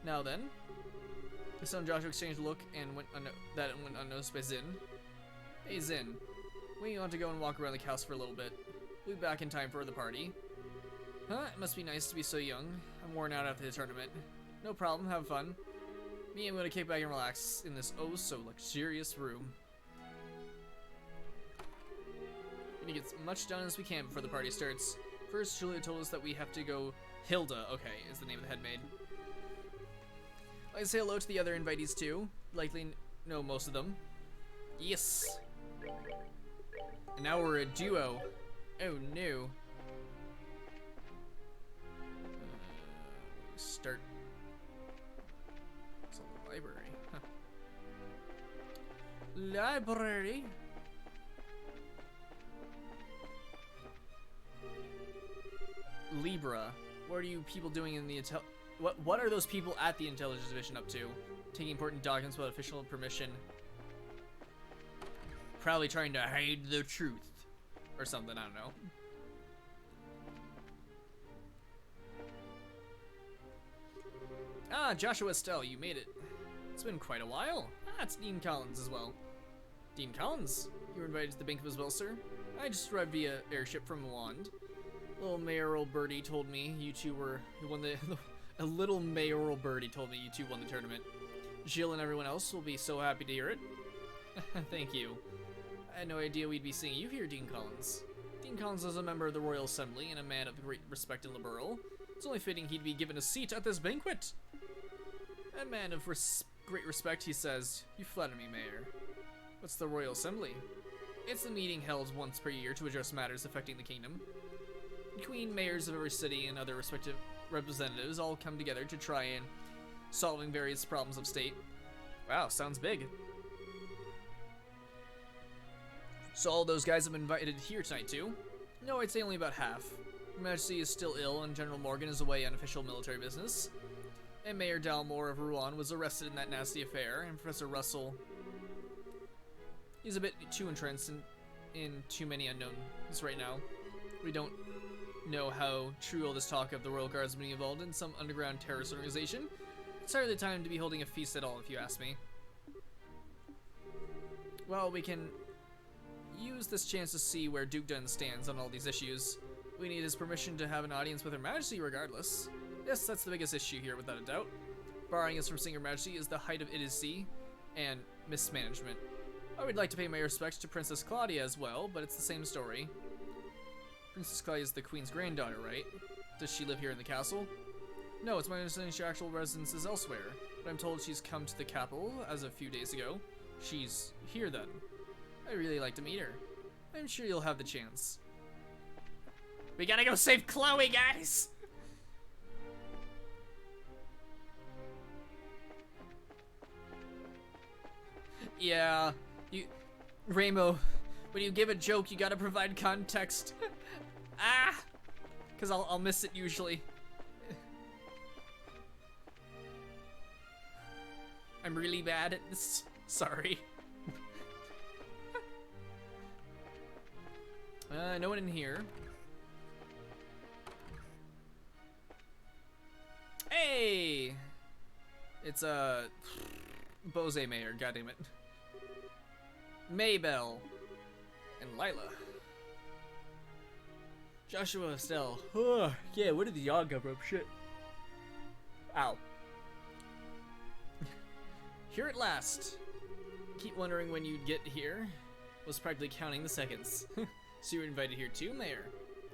A: Now then. The son Joshua exchanged a look and went unnoticed by Zin. Hey, Zin. We want to go and walk around the castle for a little bit. We'll be back in time for the party. Huh? It must be nice to be so young. I'm worn out after the tournament. No problem, have fun. Me, I'm gonna kick back and relax in this oh-so-luxurious room. We're gonna get as much done as we can before the party starts. First, Julia told us that we have to go... Hilda, okay, is the name of the head maid. I'd like to say hello to the other invitees, too. Likely know most of them. Yes! And now we're a duo. Oh, no. Start... It's a library. Huh. Library? Libra. What are you people doing in the What are those people at the Intelligence Division up to? Taking important documents without official permission. Probably trying to hide the truth. Or something, I don't know. Ah, Joshua Estelle, you made it. It's been quite a while. Ah, it's Dean Collins as well. Dean Collins? You were invited to the banquet as well, sir? I just arrived via airship from Wand. Little mayoral birdie told me you two won the... A little mayoral birdie told me you two won the tournament. Jill and everyone else will be so happy to hear it. Thank you. I had no idea we'd be seeing you here, Dean Collins. Dean Collins is a member of the Royal Assembly and a man of great respect in Liberal. It's only fitting he'd be given a seat at this banquet. A man of great respect, he says. You flatter me, Mayor. What's the Royal Assembly? It's the meeting held once per year to address matters affecting the kingdom. The Queen, mayors of every city, and other respective representatives all come together to try and solving various problems of state. Wow, sounds big. So all those guys have been invited here tonight too? No, I'd say only about half. Her Majesty is still ill and General Morgan is away on official military business. And Mayor Dalmore of Rouen was arrested in that nasty affair, and Professor Russell... He's a bit too entrenched in too many unknowns right now. We don't know how true all this talk of the Royal Guards being involved in some underground terrorist organization. It's hardly the time to be holding a feast at all, if you ask me. Well, we can use this chance to see where Duke Dunn stands on all these issues. We need his permission to have an audience with Her Majesty regardless. Yes, that's the biggest issue here, without a doubt. Barring us from seeing Her Majesty is the height of idiocy and mismanagement. I would like to pay my respects to Princess Claudia as well, but it's the same story. Princess Claudia is the Queen's granddaughter, right? Does she live here in the castle? No, it's my understanding her actual residence is elsewhere, but I'm told she's come to the capital as of a few days ago. She's here then. I'd really like to meet her. I'm sure you'll have the chance. We gotta go save Chloe, guys! Yeah, Rainbow, when you give a joke, you gotta provide context. Ah! Because I'll miss it usually. I'm really bad at this. Sorry. No one in here. Hey! It's Bose Mayor, goddammit. Maybell and Lila. Joshua Estelle. Oh, yeah, where did the yawn come from? Shit. Ow. Here at last. Keep wondering when you'd get here. Was practically counting the seconds. So you were invited here too, Mayor?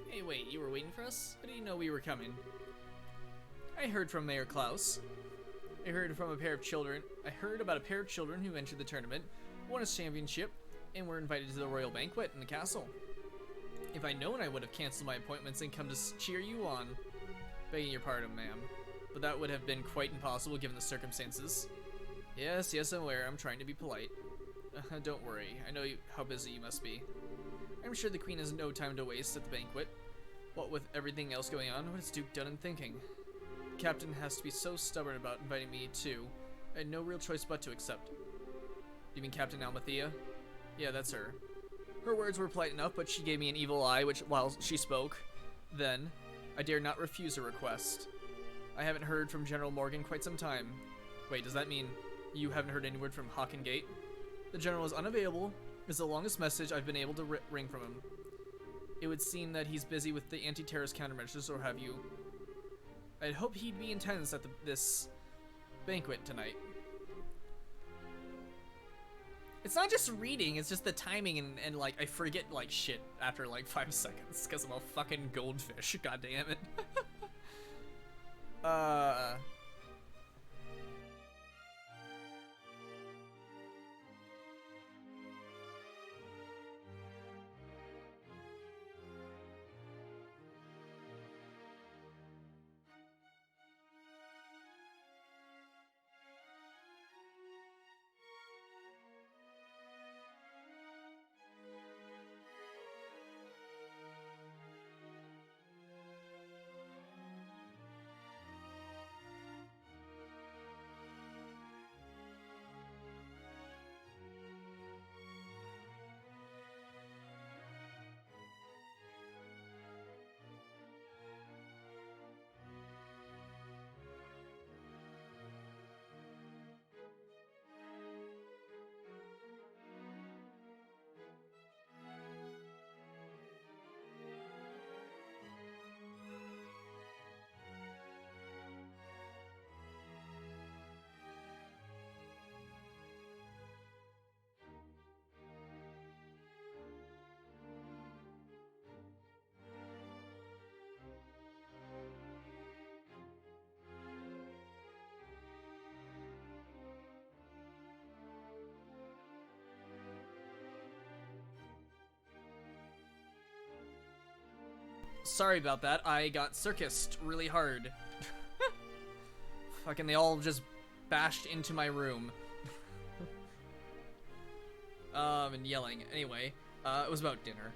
A: Hey, wait, you were waiting for us? How do you know we were coming? I heard from Mayor Klaus. I heard about a pair of children who entered the tournament, won a championship, and we're invited to the royal banquet in the castle. If I'd known, I would have canceled my appointments and come to cheer you on. Begging your pardon, ma'am, but that would have been quite impossible given the circumstances. Yes, I'm aware. I'm trying to be polite. Don't worry. I know how busy you must be. I'm sure the queen has no time to waste at the banquet. What with everything else going on, what has Duke done in thinking? The captain has to be so stubborn about inviting me too. I had no real choice but to accept. You mean Captain Almathea? Yeah, that's her. Her words were polite enough, but she gave me an evil eye while she spoke. Then, I dare not refuse her request. I haven't heard from General Morgan quite some time. Wait, does that mean you haven't heard any word from Hawken Gate? The general is unavailable. It's the longest message I've been able to wring from him. It would seem that he's busy with the anti-terrorist countermeasures, or have you. I'd hope he'd be in attendance at this banquet tonight. It's not just reading, it's just the timing and like, I forget like shit after like 5 seconds because I'm a fucking goldfish, god damn it. Sorry about that. I got circused really hard. Fucking they all just bashed into my room. And yelling. Anyway, it was about dinner.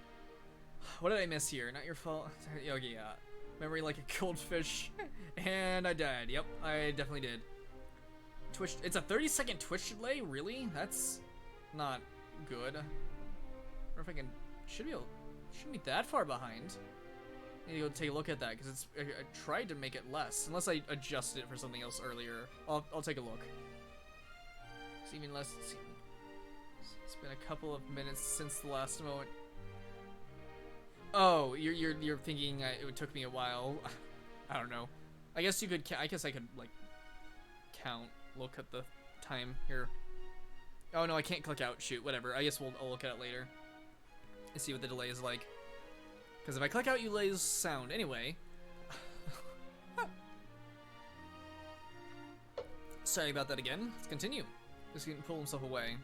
A: What did I miss here? Not your fault. Okay, yeah. Memory like a goldfish. And I died. Yep, I definitely did. Twitch. It's a 30-second Twitch delay? Really? That's not good. Or if I can. Shouldn't be that far behind. I need to go take a look at that because it's. I tried to make it less, unless I adjusted it for something else earlier. I'll take a look. It's even less. It's been a couple of minutes since the last moment. Oh, you're thinking it took me a while. I don't know. I guess you could. I guess I could like count. Look at the time here. Oh no, I can't click out. Shoot, whatever. I guess I'll look at it later and see what the delay is like. Because if I click out, you lose sound. Anyway. Sorry about that again. Let's continue. Just gonna pull himself away.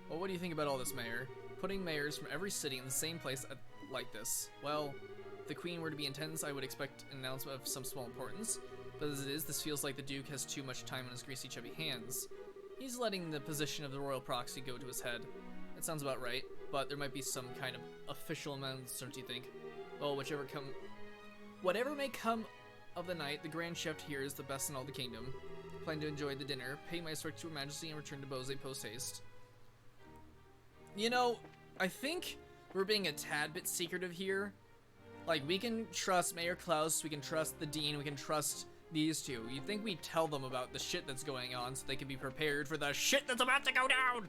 A: Well, what do you think about all this, Mayor? Putting mayors from every city in the same place like this. Well, if the Queen were to be in attendance, I would expect an announcement of some small importance. But as it is, this feels like the Duke has too much time on his greasy, chubby hands. He's letting the position of the royal proxy go to his head. That sounds about right, but there might be some kind of official announcement, don't you think? Well, whatever may come of the night, the Grand Chef here is the best in all the kingdom. Plan to enjoy the dinner, pay my respect to Her Majesty, and return to Bose post-haste. You know, I think we're being a tad bit secretive here. Like, we can trust Mayor Klaus, we can trust the Dean, we can trust these two. You'd think we'd tell them about the shit that's going on so they can be prepared for the shit that's about to go down!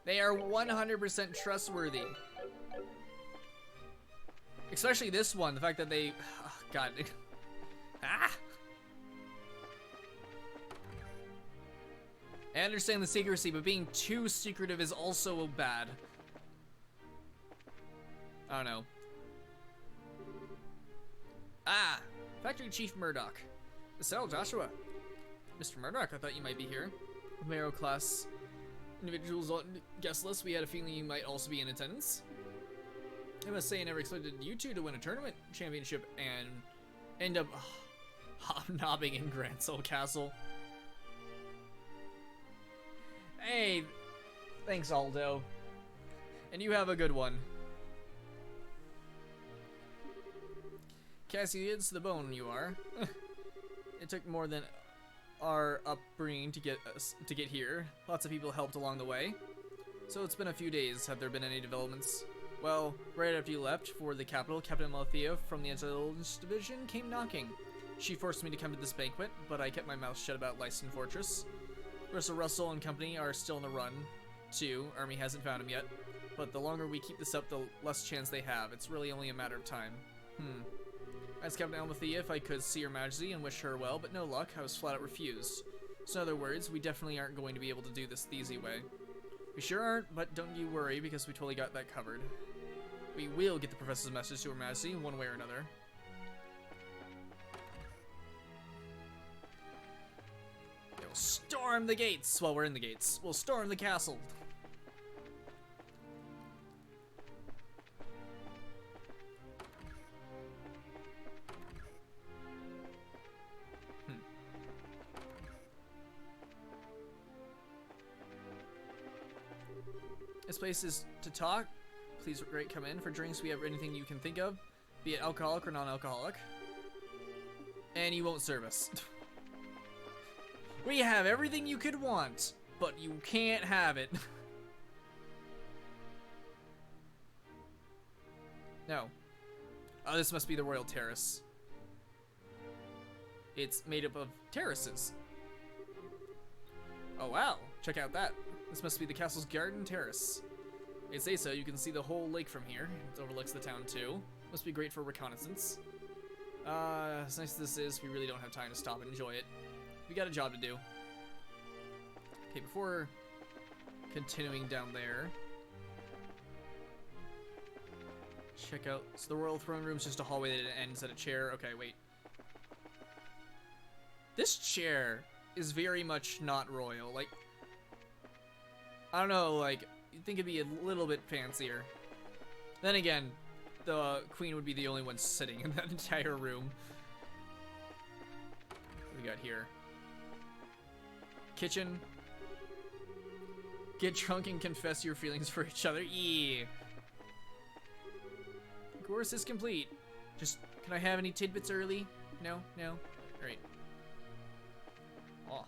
A: They are 100% trustworthy. Especially this one, the fact that they... Oh, God. Ah! I understand the secrecy, but being too secretive is also bad. I don't know. Ah! Factory Chief Murdoch. So, Joshua. Mr. Murdoch, I thought you might be here. Romero class individuals on guest list. We had a feeling you might also be in attendance. I must say, I never expected you two to win a tournament championship and end up hobnobbing in Grand Soul Castle. Hey, thanks, Aldo. And you have a good one. Cassie, it's the bone you are. It took more than our upbringing to get here. Lots of people helped along the way. So it's been a few days. Have there been any developments? Well, right after you left for the capital, Captain Malthea from the Intelligence Division came knocking. She forced me to come to this banquet, but I kept my mouth shut about Lyston Fortress. Russell and company are still on the run, too. Army hasn't found him yet. But the longer we keep this up, the less chance they have. It's really only a matter of time. I asked Captain Almathea if I could see Her Majesty and wish her well, but no luck. I was flat out refused. So in other words, we definitely aren't going to be able to do this the easy way. We sure aren't, but don't you worry, because we totally got that covered. We will get the Professor's message to Her Majesty in one way or another. We'll storm the gates! Well, we're in the gates. We'll storm the castle. This place is to talk. Please, great, come in. For drinks, we have anything you can think of, be it alcoholic or non-alcoholic. And you won't serve us. We have everything you could want, but you can't have it. No. Oh, this must be the Royal Terrace. It's made up of terraces. Oh, wow. Check out that. This must be the castle's garden terrace. They say so. You can see the whole lake from here. It overlooks the town, too. Must be great for reconnaissance. As nice as this is, we really don't have time to stop and enjoy it. We got a job to do. Okay, before continuing down there, check out. So the Royal Throne Room's just a hallway that ends at a chair. Okay, wait. This chair is very much not royal. Like, I don't know, like, you'd think it'd be a little bit fancier. Then again, the queen would be the only one sitting in that entire room. What we got here? Kitchen. Get drunk and confess your feelings for each other. Yeah. Course is complete. Just, can I have any tidbits early? No? No? Alright. Oh,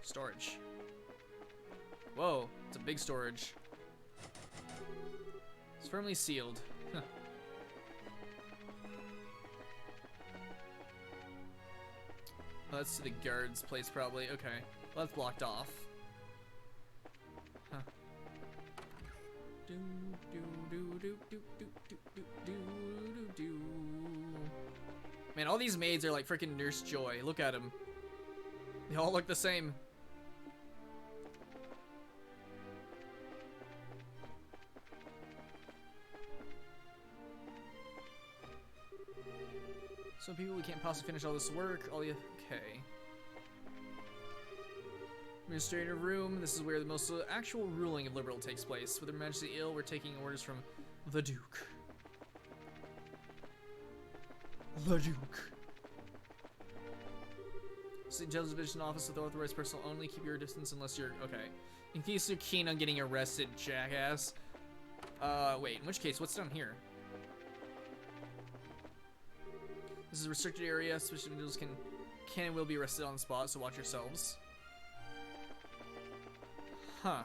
A: storage. Whoa, it's a big storage. It's firmly sealed. Huh. Oh, that's to the guard's place, probably. Okay. Well, that's blocked off. Huh. Do, do, do, do, do, do, do, do, do, do, do. Man, all these maids are like freaking Nurse Joy. Look at them. They all look the same. Some people, we can't possibly finish all this work. Okay. Administrative room. This is where the most actual ruling of Liberal takes place. With Her Majesty ill, we're taking orders from the Duke. The Duke. It's the Intelligence Division office with authorized personnel only. Keep your distance unless you're... Okay. In case you're keen on getting arrested, jackass. Wait. In which case, what's down here? This is a restricted area. Suspicious individuals can and will be arrested on the spot, so watch yourselves. Huh.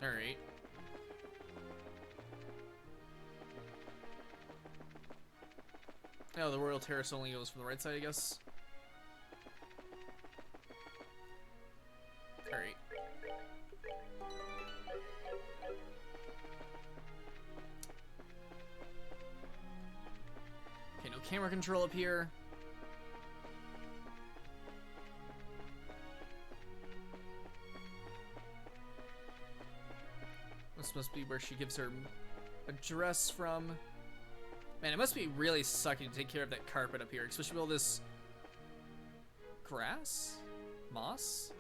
A: Alright. Oh, the Royal Terrace only goes from the right side, I guess. Alright. Okay, no camera control up here. This must be where she gives her address from. Man, it must be really sucky to take care of that carpet up here, especially with all this grass. Moss?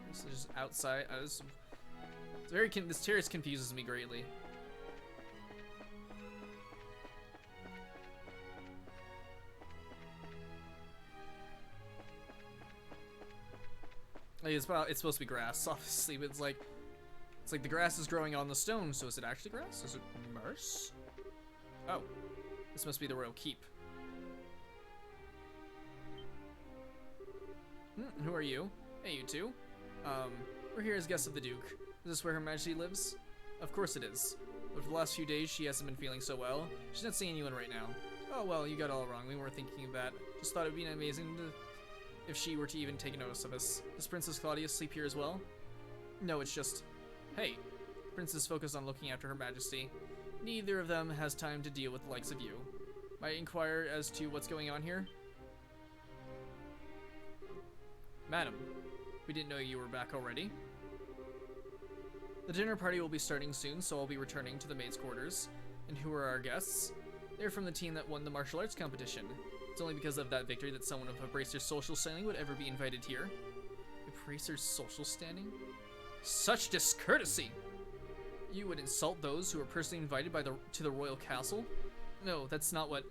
A: This is just outside. It's this terrace confuses me greatly. Like, it's supposed to be grass, obviously, but it's like the grass is growing on the stone. So is it actually grass? Is it moss? Oh, this must be the royal keep. Who are you? Hey, you two. We're here as guests of the Duke. Is this where Her Majesty lives? Of course it is. But for the last few days, she hasn't been feeling so well. She's not seeing anyone right now. Oh, well, you got it all wrong. We weren't thinking of that. Just thought it'd be amazing if she were to even take notice of us. Does Princess Claudia sleep here as well? No, it's just... Hey, Princess focused on looking after Her Majesty. Neither of them has time to deal with the likes of you. Might I inquire as to what's going on here? Madam, we didn't know you were back already. The dinner party will be starting soon, so I'll be returning to the maids' quarters. And who are our guests? They're from the team that won the martial arts competition. It's only because of that victory that someone of a bracer's social standing would ever be invited here. A bracer's social standing? Such discourtesy! You would insult those who are personally invited to the royal castle? No, that's not what...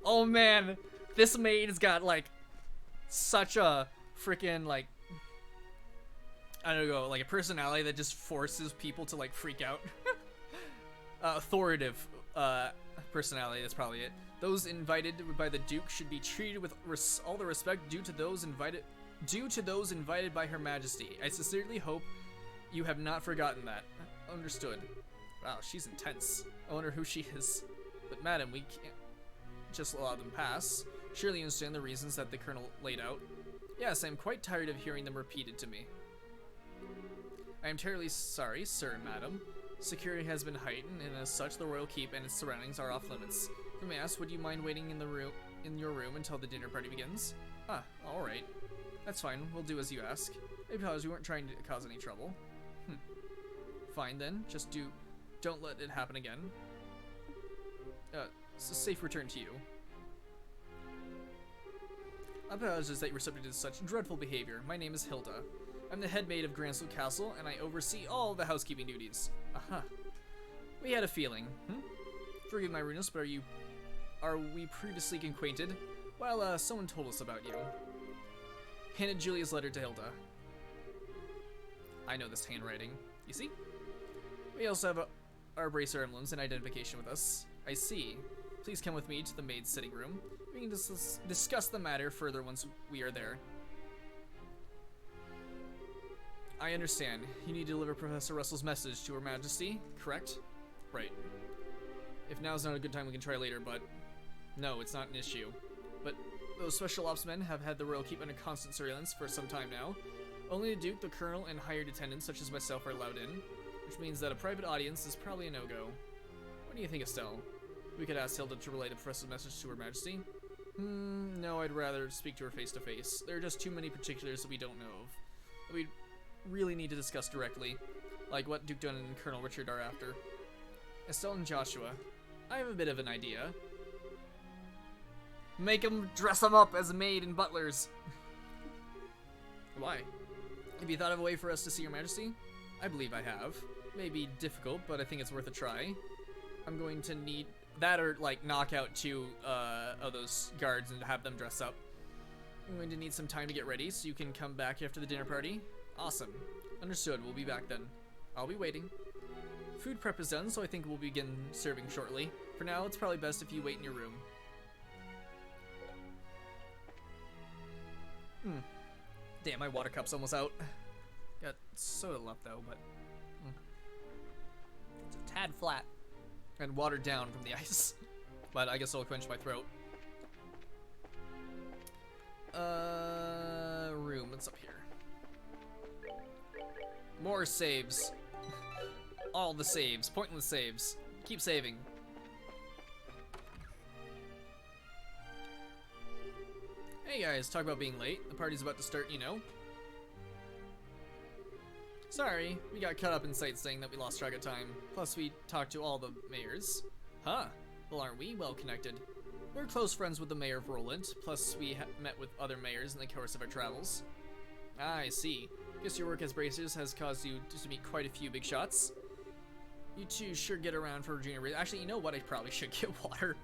A: Oh man! This maid has got, like, such a freaking, like... I don't know, like a personality that just forces people to, like, freak out. Authoritative, personality, that's probably it. Those invited by the Duke should be treated with all the respect due to those invited by Her Majesty. I sincerely hope you have not forgotten that. Understood. Wow, she's intense. I wonder who she is. But madam, we can't just allow them pass. Surely you understand the reasons that the Colonel laid out. Yes, I am quite tired of hearing them repeated to me. I am terribly sorry, sir and madam. Security has been heightened, and as such, the royal keep and its surroundings are off limits. If I may ask, would you mind waiting in your room until the dinner party begins? Ah, all right. That's fine. We'll do as you ask. I apologize, we weren't trying to cause any trouble. Fine then. Just don't let it happen again. It's a safe return to you. I apologize that you were subject to such dreadful behavior. My name is Hilda. I'm the head maid of Granslow Castle, and I oversee all the housekeeping duties. Aha. We had a feeling. Forgive my rudeness, but are we previously acquainted? Well, someone told us about you. Handed Julia's letter to Hilda. I know this handwriting. You see? We also have our bracer emblems and identification with us. I see. Please come with me to the maid's sitting room. We can discuss the matter further once we are there. I understand. You need to deliver Professor Russell's message to Her Majesty, correct? Right. If now's not a good time, we can try later, but... No, it's not an issue. But those special ops men have had the royal keep under constant surveillance for some time now. Only the Duke, the Colonel, and hired attendants such as myself are allowed in, which means that a private audience is probably a no-go. What do you think, Estelle? We could ask Hilda to relay the professor's message to Her Majesty? No, I'd rather speak to her face-to-face. There are just too many particulars that we don't know of. We really need to discuss directly, like what Duke Dunn and Colonel Richard are after. Estelle and Joshua, I have a bit of an idea. Make them dress them up as a maid and butlers. Why? Have you thought of a way for us to see Her Majesty? I believe I have. May be difficult, but I think it's worth a try. I'm going to need that or like knock out two of those guards and have them dress up. I'm going to need some time to get ready, so you can come back after the dinner party. Awesome. Understood. We'll be back then. I'll be waiting. Food prep is done, so I think we'll begin serving shortly. For now, it's probably best if you wait in your room. Damn, my water cup's almost out. Got soda left though, but it's a tad flat and watered down from the ice. But I guess it'll quench my throat. Room. What's up here? More saves. All the saves. Pointless saves. Keep saving. Hey guys, talk about being late. The party's about to start, you know. Sorry, we got caught up in sightseeing that we lost track of time. Plus, we talked to all the mayors. Huh. Well, aren't we well connected? We're close friends with the mayor of Roland. Plus, we met with other mayors in the course of our travels. I see. Guess your work as bracers has caused you to meet quite a few big shots. You two sure get around for junior race. Actually, you know what? I probably should get water.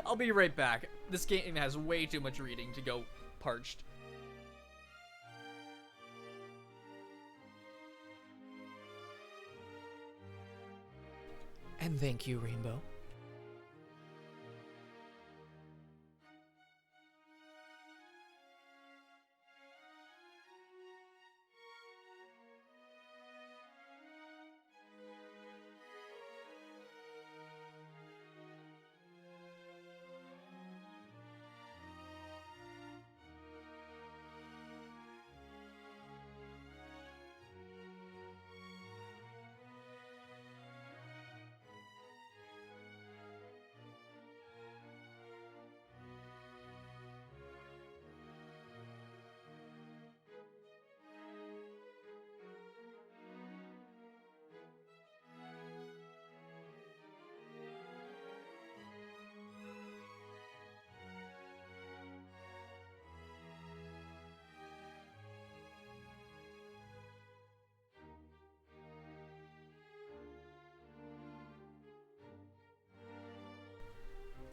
A: I'll be right back. This game has way too much reading to go parched. And thank you, Rainbow.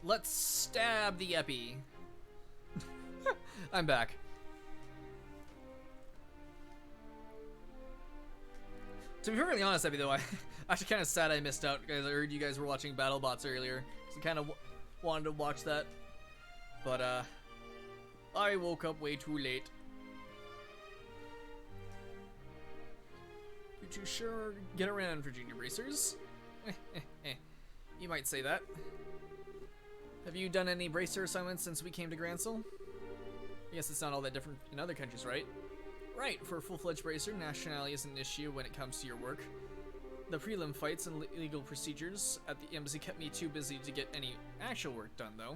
A: Let's stab the Epi. I'm back. To be perfectly honest, Epi, though, I'm actually kind of sad I missed out because I heard you guys were watching BattleBots earlier. So I kind of wanted to watch that. But, I woke up way too late. You two sure get around for junior racers? You might say that. Have you done any bracer assignments since we came to Gransel? I guess it's not all that different in other countries, right? Right, for a full-fledged bracer, nationality isn't an issue when it comes to your work. The prelim fights and legal procedures at the embassy kept me too busy to get any actual work done, though.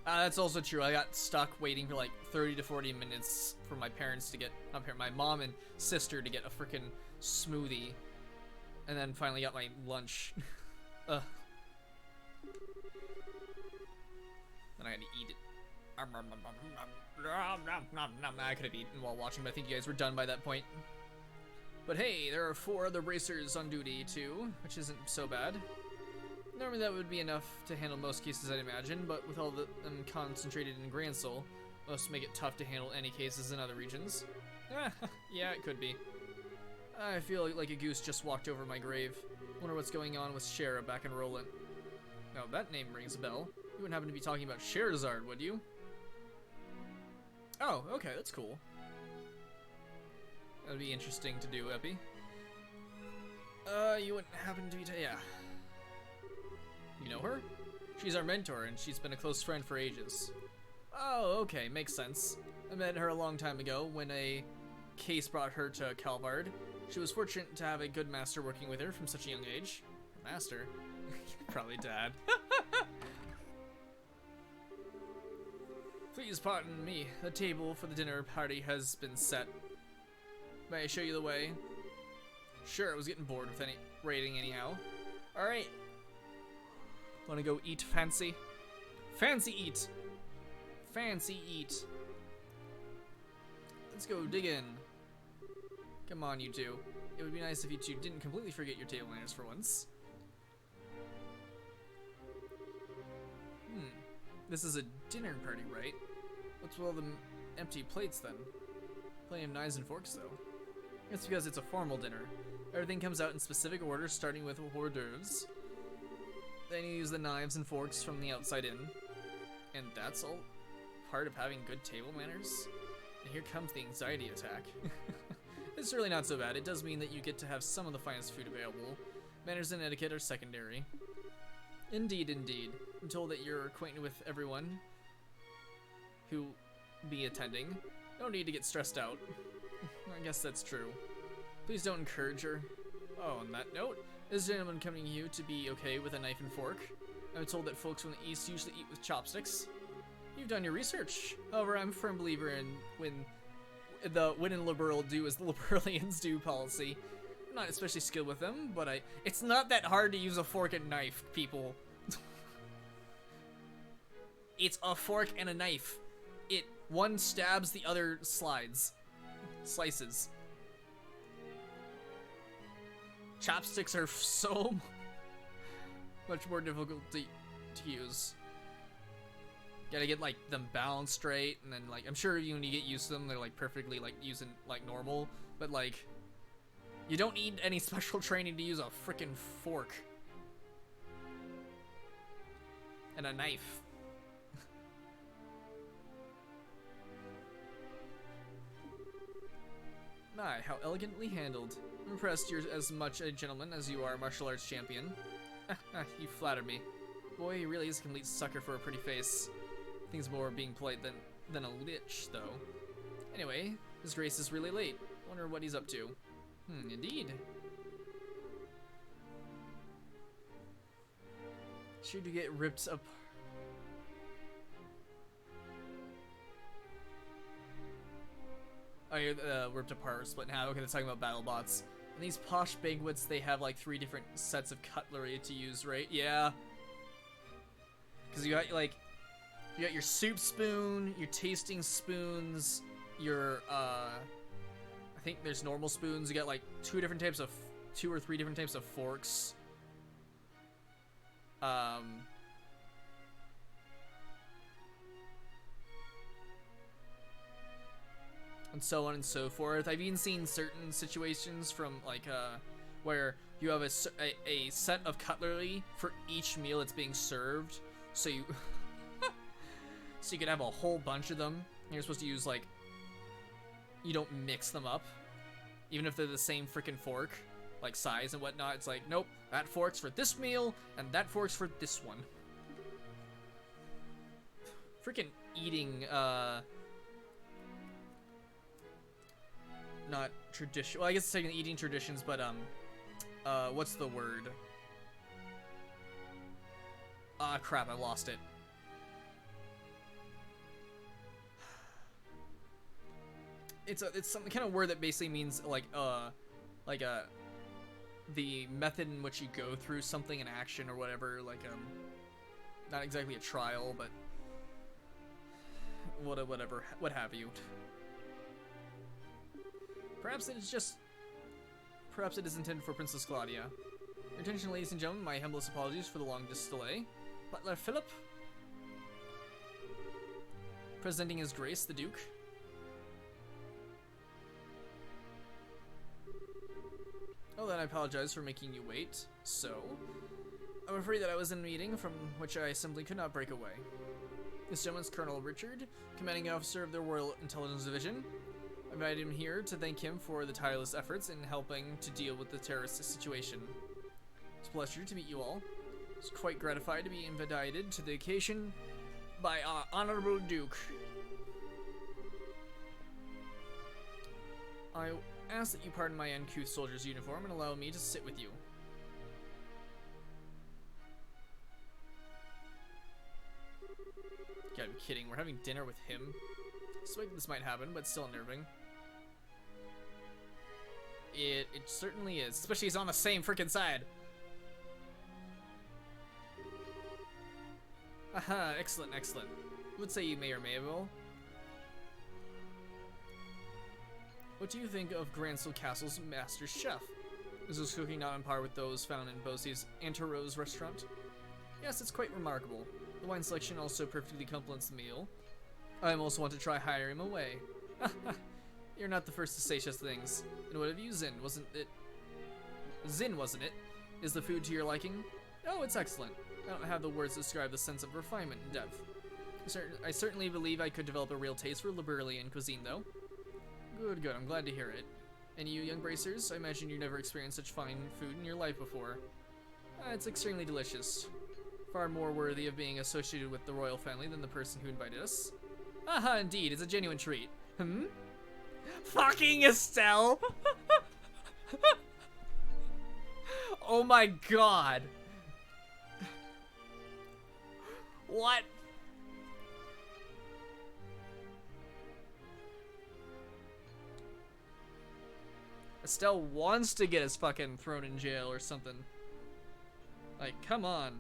A: That's also true. I got stuck waiting for like 30 to 40 minutes for my parents to get, my mom and sister to get a freaking smoothie, and then finally got my lunch. Then I had to eat it. I could have eaten while watching, but I think you guys were done by that point. But hey, there are 4 other bracers on duty too, which isn't so bad. Normally that would be enough to handle most cases, I'd imagine, but with all of them concentrated in Gransel, must make it tough to handle any cases in other regions. Yeah, it could be. I feel like a goose just walked over my grave. Wonder what's going on with Shara back in Roland. Now that name rings a bell. You wouldn't happen to be talking about Sherazard, would you? Oh, okay, that's cool. That'd be interesting to do, Epi. You wouldn't happen to be yeah. You know her? She's our mentor, and she's been a close friend for ages. Oh, okay, makes sense. I met her a long time ago when a case brought her to Calvard. She was fortunate to have a good master working with her from such a young age. Master? Probably dad. Please pardon me. The table for the dinner party has been set. May I show you the way? Sure, I was getting bored with any raiding anyhow. Alright. Wanna go eat fancy? Fancy eat! Fancy eat. Let's go dig in. Come on, you two. It would be nice if you two didn't completely forget your table manners for once. This is a dinner party, right? What's with all the empty plates, then? Plenty of knives and forks, though. It's because it's a formal dinner. Everything comes out in specific order, starting with hors d'oeuvres. Then you use the knives and forks from the outside in. And that's all part of having good table manners? And here comes the anxiety attack. It's really not so bad. It does mean that you get to have some of the finest food available. Manners and etiquette are secondary. Indeed, indeed. I'm told that you're acquainted with everyone who be attending. No need to get stressed out. I guess that's true. Please don't encourage her. Oh, on that note, is gentleman coming to you to be okay with a knife and fork? I'm told that folks from the East usually eat with chopsticks. You've done your research. However, I'm a firm believer in when in liberal do as the liberalians do policy. I'm not especially skilled with them, but it's not that hard to use a fork and knife, people. It's a fork and a knife. One stabs, the other slices. Chopsticks are so much more difficult to use. Gotta get like them balanced straight, and then like I'm sure when you get used to them, they're like perfectly like using like normal. But like, you don't need any special training to use a freaking fork and a knife. My, how elegantly handled. I'm impressed you're as much a gentleman as you are a martial arts champion. You flatter me. Boy, he really is a complete sucker for a pretty face. Things more being polite than a lich, though. Anyway, his grace is really late. Wonder what he's up to. Indeed. Sure to get ripped up. Oh, you're ripped apart, split in half. Okay, they're talking about battle bots. In these posh banquets, they have like 3 different sets of cutlery to use, right? Yeah. Because you got your soup spoon, your tasting spoons, your I think there's normal spoons. You got like 2 or 3 different types of forks. And so on and so forth. I've even seen certain situations from like where you have a set of cutlery for each meal that's being served, so you so you can have a whole bunch of them. And you're supposed to use like, you don't mix them up, even if they're the same freaking fork, like size and whatnot. It's like, nope, that fork's for this meal and that fork's for this one. Freaking eating not tradition. Well, I guess it's taking eating traditions, but what's the word? Crap, I lost it. It's some kind of word that basically means like the method in which you go through something in action or whatever. Like not exactly a trial, but whatever, what have you. Perhaps it is intended for Princess Claudia. Your attention, ladies and gentlemen, my humblest apologies for the long delay. Butler Philip, presenting His Grace the Duke. Oh, then I apologize for making you wait. So, I'm afraid that I was in a meeting from which I simply could not break away. This gentleman's Colonel Richard, commanding officer of the Royal Intelligence Division. I invited him here to thank him for the tireless efforts in helping to deal with the terrorist situation. It's a pleasure to meet you all. I was quite gratified to be invited to the occasion by our Honorable Duke. I ask that you pardon my uncouth soldier's uniform and allow me to sit with you. You gotta be kidding, we're having dinner with him? I suspect this might happen, but still unnerving. It certainly is, especially he's on the same freaking side. Aha, excellent, excellent. I would say you may or may well. What do you think of Gransel Castle's master chef? Is his cooking not on par with those found in Bosie's Antarose restaurant? Yes, it's quite remarkable. The wine selection also perfectly complements the meal. I almost want to try hiring him away. You're not the first to say such things. And what of you, Zin? Wasn't it? Is the food to your liking? Oh, it's excellent. I don't have the words to describe the sense of refinement and depth. I certainly believe I could develop a real taste for Liberalian cuisine, though. Good, good. I'm glad to hear it. And you, young bracers, I imagine you never experienced such fine food in your life before. It's extremely delicious. Far more worthy of being associated with the royal family than the person who invited us. Aha, indeed. It's a genuine treat. Fucking Estelle! Oh my god. What? Estelle wants to get us fucking thrown in jail or something. Like, come on.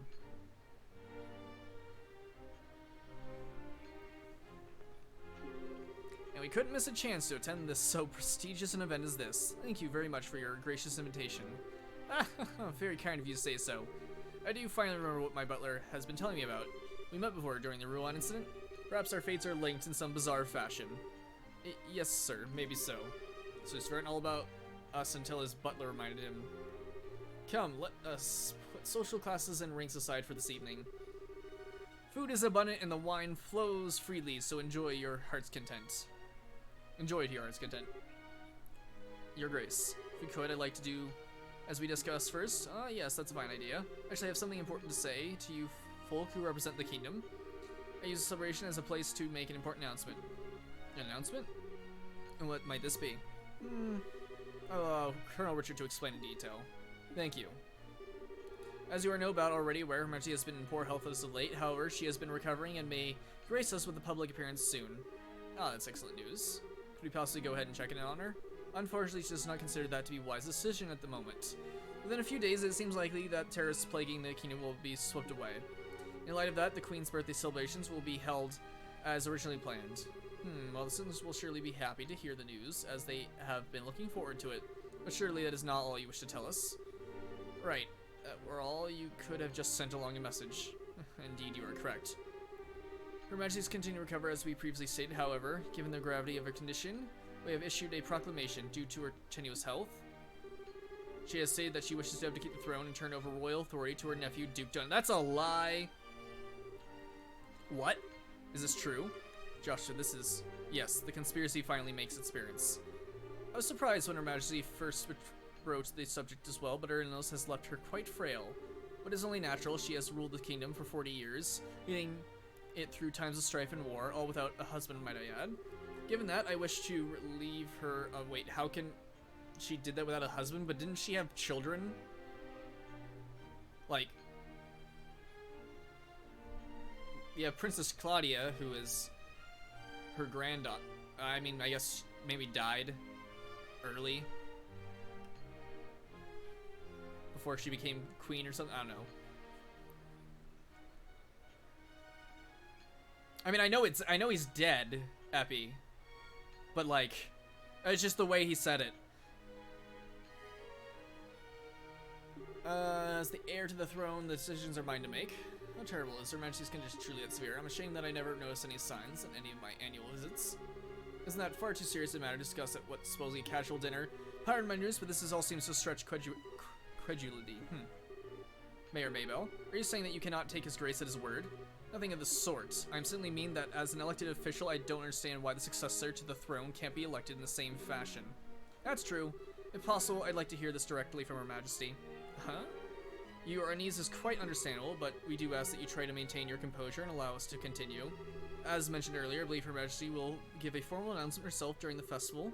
A: couldn't miss a chance to attend this so prestigious an event as this. Thank you very much for your gracious invitation. Very kind of you to say so. I do finally remember what my butler has been telling me about. We met before during the Ruan incident. Perhaps our fates are linked in some bizarre fashion. Yes, sir, maybe so. So he's forgotten all about us until his butler reminded him. Come, let us put social classes and ranks aside for this evening. Food is abundant and the wine flows freely, so enjoy your heart's content. Enjoy it to your heart's content. Your Grace, if we could, I'd like to do as we discussed first. Yes, that's a fine idea. Actually, I have something important to say to you folk who represent the kingdom. I use the celebration as a place to make an important announcement. An announcement? And what might this be? Colonel Richard to explain in detail. Thank you. As you are no doubt already aware, Her Majesty has been in poor health as of late. However, she has been recovering and may grace us with a public appearance soon. That's excellent news. Could we possibly go ahead and check in on her? Unfortunately, she does not consider that to be a wise decision at the moment. Within a few days, it seems likely that terrorists plaguing the kingdom will be swept away. In light of that, the Queen's birthday celebrations will be held as originally planned. Well, the citizens will surely be happy to hear the news, as they have been looking forward to it. But surely that is not all you wish to tell us. Right. Were all you could have just sent along a message. Indeed, you are correct. Her Majesty's continue to recover as we previously stated. However, given the gravity of her condition, we have issued a proclamation due to her tenuous health. She has stated that she wishes to abdicate the throne and turn over royal authority to her nephew, Duke Dunn. That's a lie! What? Is this true? Joshua, this is... Yes, the conspiracy finally makes its appearance. I was surprised when Her Majesty first broached the subject as well, but her illness has left her quite frail. But it is only natural. She has ruled the kingdom for 40 years, leading it through times of strife and war, all without a husband, might I add. Given that, I wish to relieve her of... Wait, how can... She did that without a husband, but didn't she have children? Like... Yeah, Princess Claudia, who is her granddaughter. I mean, I guess maybe died early. Before she became queen or something. I don't know. I mean, I know he's dead, Epi. But like, it's just the way he said it. As the heir to the throne, the decisions are mine to make. How terrible is Her Majesty's condition truly that severe? I'm ashamed that I never noticed any signs at any of my annual visits. Isn't that far too serious a matter to discuss at what supposedly a casual dinner? Pardon my news, but this all seems to stretch credulity. Mayor Maybell, are you saying that you cannot take His Grace at his word? Nothing of the sort. I simply mean that as an elected official, I don't understand why the successor to the throne can't be elected in the same fashion. That's true. If possible, I'd like to hear this directly from Her Majesty. Huh? Your unease is quite understandable, but we do ask that you try to maintain your composure and allow us to continue. As mentioned earlier, I believe Her Majesty will give a formal announcement herself during the festival.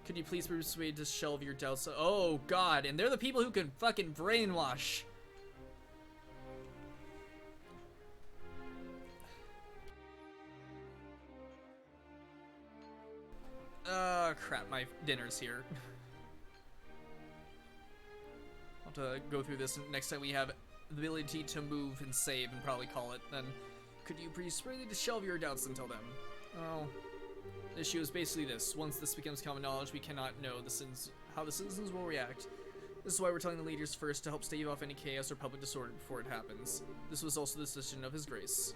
A: Could you please persuade to shelve your doubts? Oh god, and they're the people who can fucking brainwash. Crap, my dinner's here. I'll have to go through this next time we have the ability to move and save and probably call it. Then, could you please persuade to shelve your doubts until then? Oh. The issue is basically this. Once this becomes common knowledge, we cannot know how the citizens will react. This is why we're telling the leaders first to help stave off any chaos or public disorder before it happens. This was also the decision of His Grace.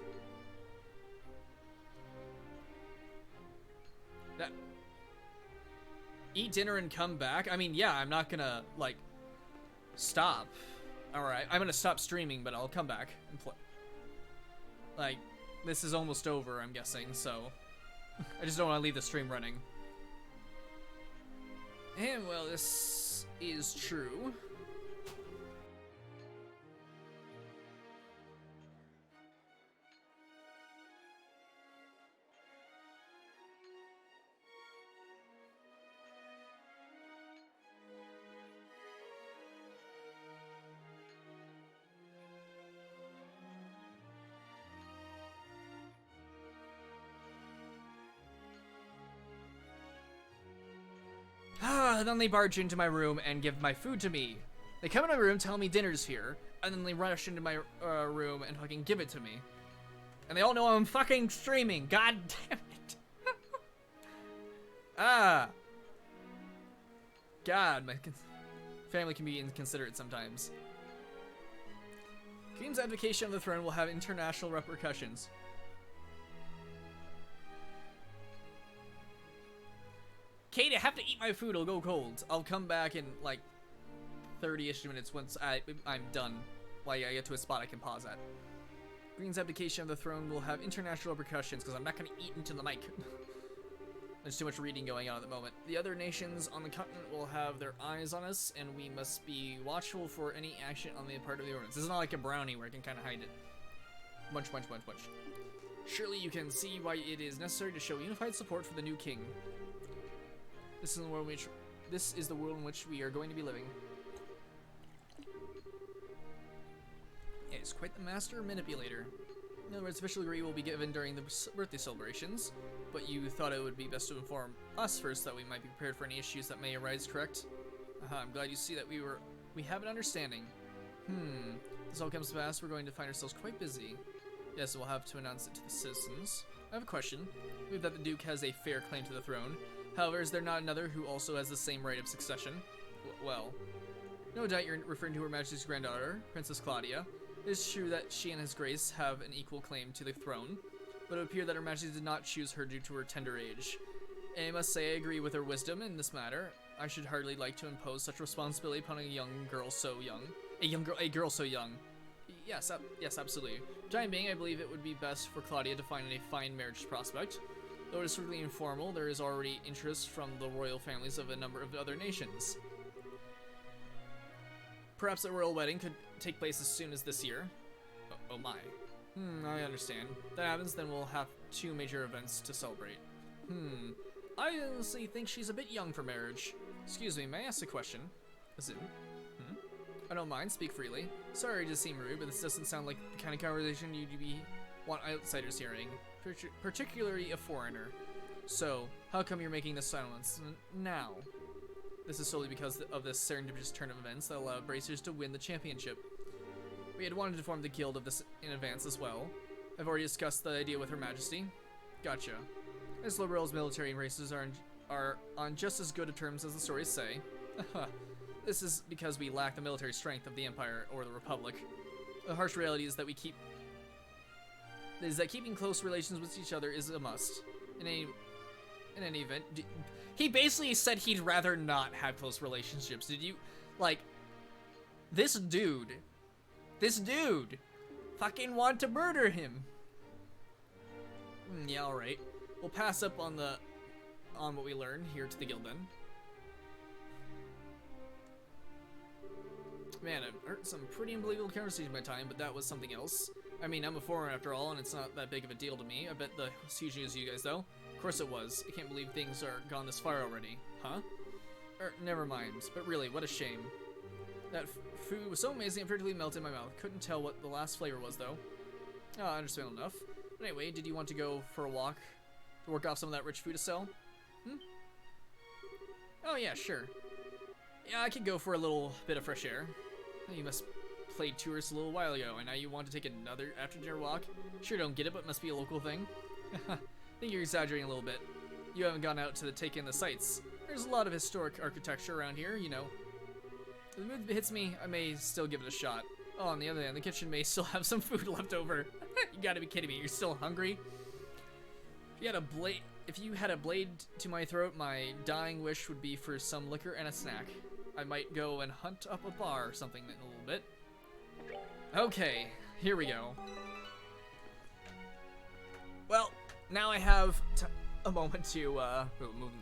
A: That... Eat dinner and come back? I mean, yeah, I'm not gonna, like, stop. Alright, I'm gonna stop streaming, but I'll come back and play. Like, this is almost over, I'm guessing, so... I just don't want to leave the stream running. And, well, this is true. Then they barge into my room and give my food to me. They come in my room, tell me dinner's here, and then they rush into my room and fucking give it to me. And they all know I'm fucking streaming. God damn it. Ah! God, my family can be inconsiderate sometimes. Queen's abdication of the throne will have international repercussions. Kate, I have to eat my food, it'll go cold. I'll come back in like 30-ish minutes once I'm done. Like I get to a spot I can pause at. Queen's abdication of the throne will have international repercussions because I'm not going to eat into the mic. There's too much reading going on at the moment. The other nations on the continent will have their eyes on us, and we must be watchful for any action on the part of the ordinance. This is not like a brownie where I can kind of hide it. Munch, munch, munch, munch. Surely you can see why it is necessary to show unified support for the new king. This is the world in which we are going to be living. Yeah, he's quite the master manipulator. In other words, official agree will be given during the birthday celebrations, but you thought it would be best to inform us first that we might be prepared for any issues that may arise, correct? I'm glad you see that we have an understanding. This all comes to pass, we're going to find ourselves quite busy. Yes, we'll have to announce it to the citizens. I have a question. I believe that the Duke has a fair claim to the throne. However, is there not another who also has the same right of succession? Well, no doubt you're referring to Her Majesty's granddaughter, Princess Claudia. It is true that she and His Grace have an equal claim to the throne, but it would appear that Her Majesty did not choose her due to her tender age. And I must say I agree with her wisdom in this matter. I should hardly like to impose such responsibility upon a young girl so young. A girl so young. Yes, yes, absolutely. For the time being, I believe it would be best for Claudia to find a fine marriage prospect. Though it is strictly informal, there is already interest from the royal families of a number of other nations. Perhaps a royal wedding could take place as soon as this year. Oh my. I understand. If that happens, then we'll have two major events to celebrate. I honestly think she's a bit young for marriage. Excuse me, may I ask a question? As in? I don't mind, speak freely. Sorry to seem rude, but this doesn't sound like the kind of conversation you'd want outsiders hearing, particularly a foreigner. So, how come you're making this silence now? This is solely because of this serendipitous turn of events that allowed Bracers to win the championship. We had wanted to form the guild of this in advance as well. I've already discussed the idea with Her Majesty. Gotcha. As Liberal's military races are on just as good of terms as the stories say. This is because we lack the military strength of the Empire or the Republic. The harsh reality is that keeping close relations with each other is a must. In any event, he basically said he'd rather not have close relationships. Did you, like, this dude fucking want to murder him. Yeah, alright. We'll pass up on what we learned here to the guild then. Man, I've heard some pretty unbelievable conversations in my time, but that was something else. I mean, I'm a foreigner after all, and it's not that big of a deal to me. I bet the huge news to you guys, though. Of course it was. I can't believe things are gone this far already. Huh? Never mind. But really, what a shame. That food was so amazing it practically melted in my mouth. Couldn't tell what the last flavor was, though. Oh, understandable enough. But anyway, did you want to go for a walk to work off some of that rich food to sell? Oh, yeah, sure. Yeah, I could go for a little bit of fresh air. You must played tourists a little while ago, and now you want to take another after-dinner walk? Sure don't get it, but it must be a local thing. I think you're exaggerating a little bit. You haven't gone out to take in the sights. There's a lot of historic architecture around here, you know. If the mood hits me, I may still give it a shot. Oh, on the other hand, the kitchen may still have some food left over. You gotta be kidding me, you're still hungry? If you had a blade to my throat, my dying wish would be for some liquor and a snack. I might go and hunt up a bar or something in a little bit. Okay, here we go. Well, now I have a moment to, moving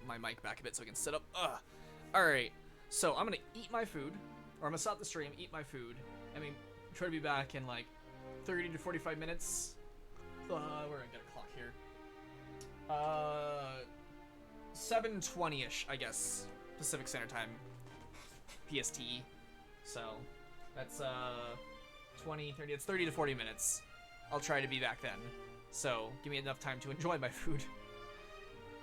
A: my mic back a bit so I can sit up. Alright, so I'm gonna eat my food, or I'm gonna stop the stream, eat my food. I mean, try to be back in like 30 to 45 minutes. We're gonna get a clock here. 7:20-ish, I guess. Pacific Standard Time, PST. So that's 20, 30, it's 30 to 40 minutes. I'll try to be back then. So give me enough time to enjoy my food.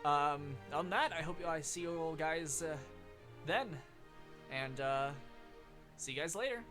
A: On that, I hope I see you all guys then. And see you guys later.